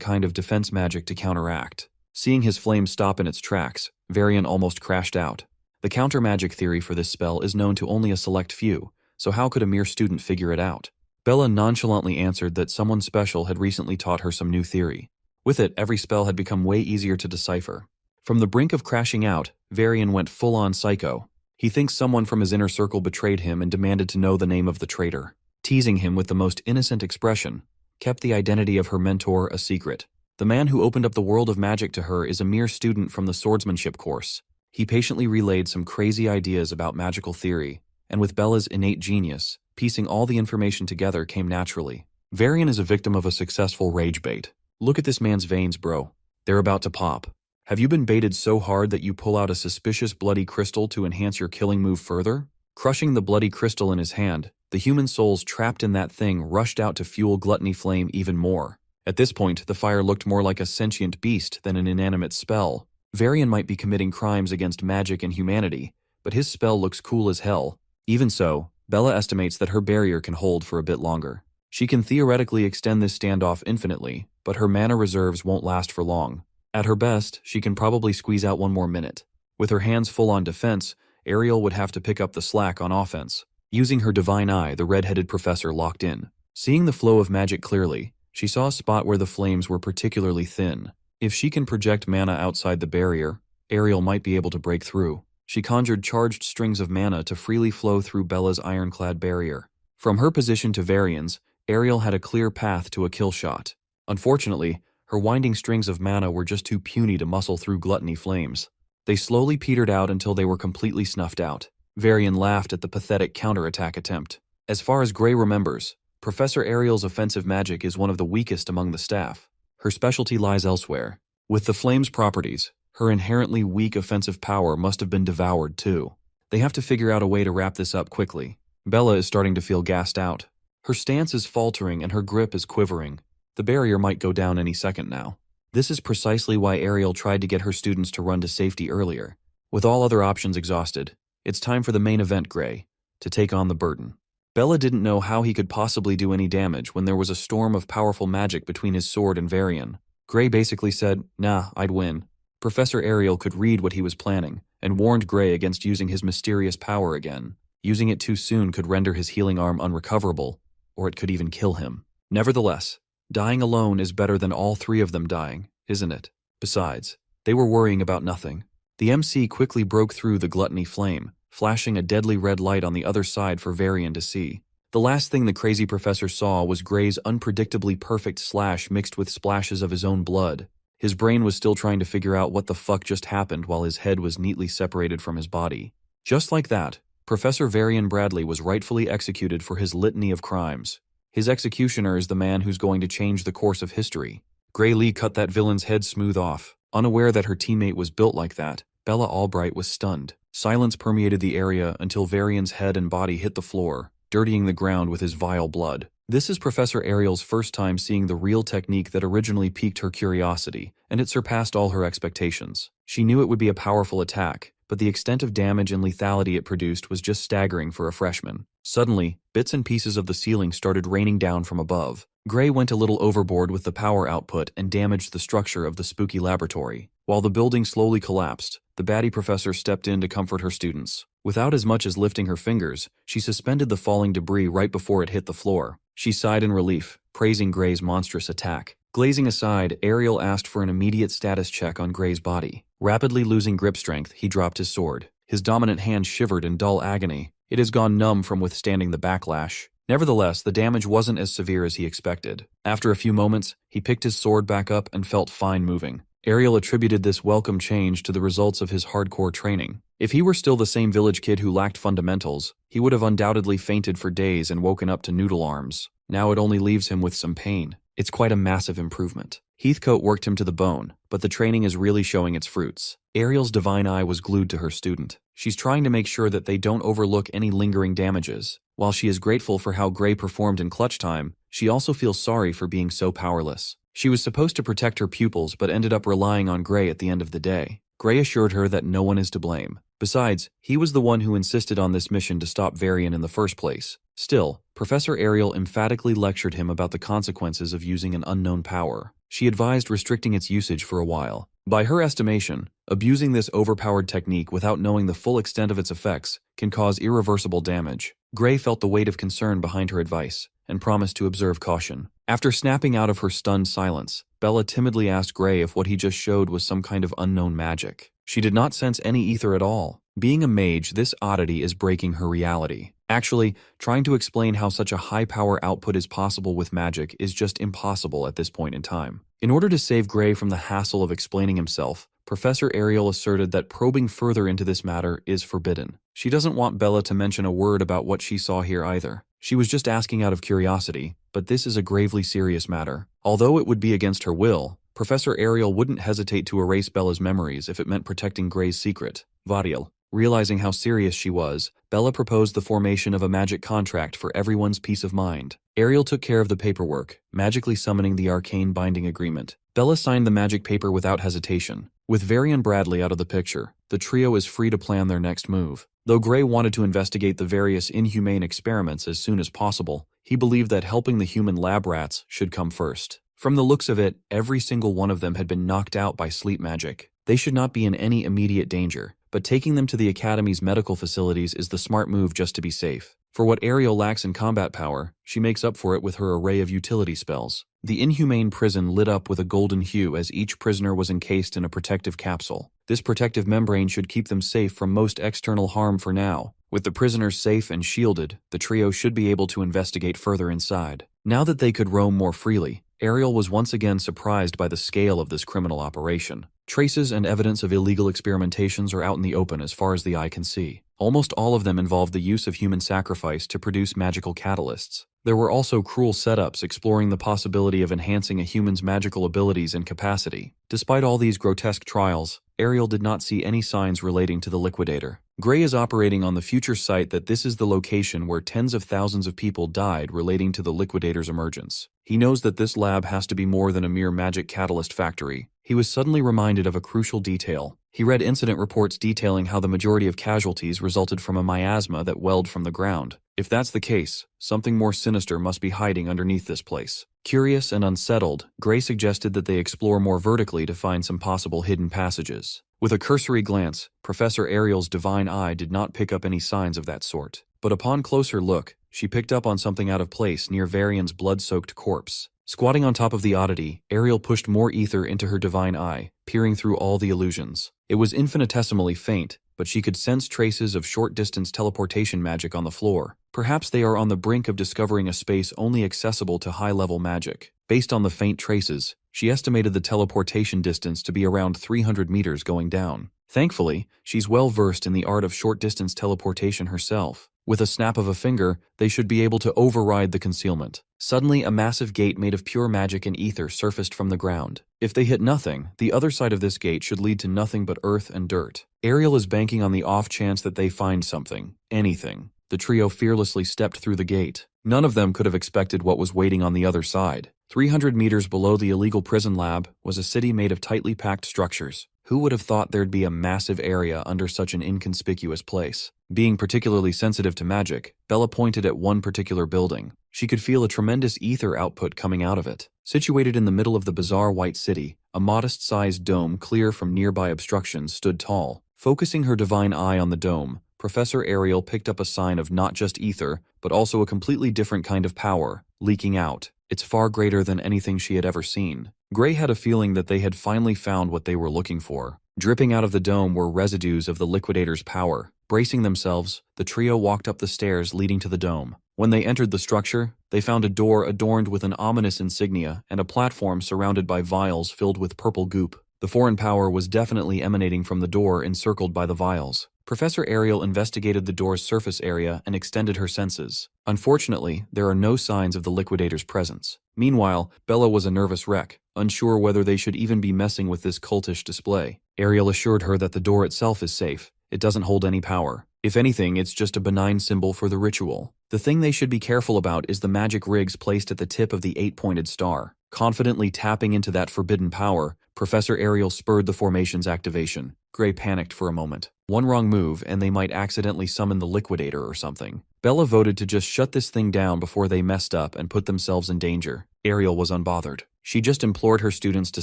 kind of defense magic to counteract. Seeing his flame stop in its tracks, Varian almost crashed out. The counter-magic theory for this spell is known to only a select few, so how could a mere student figure it out? Bella nonchalantly answered that someone special had recently taught her some new theory. With it, every spell had become way easier to decipher. From the brink of crashing out, Varian went full-on psycho. He thinks someone from his inner circle betrayed him and demanded to know the name of the traitor. Teasing him with the most innocent expression, kept the identity of her mentor a secret. The man who opened up the world of magic to her is a mere student from the swordsmanship course. He patiently relayed some crazy ideas about magical theory, and with Bella's innate genius, piecing all the information together came naturally. Varian is a victim of a successful rage bait. Look at this man's veins, bro. They're about to pop. Have you been baited so hard that you pull out a suspicious bloody crystal to enhance your killing move further? Crushing the bloody crystal in his hand, the human souls trapped in that thing rushed out to fuel Gluttony Flame even more. At this point, the fire looked more like a sentient beast than an inanimate spell. Varian might be committing crimes against magic and humanity, but his spell looks cool as hell. Even so, Bella estimates that her barrier can hold for a bit longer. She can theoretically extend this standoff infinitely, but her mana reserves won't last for long. At her best, she can probably squeeze out one more minute. With her hands full on defense, Ariel would have to pick up the slack on offense. Using her divine eye, the red-headed professor locked in. Seeing the flow of magic clearly, she saw a spot where the flames were particularly thin. If she can project mana outside the barrier, Ariel might be able to break through. She conjured charged strings of mana to freely flow through Bella's ironclad barrier. From her position to Varian's, Ariel had a clear path to a kill shot. Unfortunately, her winding strings of mana were just too puny to muscle through Gluttony Flames. They slowly petered out until they were completely snuffed out. Varian laughed at the pathetic counterattack attempt. As far as Gray remembers, Professor Ariel's offensive magic is one of the weakest among the staff. Her specialty lies elsewhere. With the flame's properties, her inherently weak offensive power must have been devoured too. They have to figure out a way to wrap this up quickly. Bella is starting to feel gassed out. Her stance is faltering and her grip is quivering. The barrier might go down any second now. This is precisely why Ariel tried to get her students to run to safety earlier. With all other options exhausted, it's time for the main event, Gray, to take on the burden. Bella didn't know how he could possibly do any damage when there was a storm of powerful magic between his sword and Varian. Gray basically said, "Nah, I'd win." Professor Ariel could read what he was planning, and warned Gray against using his mysterious power again. Using it too soon could render his healing arm unrecoverable, or it could even kill him. Nevertheless, dying alone is better than all three of them dying, isn't it? Besides, they were worrying about nothing. The MC quickly broke through the Gluttony Flame, flashing a deadly red light on the other side for Varian to see. The last thing the crazy professor saw was Gray's unpredictably perfect slash mixed with splashes of his own blood. His brain was still trying to figure out what the fuck just happened while his head was neatly separated from his body. Just like that, Professor Varian Bradley was rightfully executed for his litany of crimes. His executioner is the man who's going to change the course of history. Gray Lee cut that villain's head smooth off. Unaware that her teammate was built like that, Bella Albright was stunned. Silence permeated the area until Varian's head and body hit the floor, dirtying the ground with his vile blood. This is Professor Ariel's first time seeing the real technique that originally piqued her curiosity, and it surpassed all her expectations. She knew it would be a powerful attack, but the extent of damage and lethality it produced was just staggering for a freshman. Suddenly, bits and pieces of the ceiling started raining down from above. Gray went a little overboard with the power output and damaged the structure of the spooky laboratory. While the building slowly collapsed, the batty professor stepped in to comfort her students. Without as much as lifting her fingers, she suspended the falling debris right before it hit the floor. She sighed in relief, praising Gray's monstrous attack. Glazing aside, Ariel asked for an immediate status check on Gray's body. Rapidly losing grip strength, he dropped his sword. His dominant hand shivered in dull agony. It has gone numb from withstanding the backlash. Nevertheless, the damage wasn't as severe as he expected. After a few moments, he picked his sword back up and felt fine moving. Ariel attributed this welcome change to the results of his hardcore training. If he were still the same village kid who lacked fundamentals, he would have undoubtedly fainted for days and woken up to noodle arms. Now it only leaves him with some pain. It's quite a massive improvement. Heathcote worked him to the bone, but the training is really showing its fruits. Ariel's divine eye was glued to her student. She's trying to make sure that they don't overlook any lingering damages. While she is grateful for how Gray performed in clutch time, she also feels sorry for being so powerless. She was supposed to protect her pupils but ended up relying on Gray at the end of the day. Gray assured her that no one is to blame. Besides, he was the one who insisted on this mission to stop Varian in the first place. Still, Professor Ariel emphatically lectured him about the consequences of using an unknown power. She advised restricting its usage for a while. By her estimation, abusing this overpowered technique without knowing the full extent of its effects can cause irreversible damage. Gray felt the weight of concern behind her advice and promised to observe caution. After snapping out of her stunned silence, Bella timidly asked Gray if what he just showed was some kind of unknown magic. She did not sense any ether at all. Being a mage, this oddity is breaking her reality. Actually, trying to explain how such a high power output is possible with magic is just impossible at this point in time. In order to save Gray from the hassle of explaining himself, Professor Ariel asserted that probing further into this matter is forbidden. She doesn't want Bella to mention a word about what she saw here either. She was just asking out of curiosity, but this is a gravely serious matter. Although it would be against her will, Professor Ariel wouldn't hesitate to erase Bella's memories if it meant protecting Gray's secret. Variel. Realizing how serious she was, Bella proposed the formation of a magic contract for everyone's peace of mind. Ariel took care of the paperwork, magically summoning the arcane binding agreement. Bella signed the magic paper without hesitation. With Varian Bradley out of the picture, the trio is free to plan their next move. Though Gray wanted to investigate the various inhumane experiments as soon as possible, he believed that helping the human lab rats should come first. From the looks of it, every single one of them had been knocked out by sleep magic. They should not be in any immediate danger, but taking them to the Academy's medical facilities is the smart move just to be safe. For what Ariel lacks in combat power, she makes up for it with her array of utility spells. The inhumane prison lit up with a golden hue as each prisoner was encased in a protective capsule. This protective membrane should keep them safe from most external harm for now. With the prisoners safe and shielded, the trio should be able to investigate further inside. Now that they could roam more freely, Ariel was once again surprised by the scale of this criminal operation. Traces and evidence of illegal experimentations are out in the open as far as the eye can see. Almost all of them involved the use of human sacrifice to produce magical catalysts. There were also cruel setups exploring the possibility of enhancing a human's magical abilities and capacity. Despite all these grotesque trials, Ariel did not see any signs relating to the liquidator. Gray is operating on the future site that this is the location where tens of thousands of people died relating to the liquidator's emergence. He knows that this lab has to be more than a mere magic catalyst factory. He was suddenly reminded of a crucial detail. He read incident reports detailing how the majority of casualties resulted from a miasma that welled from the ground. If that's the case, something more sinister must be hiding underneath this place. Curious and unsettled, Gray suggested that they explore more vertically to find some possible hidden passages. With a cursory glance, Professor Ariel's divine eye did not pick up any signs of that sort. But upon closer look, she picked up on something out of place near Varian's blood-soaked corpse. Squatting on top of the oddity, Ariel pushed more ether into her divine eye, peering through all the illusions. It was infinitesimally faint, but she could sense traces of short-distance teleportation magic on the floor. Perhaps they are on the brink of discovering a space only accessible to high-level magic. Based on the faint traces, she estimated the teleportation distance to be around 300 meters going down. Thankfully, she's well versed in the art of short-distance teleportation herself. With a snap of a finger, they should be able to override the concealment. Suddenly, a massive gate made of pure magic and ether surfaced from the ground. If they hit nothing, the other side of this gate should lead to nothing but earth and dirt. Ariel is banking on the off chance that they find something. Anything. The trio fearlessly stepped through the gate. None of them could have expected what was waiting on the other side. 300 meters below the illegal prison lab was a city made of tightly packed structures. Who would have thought there'd be a massive area under such an inconspicuous place? Being particularly sensitive to magic, Bella pointed at one particular building. She could feel a tremendous ether output coming out of it. Situated in the middle of the bizarre white city, a modest-sized dome clear from nearby obstructions stood tall. Focusing her divine eye on the dome, Professor Ariel picked up a sign of not just ether, but also a completely different kind of power, leaking out. It's far greater than anything she had ever seen. Gray had a feeling that they had finally found what they were looking for. Dripping out of the dome were residues of the liquidator's power. Bracing themselves, the trio walked up the stairs leading to the dome. When they entered the structure, they found a door adorned with an ominous insignia and a platform surrounded by vials filled with purple goop. The foreign power was definitely emanating from the door encircled by the vials. Professor Ariel investigated the door's surface area and extended her senses. Unfortunately, there are no signs of the liquidator's presence. Meanwhile, Bella was a nervous wreck, unsure whether they should even be messing with this cultish display. Ariel assured her that the door itself is safe. It doesn't hold any power. If anything, it's just a benign symbol for the ritual. The thing they should be careful about is the magic rigs placed at the tip of the 8-pointed star. Confidently tapping into that forbidden power, Professor Ariel spurred the formation's activation. Gray panicked for a moment. One wrong move, and they might accidentally summon the liquidator or something. Bella voted to just shut this thing down before they messed up and put themselves in danger. Ariel was unbothered. She just implored her students to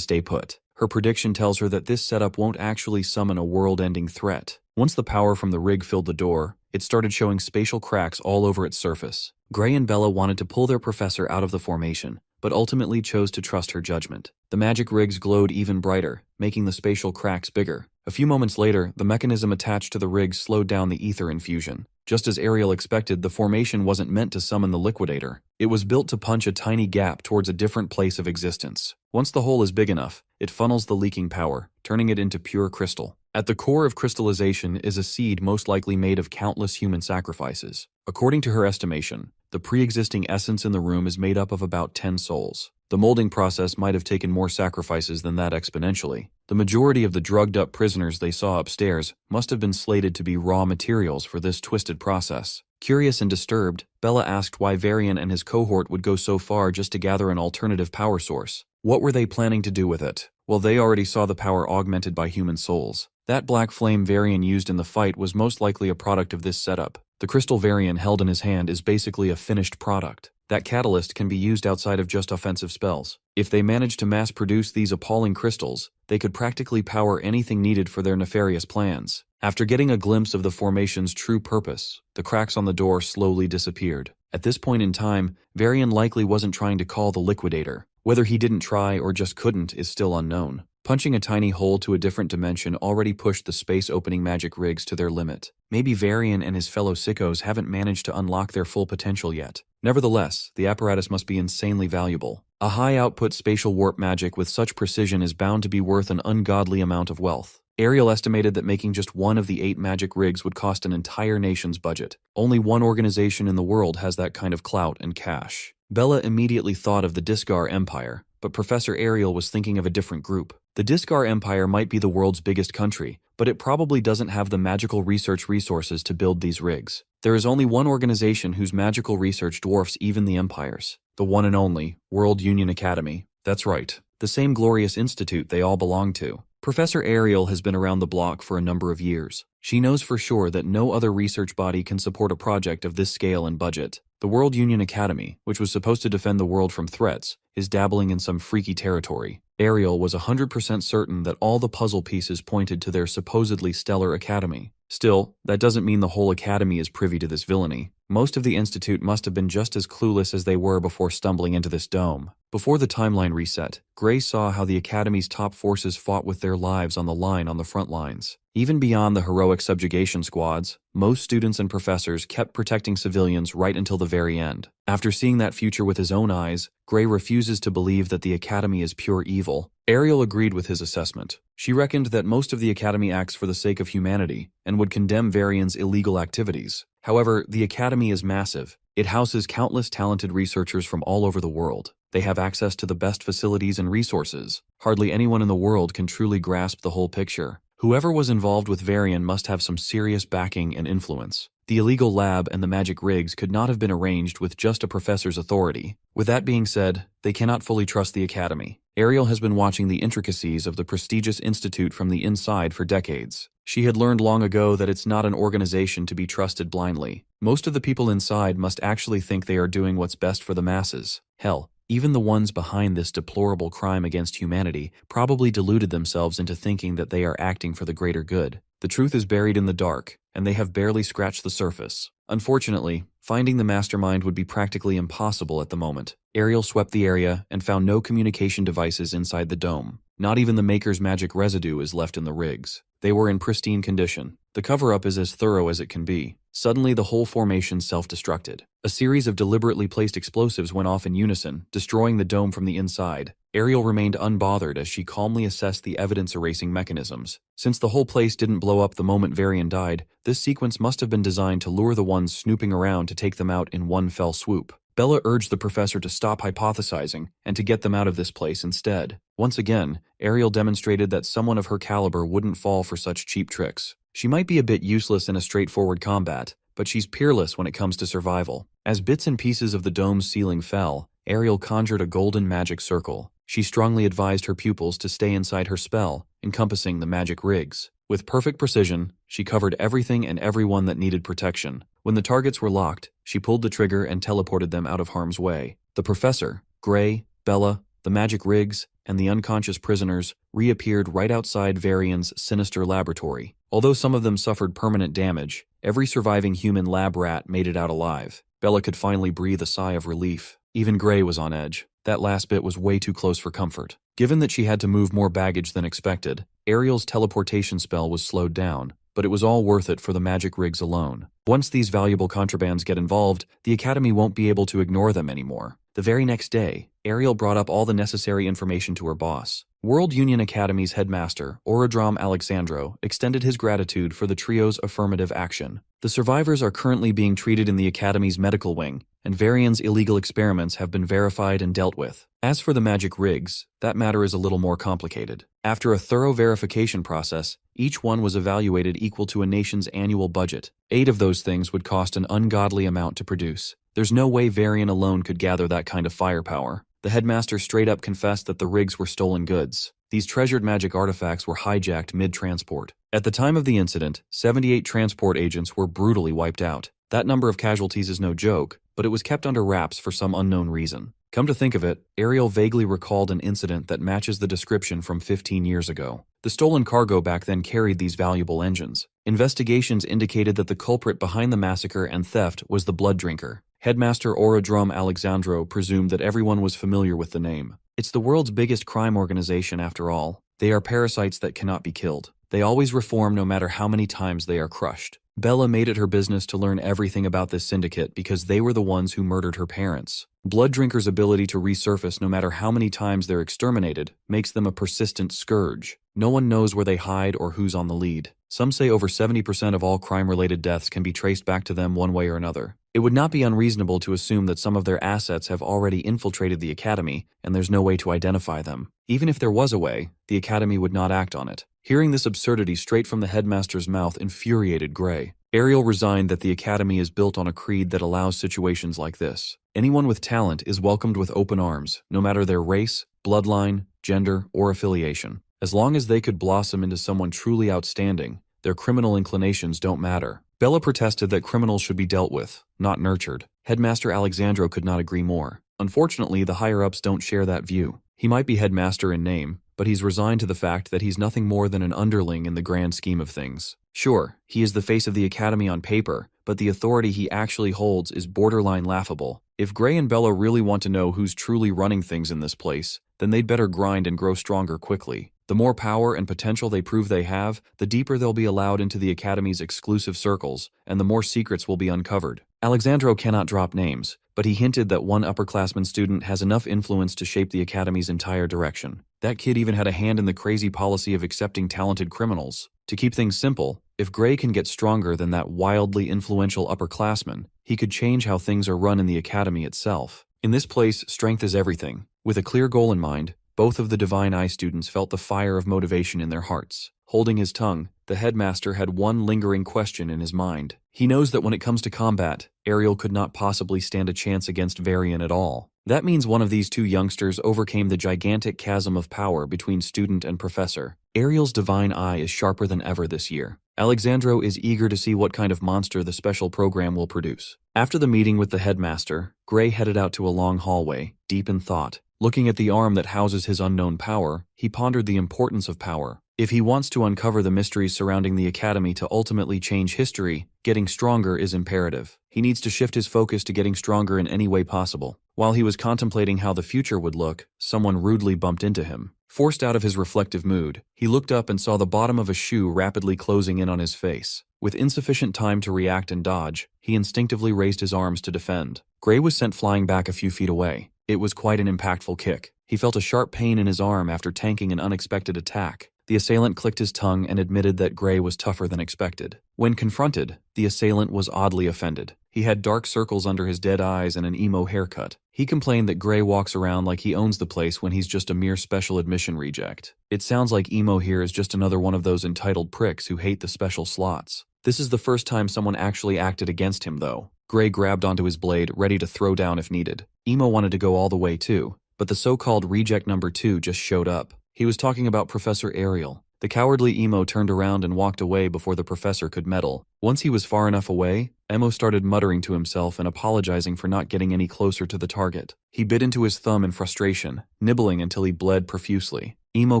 stay put. Her prediction tells her that this setup won't actually summon a world-ending threat. Once the power from the rig filled the door, it started showing spatial cracks all over its surface. Gray and Bella wanted to pull their professor out of the formation, but ultimately chose to trust her judgment. The magic rigs glowed even brighter, making the spatial cracks bigger. A few moments later, the mechanism attached to the rigs slowed down the ether infusion. Just as Ariel expected, the formation wasn't meant to summon the liquidator. It was built to punch a tiny gap towards a different place of existence. Once the hole is big enough, it funnels the leaking power, turning it into pure crystal. At the core of crystallization is a seed most likely made of countless human sacrifices. According to her estimation, the pre-existing essence in the room is made up of about 10 souls. The molding process might have taken more sacrifices than that exponentially. The majority of the drugged-up prisoners they saw upstairs must have been slated to be raw materials for this twisted process. Curious and disturbed, Bella asked why Varian and his cohort would go so far just to gather an alternative power source. What were they planning to do with it? Well, they already saw the power augmented by human souls. That black flame Varian used in the fight was most likely a product of this setup. The crystal Varian held in his hand is basically a finished product. That catalyst can be used outside of just offensive spells. If they manage to mass-produce these appalling crystals, they could practically power anything needed for their nefarious plans. After getting a glimpse of the formation's true purpose, the cracks on the door slowly disappeared. At this point in time, Varian likely wasn't trying to call the liquidator. Whether he didn't try or just couldn't is still unknown. Punching a tiny hole to a different dimension already pushed the space-opening magic rigs to their limit. Maybe Varian and his fellow sickos haven't managed to unlock their full potential yet. Nevertheless, the apparatus must be insanely valuable. A high-output spatial warp magic with such precision is bound to be worth an ungodly amount of wealth. Ariel estimated that making just one of the 8 magic rigs would cost an entire nation's budget. Only one organization in the world has that kind of clout and cash. Bella immediately thought of the Disgar Empire, but Professor Ariel was thinking of a different group. The Disgar Empire might be the world's biggest country, but it probably doesn't have the magical research resources to build these rigs. There is only one organization whose magical research dwarfs even the Empire's. The one and only World Union Academy. That's right, the same glorious institute they all belong to. Professor Ariel has been around the block for a number of years. She knows for sure that no other research body can support a project of this scale and budget. The World Union Academy, which was supposed to defend the world from threats, is dabbling in some freaky territory. Ariel was 100% certain that all the puzzle pieces pointed to their supposedly stellar academy. Still, that doesn't mean the whole academy is privy to this villainy. Most of the institute must have been just as clueless as they were before stumbling into this dome. Before the timeline reset, Gray saw how the academy's top forces fought with their lives on the line on the front lines. Even beyond the heroic subjugation squads, most students and professors kept protecting civilians right until the very end. After seeing that future with his own eyes, Gray refuses to believe that the academy is pure evil. Ariel agreed with his assessment. She reckoned that most of the academy acts for the sake of humanity and would condemn Varian's illegal activities. However, the academy is massive. It houses countless talented researchers from all over the world. They have access to the best facilities and resources. Hardly anyone in the world can truly grasp the whole picture. Whoever was involved with Varian must have some serious backing and influence. The illegal lab and the magic rigs could not have been arranged with just a professor's authority. With that being said, they cannot fully trust the academy. Ariel has been watching the intricacies of the prestigious institute from the inside for decades. She had learned long ago that it's not an organization to be trusted blindly. Most of the people inside must actually think they are doing what's best for the masses. Hell, even the ones behind this deplorable crime against humanity probably deluded themselves into thinking that they are acting for the greater good. The truth is buried in the dark, and they have barely scratched the surface. Unfortunately, finding the mastermind would be practically impossible at the moment. Ariel swept the area and found no communication devices inside the dome. Not even the Maker's magic residue is left in the rigs. They were in pristine condition. The cover-up is as thorough as it can be. Suddenly, the whole formation self-destructed. A series of deliberately placed explosives went off in unison, destroying the dome from the inside. Ariel remained unbothered as she calmly assessed the evidence-erasing mechanisms. Since the whole place didn't blow up the moment Varian died, this sequence must have been designed to lure the ones snooping around to take them out in one fell swoop. Bella urged the professor to stop hypothesizing and to get them out of this place instead. Once again, Ariel demonstrated that someone of her caliber wouldn't fall for such cheap tricks. She might be a bit useless in a straightforward combat, but she's peerless when it comes to survival. As bits and pieces of the dome's ceiling fell, Ariel conjured a golden magic circle. She strongly advised her pupils to stay inside her spell, encompassing the magic rigs. With perfect precision, she covered everything and everyone that needed protection. When the targets were locked, she pulled the trigger and teleported them out of harm's way. The professor, Gray, Bella, the magic rigs, and the unconscious prisoners reappeared right outside Varian's sinister laboratory. Although some of them suffered permanent damage, every surviving human lab rat made it out alive. Bella could finally breathe a sigh of relief. Even Gray was on edge. That last bit was way too close for comfort. Given that she had to move more baggage than expected, Ariel's teleportation spell was slowed down, but it was all worth it for the magic rigs alone. Once these valuable contrabands get involved, the Academy won't be able to ignore them anymore. The very next day, Ariel brought up all the necessary information to her boss. World Union Academy's headmaster, Orodrom Alexandro, extended his gratitude for the trio's affirmative action. The survivors are currently being treated in the Academy's medical wing, and Varian's illegal experiments have been verified and dealt with. As for the magic rigs, that matter is a little more complicated. After a thorough verification process, each one was evaluated equal to a nation's annual budget. 8 of those things would cost an ungodly amount to produce. There's no way Varian alone could gather that kind of firepower. The headmaster straight up confessed that the rigs were stolen goods. These treasured magic artifacts were hijacked mid-transport. At the time of the incident, 78 transport agents were brutally wiped out. That number of casualties is no joke, but it was kept under wraps for some unknown reason. Come to think of it, Ariel vaguely recalled an incident that matches the description from 15 years ago. The stolen cargo back then carried these valuable engines. Investigations indicated that the culprit behind the massacre and theft was the Blood Drinker. Headmaster Orodrom Alexandro presumed that everyone was familiar with the name. It's the world's biggest crime organization after all. They are parasites that cannot be killed. They always reform no matter how many times they are crushed. Bella made it her business to learn everything about this syndicate because they were the ones who murdered her parents. Blood Drinkers' ability to resurface no matter how many times they're exterminated makes them a persistent scourge. No one knows where they hide or who's on the lead. Some say over 70% of all crime-related deaths can be traced back to them one way or another. It would not be unreasonable to assume that some of their assets have already infiltrated the Academy, and there's no way to identify them. Even if there was a way, the Academy would not act on it. Hearing this absurdity straight from the headmaster's mouth infuriated Gray. Ariel resigned that the Academy is built on a creed that allows situations like this. Anyone with talent is welcomed with open arms, no matter their race, bloodline, gender, or affiliation. As long as they could blossom into someone truly outstanding, their criminal inclinations don't matter. Bella protested that criminals should be dealt with, not nurtured. Headmaster Alexandro could not agree more. Unfortunately, the higher-ups don't share that view. He might be headmaster in name, but he's resigned to the fact that he's nothing more than an underling in the grand scheme of things. Sure, he is the face of the Academy on paper, but the authority he actually holds is borderline laughable. If Gray and Bella really want to know who's truly running things in this place, then they'd better grind and grow stronger quickly. The more power and potential they prove they have, the deeper they'll be allowed into the Academy's exclusive circles, and the more secrets will be uncovered. Alexandro cannot drop names, but he hinted that one upperclassman student has enough influence to shape the Academy's entire direction. That kid even had a hand in the crazy policy of accepting talented criminals. To keep things simple, if Gray can get stronger than that wildly influential upperclassman, he could change how things are run in the Academy itself. In this place, strength is everything. With a clear goal in mind, both of the Divine Eye students felt the fire of motivation in their hearts. Holding his tongue, the headmaster had one lingering question in his mind. He knows that when it comes to combat, Ariel could not possibly stand a chance against Varian at all. That means one of these two youngsters overcame the gigantic chasm of power between student and professor. Ariel's divine eye is sharper than ever this year. Alexandro is eager to see what kind of monster the special program will produce. After the meeting with the headmaster, Gray headed out to a long hallway, deep in thought. Looking at the arm that houses his unknown power, he pondered the importance of power. If he wants to uncover the mysteries surrounding the academy to ultimately change history, getting stronger is imperative. He needs to shift his focus to getting stronger in any way possible. While he was contemplating how the future would look, someone rudely bumped into him. Forced out of his reflective mood, he looked up and saw the bottom of a shoe rapidly closing in on his face. With insufficient time to react and dodge, he instinctively raised his arms to defend. Gray was sent flying back a few feet away. It was quite an impactful kick. He felt a sharp pain in his arm after tanking an unexpected attack. The assailant clicked his tongue and admitted that Gray was tougher than expected. When confronted, the assailant was oddly offended. He had dark circles under his dead eyes and an emo haircut. He complained that Gray walks around like he owns the place when he's just a mere special admission reject. It sounds like emo here is just another one of those entitled pricks who hate the special slots. This is the first time someone actually acted against him, though. Gray grabbed onto his blade, ready to throw down if needed. Emo wanted to go all the way too, but the so-called reject number 2 just showed up. He was talking about Professor Ariel. The cowardly Emo turned around and walked away before the professor could meddle. Once he was far enough away, Emo started muttering to himself and apologizing for not getting any closer to the target. He bit into his thumb in frustration, nibbling until he bled profusely. Emo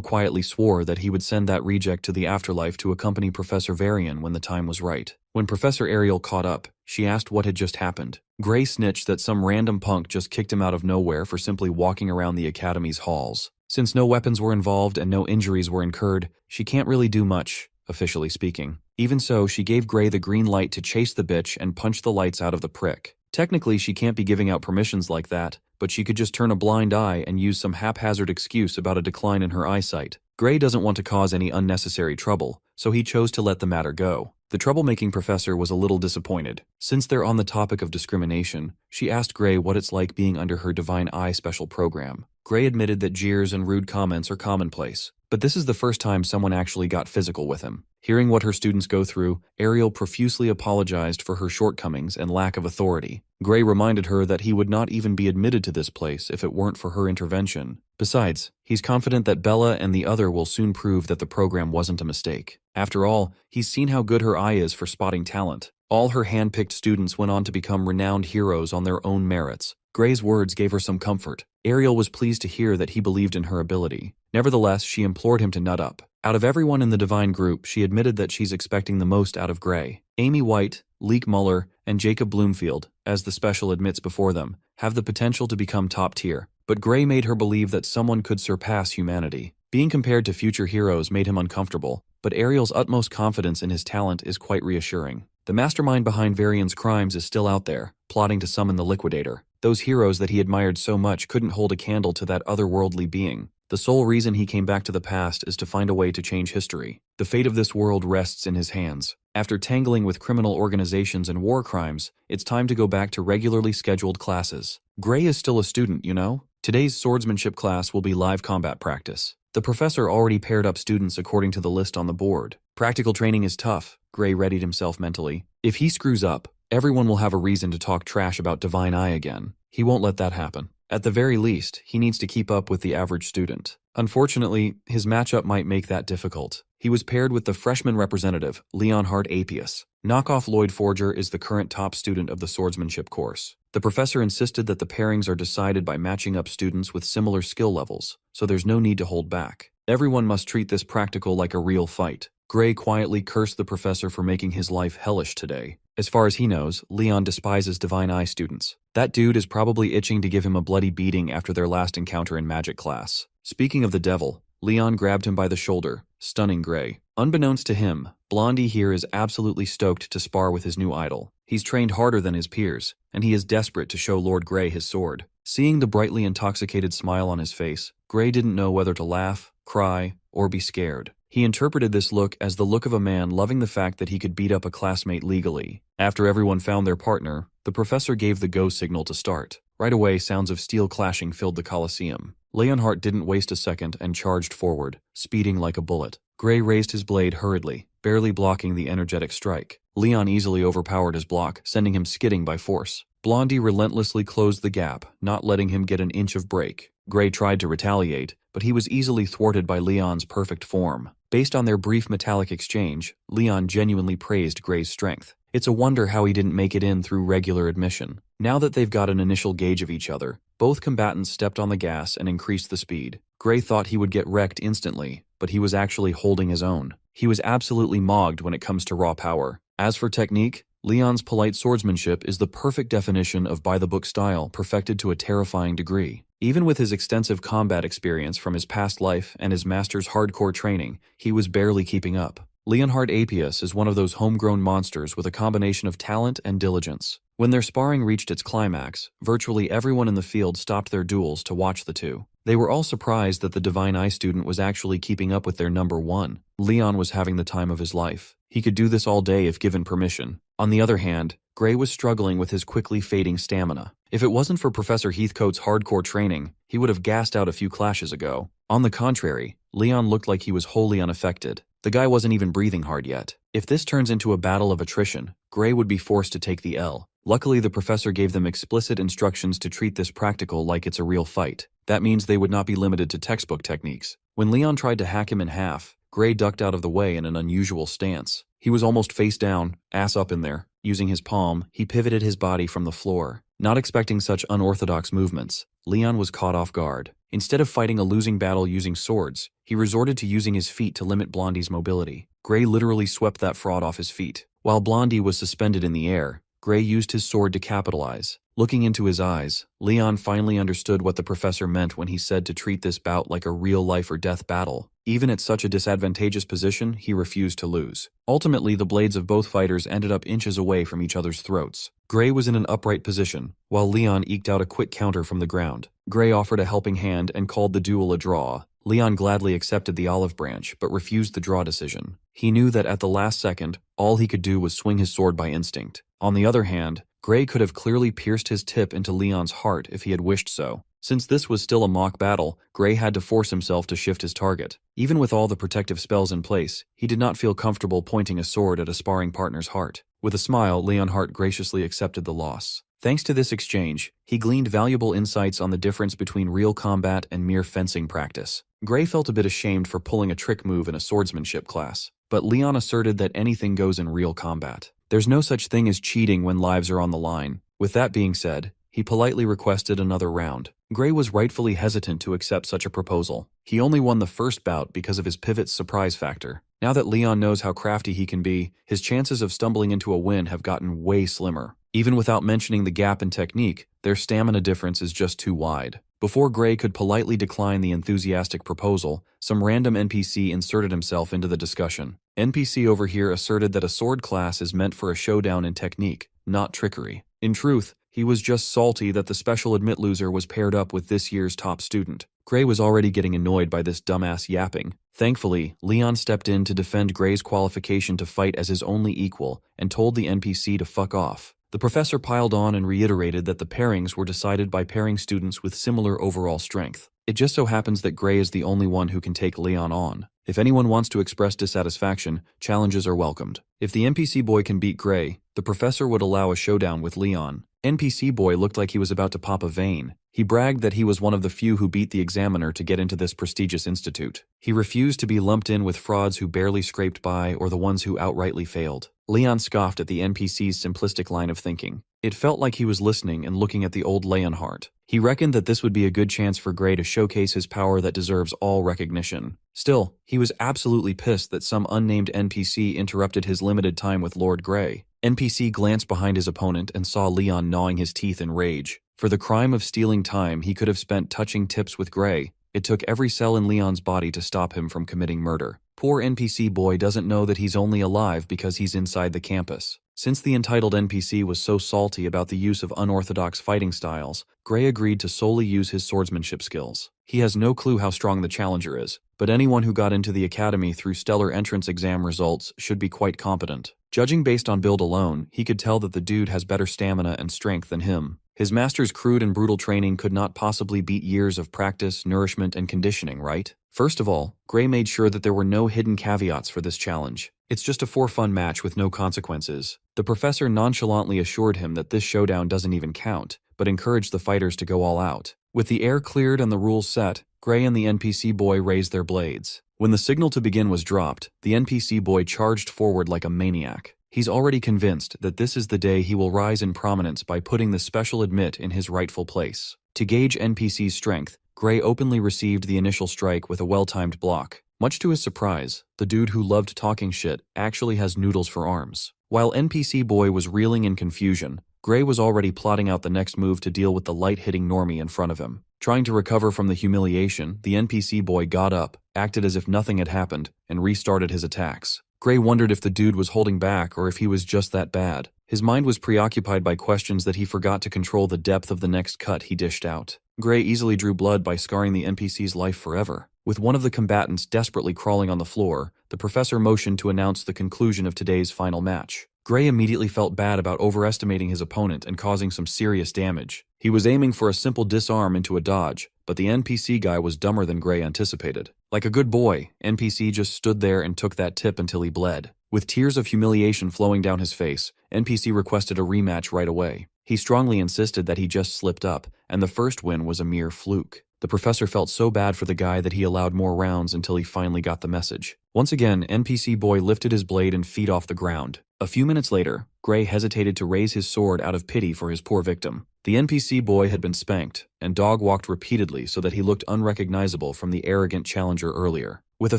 quietly swore that he would send that reject to the afterlife to accompany Professor Varian when the time was right. When Professor Ariel caught up, she asked what had just happened. Gray snitched that some random punk just kicked him out of nowhere for simply walking around the academy's halls. Since no weapons were involved and no injuries were incurred, she can't really do much, officially speaking. Even so, she gave Gray the green light to chase the bitch and punch the lights out of the prick. Technically, she can't be giving out permissions like that, but she could just turn a blind eye and use some haphazard excuse about a decline in her eyesight. Gray doesn't want to cause any unnecessary trouble, so he chose to let the matter go. The troublemaking professor was a little disappointed. Since they're on the topic of discrimination, she asked Gray what it's like being under her Divine Eye special program. Gray admitted that jeers and rude comments are commonplace, but this is the first time someone actually got physical with him. Hearing what her students go through, Ariel profusely apologized for her shortcomings and lack of authority. Gray reminded her that he would not even be admitted to this place if it weren't for her intervention. Besides, he's confident that Bella and the other will soon prove that the program wasn't a mistake. After all, he's seen how good her eye is for spotting talent. All her hand-picked students went on to become renowned heroes on their own merits. Gray's words gave her some comfort. Ariel was pleased to hear that he believed in her ability. Nevertheless, she implored him to nut up. Out of everyone in the Divine group, she admitted that she's expecting the most out of Gray. Amy White, Leek Muller, and Jacob Bloomfield, as the special admits before them, have the potential to become top tier. But Gray made her believe that someone could surpass humanity. Being compared to future heroes made him uncomfortable, but Ariel's utmost confidence in his talent is quite reassuring. The mastermind behind Varian's crimes is still out there, plotting to summon the Liquidator. Those heroes that he admired so much couldn't hold a candle to that otherworldly being. The sole reason he came back to the past is to find a way to change history. The fate of this world rests in his hands. After tangling with criminal organizations and war crimes, it's time to go back to regularly scheduled classes. Gray is still a student, you know? Today's swordsmanship class will be live combat practice. The professor already paired up students according to the list on the board. Practical training is tough, Gray readied himself mentally. If he screws up, everyone will have a reason to talk trash about Divine Eye again. He won't let that happen. At the very least, he needs to keep up with the average student. Unfortunately, his matchup might make that difficult. He was paired with the freshman representative, Leonhard Apius. Knockoff Lloyd Forger is the current top student of the swordsmanship course. The professor insisted that the pairings are decided by matching up students with similar skill levels, so there's no need to hold back. Everyone must treat this practical like a real fight. Gray quietly cursed the professor for making his life hellish today. As far as he knows, Leon despises Divine Eye students. That dude is probably itching to give him a bloody beating after their last encounter in magic class. Speaking of the devil, Leon grabbed him by the shoulder, stunning Gray. Unbeknownst to him, Blondie here is absolutely stoked to spar with his new idol. He's trained harder than his peers, and he is desperate to show Lord Gray his sword. Seeing the brightly intoxicated smile on his face, Gray didn't know whether to laugh, cry, or be scared. He interpreted this look as the look of a man loving the fact that he could beat up a classmate legally. After everyone found their partner, the professor gave the go signal to start. Right away, sounds of steel clashing filled the Colosseum. Leonhardt didn't waste a second and charged forward, speeding like a bullet. Gray raised his blade hurriedly, barely blocking the energetic strike. Leon easily overpowered his block, sending him skidding by force. Blondie relentlessly closed the gap, not letting him get an inch of break. Gray tried to retaliate, but he was easily thwarted by Leon's perfect form. Based on their brief metallic exchange, Leon genuinely praised Gray's strength. It's a wonder how he didn't make it in through regular admission. Now that they've got an initial gauge of each other, both combatants stepped on the gas and increased the speed. Gray thought he would get wrecked instantly, but he was actually holding his own. He was absolutely mogged when it comes to raw power. As for technique, Leon's polite swordsmanship is the perfect definition of by-the-book style perfected to a terrifying degree. Even with his extensive combat experience from his past life and his master's hardcore training, he was barely keeping up. Leonhard Apius is one of those homegrown monsters with a combination of talent and diligence. When their sparring reached its climax, virtually everyone in the field stopped their duels to watch the two. They were all surprised that the Divine Eye student was actually keeping up with their number one. Leon was having the time of his life. He could do this all day if given permission. On the other hand, Gray was struggling with his quickly fading stamina. If it wasn't for Professor Heathcote's hardcore training, he would have gassed out a few clashes ago. On the contrary, Leon looked like he was wholly unaffected. The guy wasn't even breathing hard yet. If this turns into a battle of attrition, Gray would be forced to take the L. Luckily, the professor gave them explicit instructions to treat this practical like it's a real fight. That means they would not be limited to textbook techniques. When Leon tried to hack him in half, Gray ducked out of the way in an unusual stance. He was almost face down, ass up in there. Using his palm, he pivoted his body from the floor. Not expecting such unorthodox movements, Leon was caught off guard. Instead of fighting a losing battle using swords, he resorted to using his feet to limit Blondie's mobility. Gray literally swept that fraud off his feet. While Blondie was suspended in the air, Gray used his sword to capitalize. Looking into his eyes, Leon finally understood what the professor meant when he said to treat this bout like a real life-or-death battle. Even at such a disadvantageous position, he refused to lose. Ultimately, the blades of both fighters ended up inches away from each other's throats. Gray was in an upright position, while Leon eked out a quick counter from the ground. Gray offered a helping hand and called the duel a draw. Leon gladly accepted the olive branch, but refused the draw decision. He knew that at the last second, all he could do was swing his sword by instinct. On the other hand, Gray could have clearly pierced his tip into Leon's heart if he had wished so. Since this was still a mock battle, Gray had to force himself to shift his target. Even with all the protective spells in place, he did not feel comfortable pointing a sword at a sparring partner's heart. With a smile, Leonhardt graciously accepted the loss. Thanks to this exchange, he gleaned valuable insights on the difference between real combat and mere fencing practice. Gray felt a bit ashamed for pulling a trick move in a swordsmanship class, but Leon asserted that anything goes in real combat. There's no such thing as cheating when lives are on the line. With that being said, he politely requested another round. Gray was rightfully hesitant to accept such a proposal. He only won the first bout because of his pivot's surprise factor. Now that Leon knows how crafty he can be, his chances of stumbling into a win have gotten way slimmer. Even without mentioning the gap in technique, their stamina difference is just too wide. Before Gray could politely decline the enthusiastic proposal, some random NPC inserted himself into the discussion. NPC over here asserted that a sword class is meant for a showdown in technique, not trickery. In truth, he was just salty that the special admit loser was paired up with this year's top student. Gray was already getting annoyed by this dumbass yapping. Thankfully, Leon stepped in to defend Gray's qualification to fight as his only equal and told the NPC to fuck off. The professor piled on and reiterated that the pairings were decided by pairing students with similar overall strength. It just so happens that Gray is the only one who can take Leon on. If anyone wants to express dissatisfaction, challenges are welcomed. If the NPC boy can beat Gray, the professor would allow a showdown with Leon. NPC boy looked like he was about to pop a vein. He bragged that he was one of the few who beat the examiner to get into this prestigious institute. He refused to be lumped in with frauds who barely scraped by or the ones who outrightly failed. Leon scoffed at the NPC's simplistic line of thinking. It felt like he was listening and looking at the old Leonhardt. He reckoned that this would be a good chance for Gray to showcase his power that deserves all recognition. Still, he was absolutely pissed that some unnamed NPC interrupted his limited time with Lord Gray. NPC glanced behind his opponent and saw Leon gnawing his teeth in rage. For the crime of stealing time he could have spent touching tips with Gray, it took every cell in Leon's body to stop him from committing murder. Poor NPC boy doesn't know that he's only alive because he's inside the campus. Since the entitled NPC was so salty about the use of unorthodox fighting styles, Gray agreed to solely use his swordsmanship skills. He has no clue how strong the challenger is, but anyone who got into the academy through stellar entrance exam results should be quite competent. Judging based on build alone, he could tell that the dude has better stamina and strength than him. His master's crude and brutal training could not possibly beat years of practice, nourishment, and conditioning, right? First of all, Gray made sure that there were no hidden caveats for this challenge. It's just a for-fun match with no consequences. The professor nonchalantly assured him that this showdown doesn't even count, but encouraged the fighters to go all out. With the air cleared and the rules set, Gray and the NPC boy raised their blades. When the signal to begin was dropped, the NPC boy charged forward like a maniac. He's already convinced that this is the day he will rise in prominence by putting the special admit in his rightful place. To gauge NPC's strength, Gray openly received the initial strike with a well-timed block. Much to his surprise, the dude who loved talking shit actually has noodles for arms. While NPC boy was reeling in confusion, Gray was already plotting out the next move to deal with the light-hitting normie in front of him. Trying to recover from the humiliation, the NPC boy got up, acted as if nothing had happened, and restarted his attacks. Gray wondered if the dude was holding back or if he was just that bad. His mind was preoccupied by questions that he forgot to control the depth of the next cut he dished out. Gray easily drew blood by scarring the NPC's life forever. With one of the combatants desperately crawling on the floor, the professor motioned to announce the conclusion of today's final match. Gray immediately felt bad about overestimating his opponent and causing some serious damage. He was aiming for a simple disarm into a dodge, but the NPC guy was dumber than Gray anticipated. Like a good boy, NPC just stood there and took that tip until he bled. With tears of humiliation flowing down his face, NPC requested a rematch right away. He strongly insisted that he just slipped up, and the first win was a mere fluke. The professor felt so bad for the guy that he allowed more rounds until he finally got the message. Once again, NPC boy lifted his blade and feet off the ground. A few minutes later, Gray hesitated to raise his sword out of pity for his poor victim. The NPC boy had been spanked, and dog-walked repeatedly so that he looked unrecognizable from the arrogant challenger earlier. With a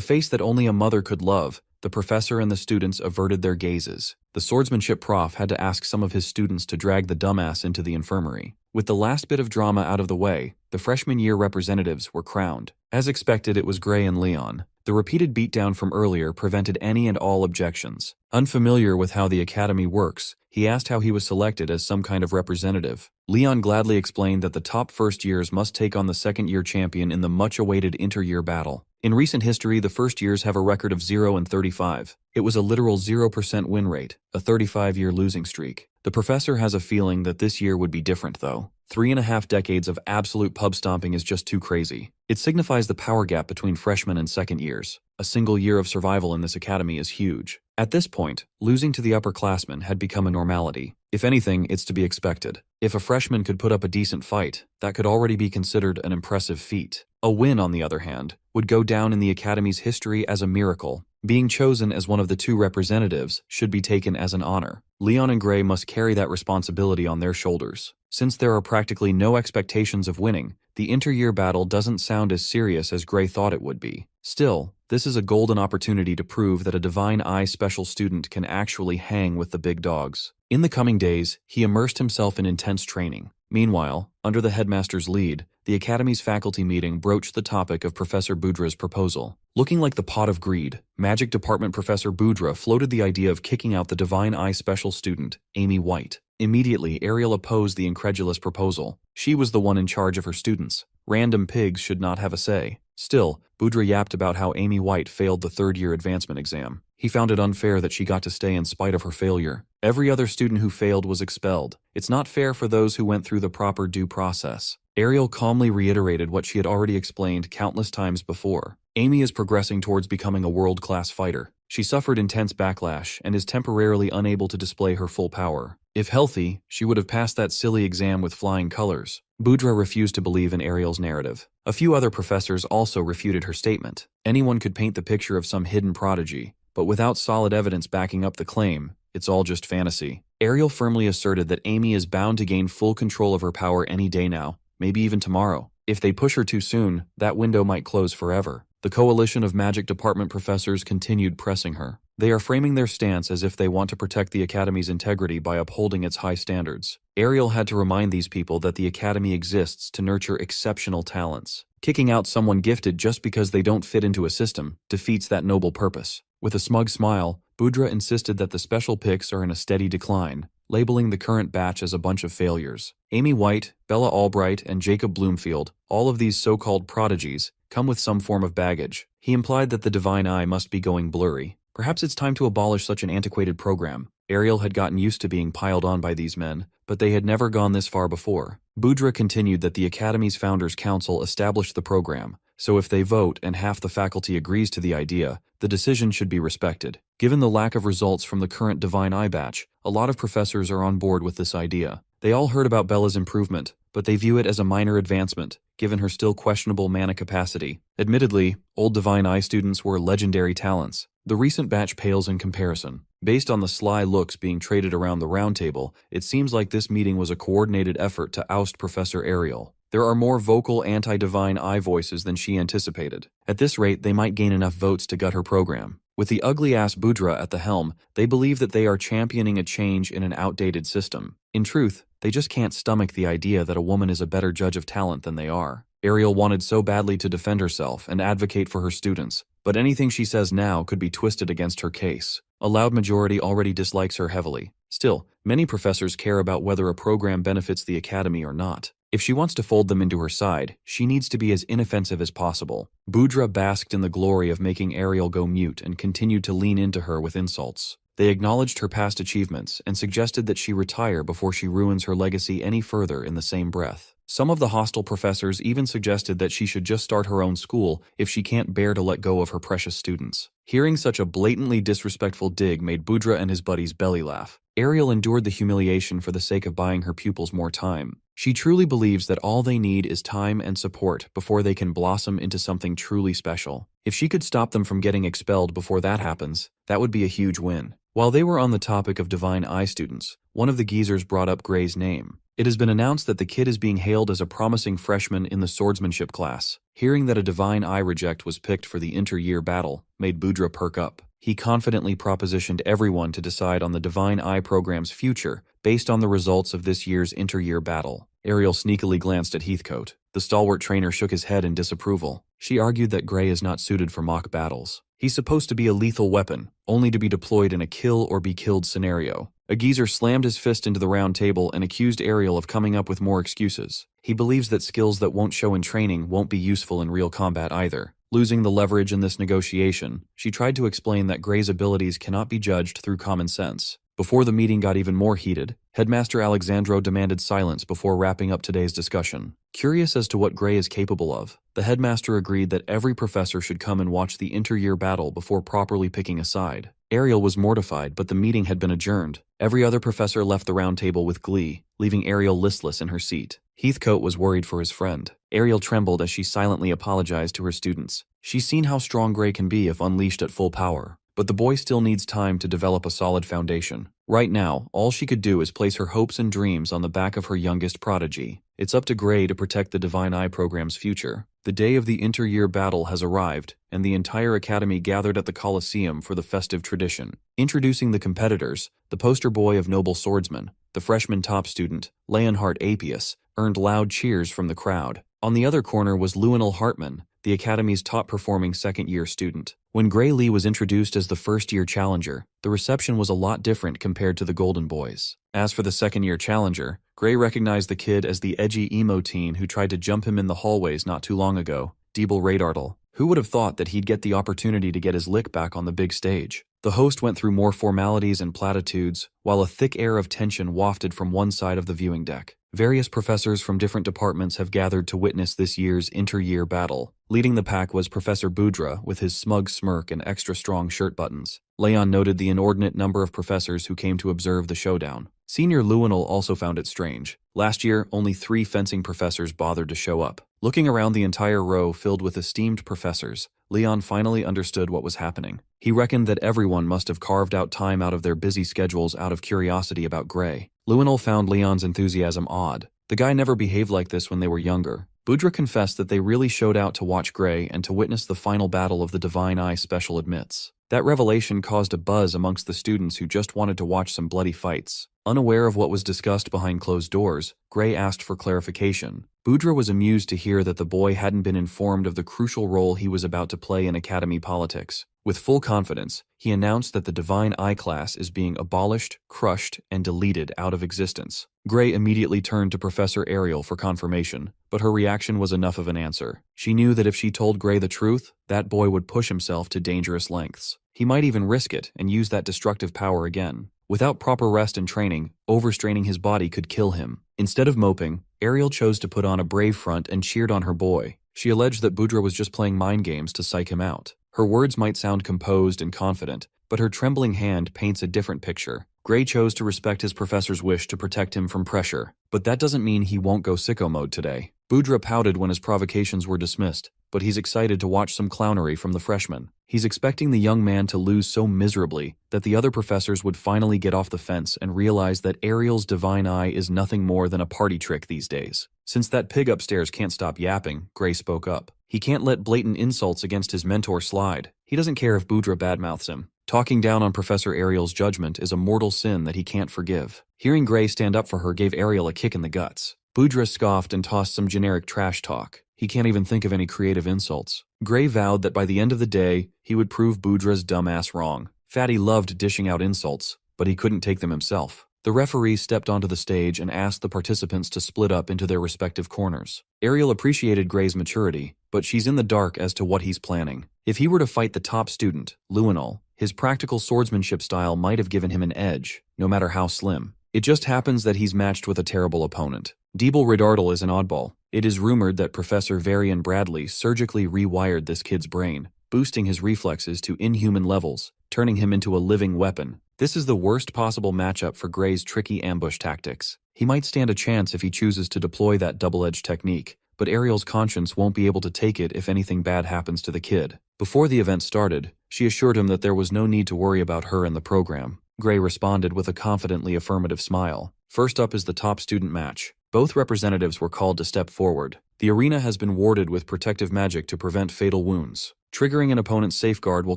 face that only a mother could love, the professor and the students averted their gazes. The swordsmanship prof had to ask some of his students to drag the dumbass into the infirmary. With the last bit of drama out of the way, the freshman year representatives were crowned. As expected, it was Gray and Leon. The repeated beatdown from earlier prevented any and all objections. Unfamiliar with how the academy works, he asked how he was selected as some kind of representative. Leon gladly explained that the top first years must take on the second-year champion in the much-awaited inter-year battle. In recent history, the first years have a record of 0-35. It was a literal 0% win rate, a 35-year losing streak. The professor has a feeling that this year would be different, though. 3.5 decades of absolute pub stomping is just too crazy. It signifies the power gap between freshmen and second years. A single year of survival in this academy is huge. At this point, losing to the upperclassmen had become a normality. If anything, it's to be expected. If a freshman could put up a decent fight, that could already be considered an impressive feat. A win, on the other hand, would go down in the academy's history as a miracle. Being chosen as one of the two representatives should be taken as an honor. Leon and Gray must carry that responsibility on their shoulders. Since there are practically no expectations of winning, the inter-year battle doesn't sound as serious as Gray thought it would be. Still, this is a golden opportunity to prove that a Divine Eye special student can actually hang with the big dogs. In the coming days, he immersed himself in intense training. Meanwhile, under the headmaster's lead, the academy's faculty meeting broached the topic of Professor Boudra's proposal. Looking like the pot of greed, Magic Department Professor Boudra floated the idea of kicking out the Divine Eye special student, Amy White. Immediately, Ariel opposed the incredulous proposal. She was the one in charge of her students. Random pigs should not have a say. Still, Boudra yapped about how Amy White failed the third-year advancement exam. He found it unfair that she got to stay in spite of her failure. Every other student who failed was expelled. It's not fair for those who went through the proper due process. Ariel calmly reiterated what she had already explained countless times before. Amy is progressing towards becoming a world-class fighter. She suffered intense backlash and is temporarily unable to display her full power. If healthy, she would have passed that silly exam with flying colors. Boudra refused to believe in Ariel's narrative. A few other professors also refuted her statement. Anyone could paint the picture of some hidden prodigy, but without solid evidence backing up the claim, it's all just fantasy. Ariel firmly asserted that Amy is bound to gain full control of her power any day now, maybe even tomorrow. If they push her too soon, that window might close forever. The coalition of Magic Department professors continued pressing her. They are framing their stance as if they want to protect the Academy's integrity by upholding its high standards. Ariel had to remind these people that the Academy exists to nurture exceptional talents. Kicking out someone gifted just because they don't fit into a system defeats that noble purpose. With a smug smile, Boudra insisted that the special picks are in a steady decline, labeling the current batch as a bunch of failures. Amy White, Bella Albright, and Jacob Bloomfield, all of these so-called prodigies, come with some form of baggage. He implied that the Divine Eye must be going blurry. Perhaps it's time to abolish such an antiquated program. Ariel had gotten used to being piled on by these men, but they had never gone this far before. Boudra continued that the Academy's Founders Council established the program, so if they vote and half the faculty agrees to the idea, the decision should be respected. Given the lack of results from the current Divine Eye batch, a lot of professors are on board with this idea. They all heard about Bella's improvement, but they view it as a minor advancement, given her still questionable mana capacity. Admittedly, old Divine Eye students were legendary talents. The recent batch pales in comparison. Based on the sly looks being traded around the round table, it seems like this meeting was a coordinated effort to oust Professor Ariel. There are more vocal anti-Divine Eye voices than she anticipated. At this rate, they might gain enough votes to gut her program. With the ugly-ass Budra at the helm, they believe that they are championing a change in an outdated system. In truth, they just can't stomach the idea that a woman is a better judge of talent than they are. Ariel wanted so badly to defend herself and advocate for her students, but anything she says now could be twisted against her case. A loud majority already dislikes her heavily. Still, many professors care about whether a program benefits the academy or not. If she wants to fold them into her side, she needs to be as inoffensive as possible. Budra basked in the glory of making Ariel go mute and continued to lean into her with insults. They acknowledged her past achievements and suggested that she retire before she ruins her legacy any further in the same breath. Some of the hostile professors even suggested that she should just start her own school if she can't bear to let go of her precious students. Hearing such a blatantly disrespectful dig made Budra and his buddies belly laugh. Ariel endured the humiliation for the sake of buying her pupils more time. She truly believes that all they need is time and support before they can blossom into something truly special. If she could stop them from getting expelled before that happens, that would be a huge win. While they were on the topic of Divine Eye students, one of the geezers brought up Gray's name. It has been announced that the kid is being hailed as a promising freshman in the swordsmanship class. Hearing that a Divine Eye reject was picked for the inter-year battle made Budra perk up. He confidently propositioned everyone to decide on the Divine Eye program's future based on the results of this year's inter-year battle. Ariel sneakily glanced at Heathcote. The stalwart trainer shook his head in disapproval. She argued that Gray is not suited for mock battles. He's supposed to be a lethal weapon, only to be deployed in a kill or be killed scenario. A geezer slammed his fist into the round table and accused Ariel of coming up with more excuses. He believes that skills that won't show in training won't be useful in real combat either. Losing the leverage in this negotiation, she tried to explain that Gray's abilities cannot be judged through common sense. Before the meeting got even more heated, Headmaster Alexandro demanded silence before wrapping up today's discussion. Curious as to what Gray is capable of, the headmaster agreed that every professor should come and watch the inter-year battle before properly picking a side. Ariel was mortified, but the meeting had been adjourned. Every other professor left the round table with glee, leaving Ariel listless in her seat. Heathcote was worried for his friend. Ariel trembled as she silently apologized to her students. She's seen how strong Gray can be if unleashed at full power. But the boy still needs time to develop a solid foundation. Right now, all she could do is place her hopes and dreams on the back of her youngest prodigy. It's up to Gray to protect the Divine Eye program's future. The day of the inter-year battle has arrived, and the entire academy gathered at the Colosseum for the festive tradition. Introducing the competitors, the poster boy of noble swordsman, the freshman top student, Leonhard Apius, earned loud cheers from the crowd. On the other corner was Lewinel Hartman, the academy's top-performing second-year student. When Gray Lee was introduced as the first-year challenger, the reception was a lot different compared to the Golden Boys. As for the second-year challenger, Gray recognized the kid as the edgy emo teen who tried to jump him in the hallways not too long ago, Diebel Radartle. Who would have thought that he'd get the opportunity to get his lick back on the big stage? The host went through more formalities and platitudes, while a thick air of tension wafted from one side of the viewing deck. Various professors from different departments have gathered to witness this year's inter-year battle. Leading the pack was Professor Budra with his smug smirk and extra strong shirt buttons. Leon noted the inordinate number of professors who came to observe the showdown. Senior Lewinel also found it strange. Last year, only 3 fencing professors bothered to show up. Looking around the entire row filled with esteemed professors, Leon finally understood what was happening. He reckoned that everyone must have carved out time out of their busy schedules out of curiosity about Gray. Lewinel found Leon's enthusiasm odd. The guy never behaved like this when they were younger. Budra confessed that they really showed out to watch Gray and to witness the final battle of the Divine Eye Special Admits. That revelation caused a buzz amongst the students who just wanted to watch some bloody fights. Unaware of what was discussed behind closed doors, Gray asked for clarification. Budra was amused to hear that the boy hadn't been informed of the crucial role he was about to play in academy politics. With full confidence, he announced that the Divine Eye class is being abolished, crushed, and deleted out of existence. Gray immediately turned to Professor Ariel for confirmation, but her reaction was enough of an answer. She knew that if she told Gray the truth, that boy would push himself to dangerous lengths. He might even risk it and use that destructive power again. Without proper rest and training, overstraining his body could kill him. Instead of moping, Ariel chose to put on a brave front and cheered on her boy. She alleged that Budra was just playing mind games to psych him out. Her words might sound composed and confident, but her trembling hand paints a different picture. Gray chose to respect his professor's wish to protect him from pressure, but that doesn't mean he won't go sicko mode today. Budra pouted when his provocations were dismissed, but he's excited to watch some clownery from the freshman. He's expecting the young man to lose so miserably that the other professors would finally get off the fence and realize that Ariel's divine eye is nothing more than a party trick these days. Since that pig upstairs can't stop yapping, Gray spoke up. He can't let blatant insults against his mentor slide. He doesn't care if Budra badmouths him. Talking down on Professor Ariel's judgment is a mortal sin that he can't forgive. Hearing Gray stand up for her gave Ariel a kick in the guts. Budra scoffed and tossed some generic trash talk. He can't even think of any creative insults. Gray vowed that by the end of the day, he would prove Budra's dumbass wrong. Fatty loved dishing out insults, but he couldn't take them himself. The referee stepped onto the stage and asked the participants to split up into their respective corners. Ariel appreciated Gray's maturity, but she's in the dark as to what he's planning. If he were to fight the top student, Luinol, his practical swordsmanship style might have given him an edge, no matter how slim. It just happens that he's matched with a terrible opponent. Deeble Redardle is an oddball. It is rumored that Professor Varian Bradley surgically rewired this kid's brain, boosting his reflexes to inhuman levels, turning him into a living weapon. This is the worst possible matchup for Gray's tricky ambush tactics. He might stand a chance if he chooses to deploy that double-edged technique, but Ariel's conscience won't be able to take it if anything bad happens to the kid. Before the event started, she assured him that there was no need to worry about her and the program. Gray responded with a confidently affirmative smile. First up is the top student match. Both representatives were called to step forward. The arena has been warded with protective magic to prevent fatal wounds. Triggering an opponent's safeguard will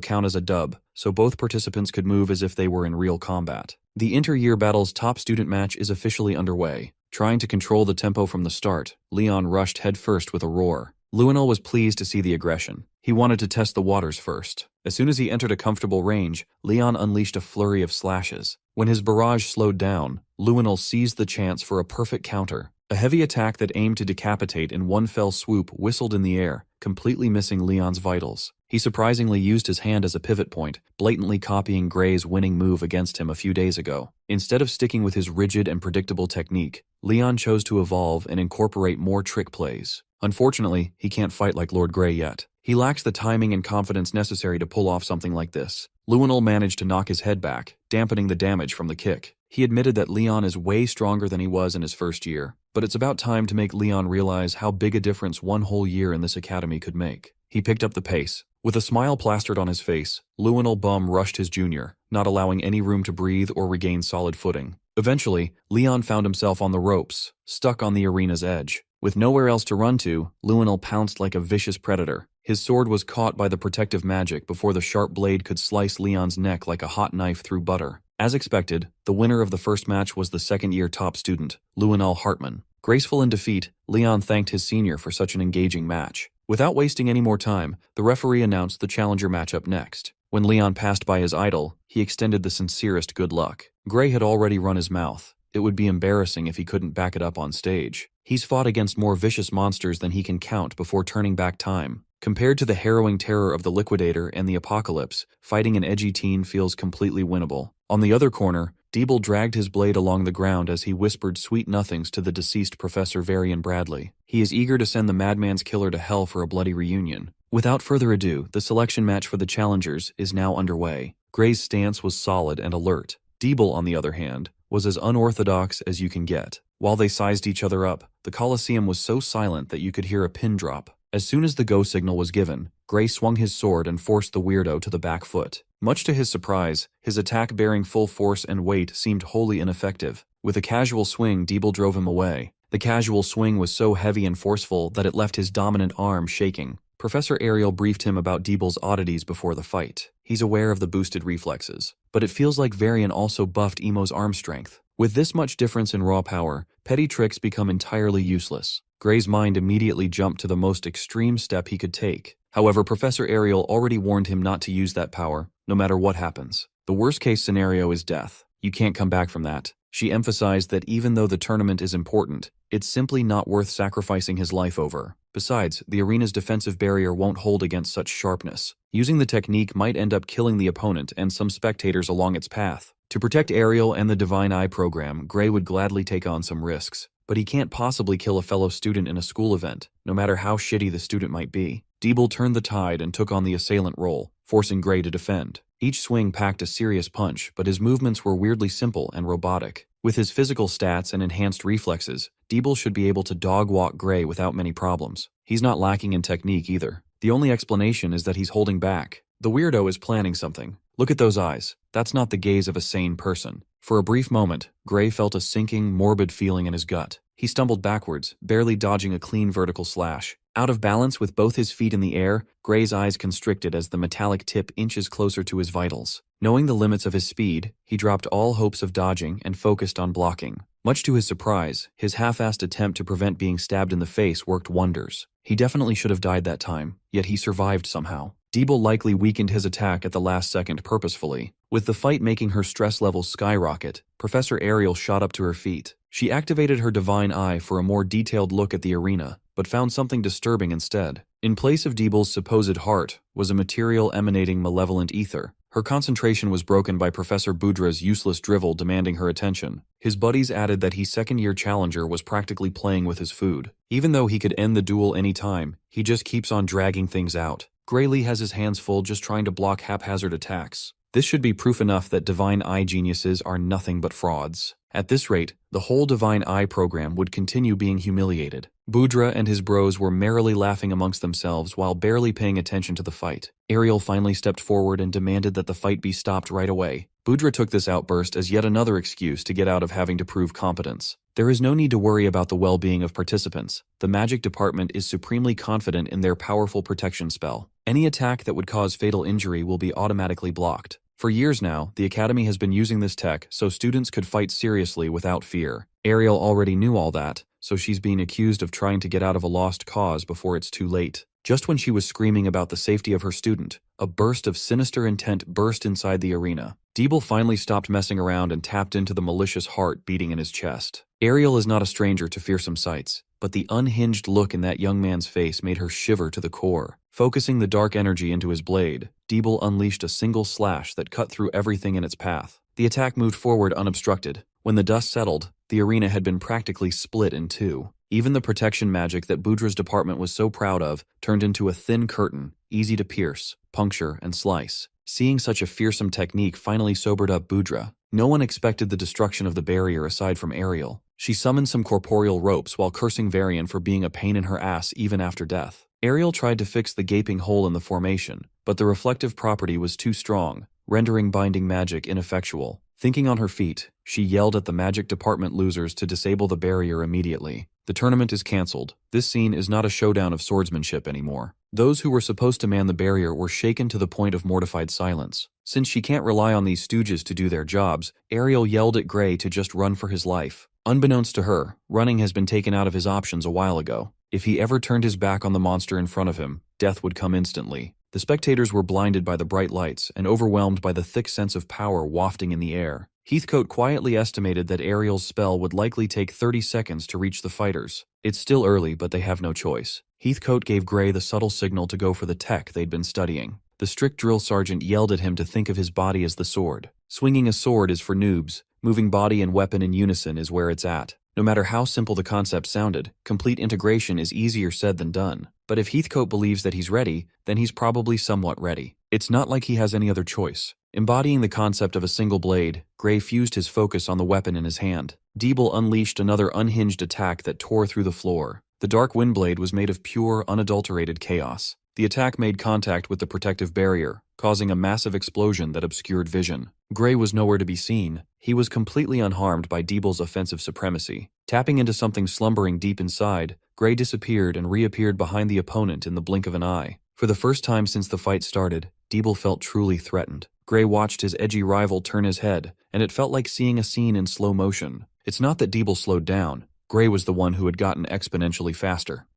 count as a dub, so both participants could move as if they were in real combat. The inter-year battle's top student match is officially underway. Trying to control the tempo from the start, Leon rushed headfirst with a roar. Luinol was pleased to see the aggression. He wanted to test the waters first. As soon as he entered a comfortable range, Leon unleashed a flurry of slashes. When his barrage slowed down, Luinol seized the chance for a perfect counter. A heavy attack that aimed to decapitate in one fell swoop whistled in the air, completely missing Leon's vitals. He surprisingly used his hand as a pivot point, blatantly copying Gray's winning move against him a few days ago. Instead of sticking with his rigid and predictable technique, Leon chose to evolve and incorporate more trick plays. Unfortunately, he can't fight like Lord Gray yet. He lacks the timing and confidence necessary to pull off something like this. Luinol managed to knock his head back, dampening the damage from the kick. He admitted that Leon is way stronger than he was in his first year, but it's about time to make Leon realize how big a difference one whole year in this academy could make. He picked up the pace. With a smile plastered on his face, Luinol Bum rushed his junior, not allowing any room to breathe or regain solid footing. Eventually, Leon found himself on the ropes, stuck on the arena's edge. With nowhere else to run to, Luinol pounced like a vicious predator. His sword was caught by the protective magic before the sharp blade could slice Leon's neck like a hot knife through butter. As expected, the winner of the first match was the second-year top student, Luinol Hartman. Graceful in defeat, Leon thanked his senior for such an engaging match. Without wasting any more time, the referee announced the challenger matchup next. When Leon passed by his idol, he extended the sincerest good luck. Gray had already run his mouth. It would be embarrassing if he couldn't back it up on stage. He's fought against more vicious monsters than he can count before turning back time. Compared to the harrowing terror of the Liquidator and the Apocalypse, fighting an edgy teen feels completely winnable. On the other corner, Deeble dragged his blade along the ground as he whispered sweet nothings to the deceased Professor Varian Bradley. He is eager to send the madman's killer to hell for a bloody reunion. Without further ado, the selection match for the challengers is now underway. Gray's stance was solid and alert. Deeble, on the other hand, was as unorthodox as you can get. While they sized each other up, the Colosseum was so silent that you could hear a pin drop. As soon as the go signal was given, Gray swung his sword and forced the weirdo to the back foot. Much to his surprise, his attack bearing full force and weight seemed wholly ineffective. With a casual swing, Deeble drove him away. The casual swing was so heavy and forceful that it left his dominant arm shaking. Professor Ariel briefed him about Deeble's oddities before the fight. He's aware of the boosted reflexes, but it feels like Varian also buffed Emo's arm strength. With this much difference in raw power, petty tricks become entirely useless. Gray's mind immediately jumped to the most extreme step he could take. However, Professor Ariel already warned him not to use that power, no matter what happens. The worst-case scenario is death. You can't come back from that. She emphasized that even though the tournament is important, it's simply not worth sacrificing his life over. Besides, the arena's defensive barrier won't hold against such sharpness. Using the technique might end up killing the opponent and some spectators along its path. To protect Ariel and the Divine Eye program, Gray would gladly take on some risks. but he can't possibly kill a fellow student in a school event, no matter how shitty the student might be. Deeble turned the tide and took on the assailant role, forcing Gray to defend. Each swing packed a serious punch, but his movements were weirdly simple and robotic. With his physical stats and enhanced reflexes, Deeble should be able to dog-walk Gray without many problems. He's not lacking in technique either. The only explanation is that he's holding back. The weirdo is planning something. Look at those eyes. That's not the gaze of a sane person. For a brief moment, Gray felt a sinking, morbid feeling in his gut. He stumbled backwards, barely dodging a clean vertical slash. Out of balance with both his feet in the air, Gray's eyes constricted as the metallic tip inches closer to his vitals. Knowing the limits of his speed, he dropped all hopes of dodging and focused on blocking. Much to his surprise, his half-assed attempt to prevent being stabbed in the face worked wonders. He definitely should have died that time, yet he survived somehow. Deeble likely weakened his attack at the last second purposefully. With the fight making her stress levels skyrocket, Professor Ariel shot up to her feet. She activated her divine eye for a more detailed look at the arena, but found something disturbing instead. In place of Deeble's supposed heart was a material emanating malevolent ether. Her concentration was broken by Professor Budra's useless drivel demanding her attention. His buddies added that his second-year challenger was practically playing with his food. Even though he could end the duel any time, he just keeps on dragging things out. Graylee has his hands full just trying to block haphazard attacks. This should be proof enough that Divine Eye geniuses are nothing but frauds. At this rate, the whole Divine Eye program would continue being humiliated. Budra and his bros were merrily laughing amongst themselves while barely paying attention to the fight. Ariel finally stepped forward and demanded that the fight be stopped right away. Budra took this outburst as yet another excuse to get out of having to prove competence. There is no need to worry about the well-being of participants. The magic department is supremely confident in their powerful protection spell. Any attack that would cause fatal injury will be automatically blocked. For years now, the Academy has been using this tech so students could fight seriously without fear. Ariel already knew all that, so she's being accused of trying to get out of a lost cause before it's too late. Just when she was screaming about the safety of her student, a burst of sinister intent burst inside the arena. Deeble finally stopped messing around and tapped into the malicious heart beating in his chest. Ariel is not a stranger to fearsome sights, but the unhinged look in that young man's face made her shiver to the core. Focusing the dark energy into his blade, Deeble unleashed a single slash that cut through everything in its path. The attack moved forward unobstructed. When the dust settled, the arena had been practically split in two. Even the protection magic that Budra's department was so proud of turned into a thin curtain, easy to pierce, puncture, and slice. Seeing such a fearsome technique finally sobered up Budra. No one expected the destruction of the barrier aside from Ariel. She summoned some corporeal ropes while cursing Varian for being a pain in her ass even after death. Ariel tried to fix the gaping hole in the formation, but the reflective property was too strong, rendering binding magic ineffectual. Thinking on her feet, she yelled at the magic department losers to disable the barrier immediately. The tournament is cancelled. This scene is not a showdown of swordsmanship anymore. Those who were supposed to man the barrier were shaken to the point of mortified silence. Since she can't rely on these stooges to do their jobs, Ariel yelled at Gray to just run for his life. Unbeknownst to her, running has been taken out of his options a while ago. If he ever turned his back on the monster in front of him, death would come instantly. The spectators were blinded by the bright lights and overwhelmed by the thick sense of power wafting in the air. Heathcote quietly estimated that Ariel's spell would likely take 30 seconds to reach the fighters. It's still early, but they have no choice. Heathcote gave Gray the subtle signal to go for the tech they'd been studying. The strict drill sergeant yelled at him to think of his body as the sword. Swinging a sword is for noobs. Moving body and weapon in unison is where it's at. No matter how simple the concept sounded, complete integration is easier said than done. But if Heathcote believes that he's ready, then he's probably somewhat ready. It's not like he has any other choice. Embodying the concept of a single blade, Gray fused his focus on the weapon in his hand. Deeble unleashed another unhinged attack that tore through the floor. The dark windblade was made of pure, unadulterated chaos. The attack made contact with the protective barrier, causing a massive explosion that obscured vision. Gray was nowhere to be seen. He was completely unharmed by Deeble's offensive supremacy. Tapping into something slumbering deep inside, Gray disappeared and reappeared behind the opponent in the blink of an eye. For the first time since the fight started, Deeble felt truly threatened. Gray watched his edgy rival turn his head, and it felt like seeing a scene in slow motion. It's not that Deeble slowed down. Gray was the one who had gotten exponentially faster.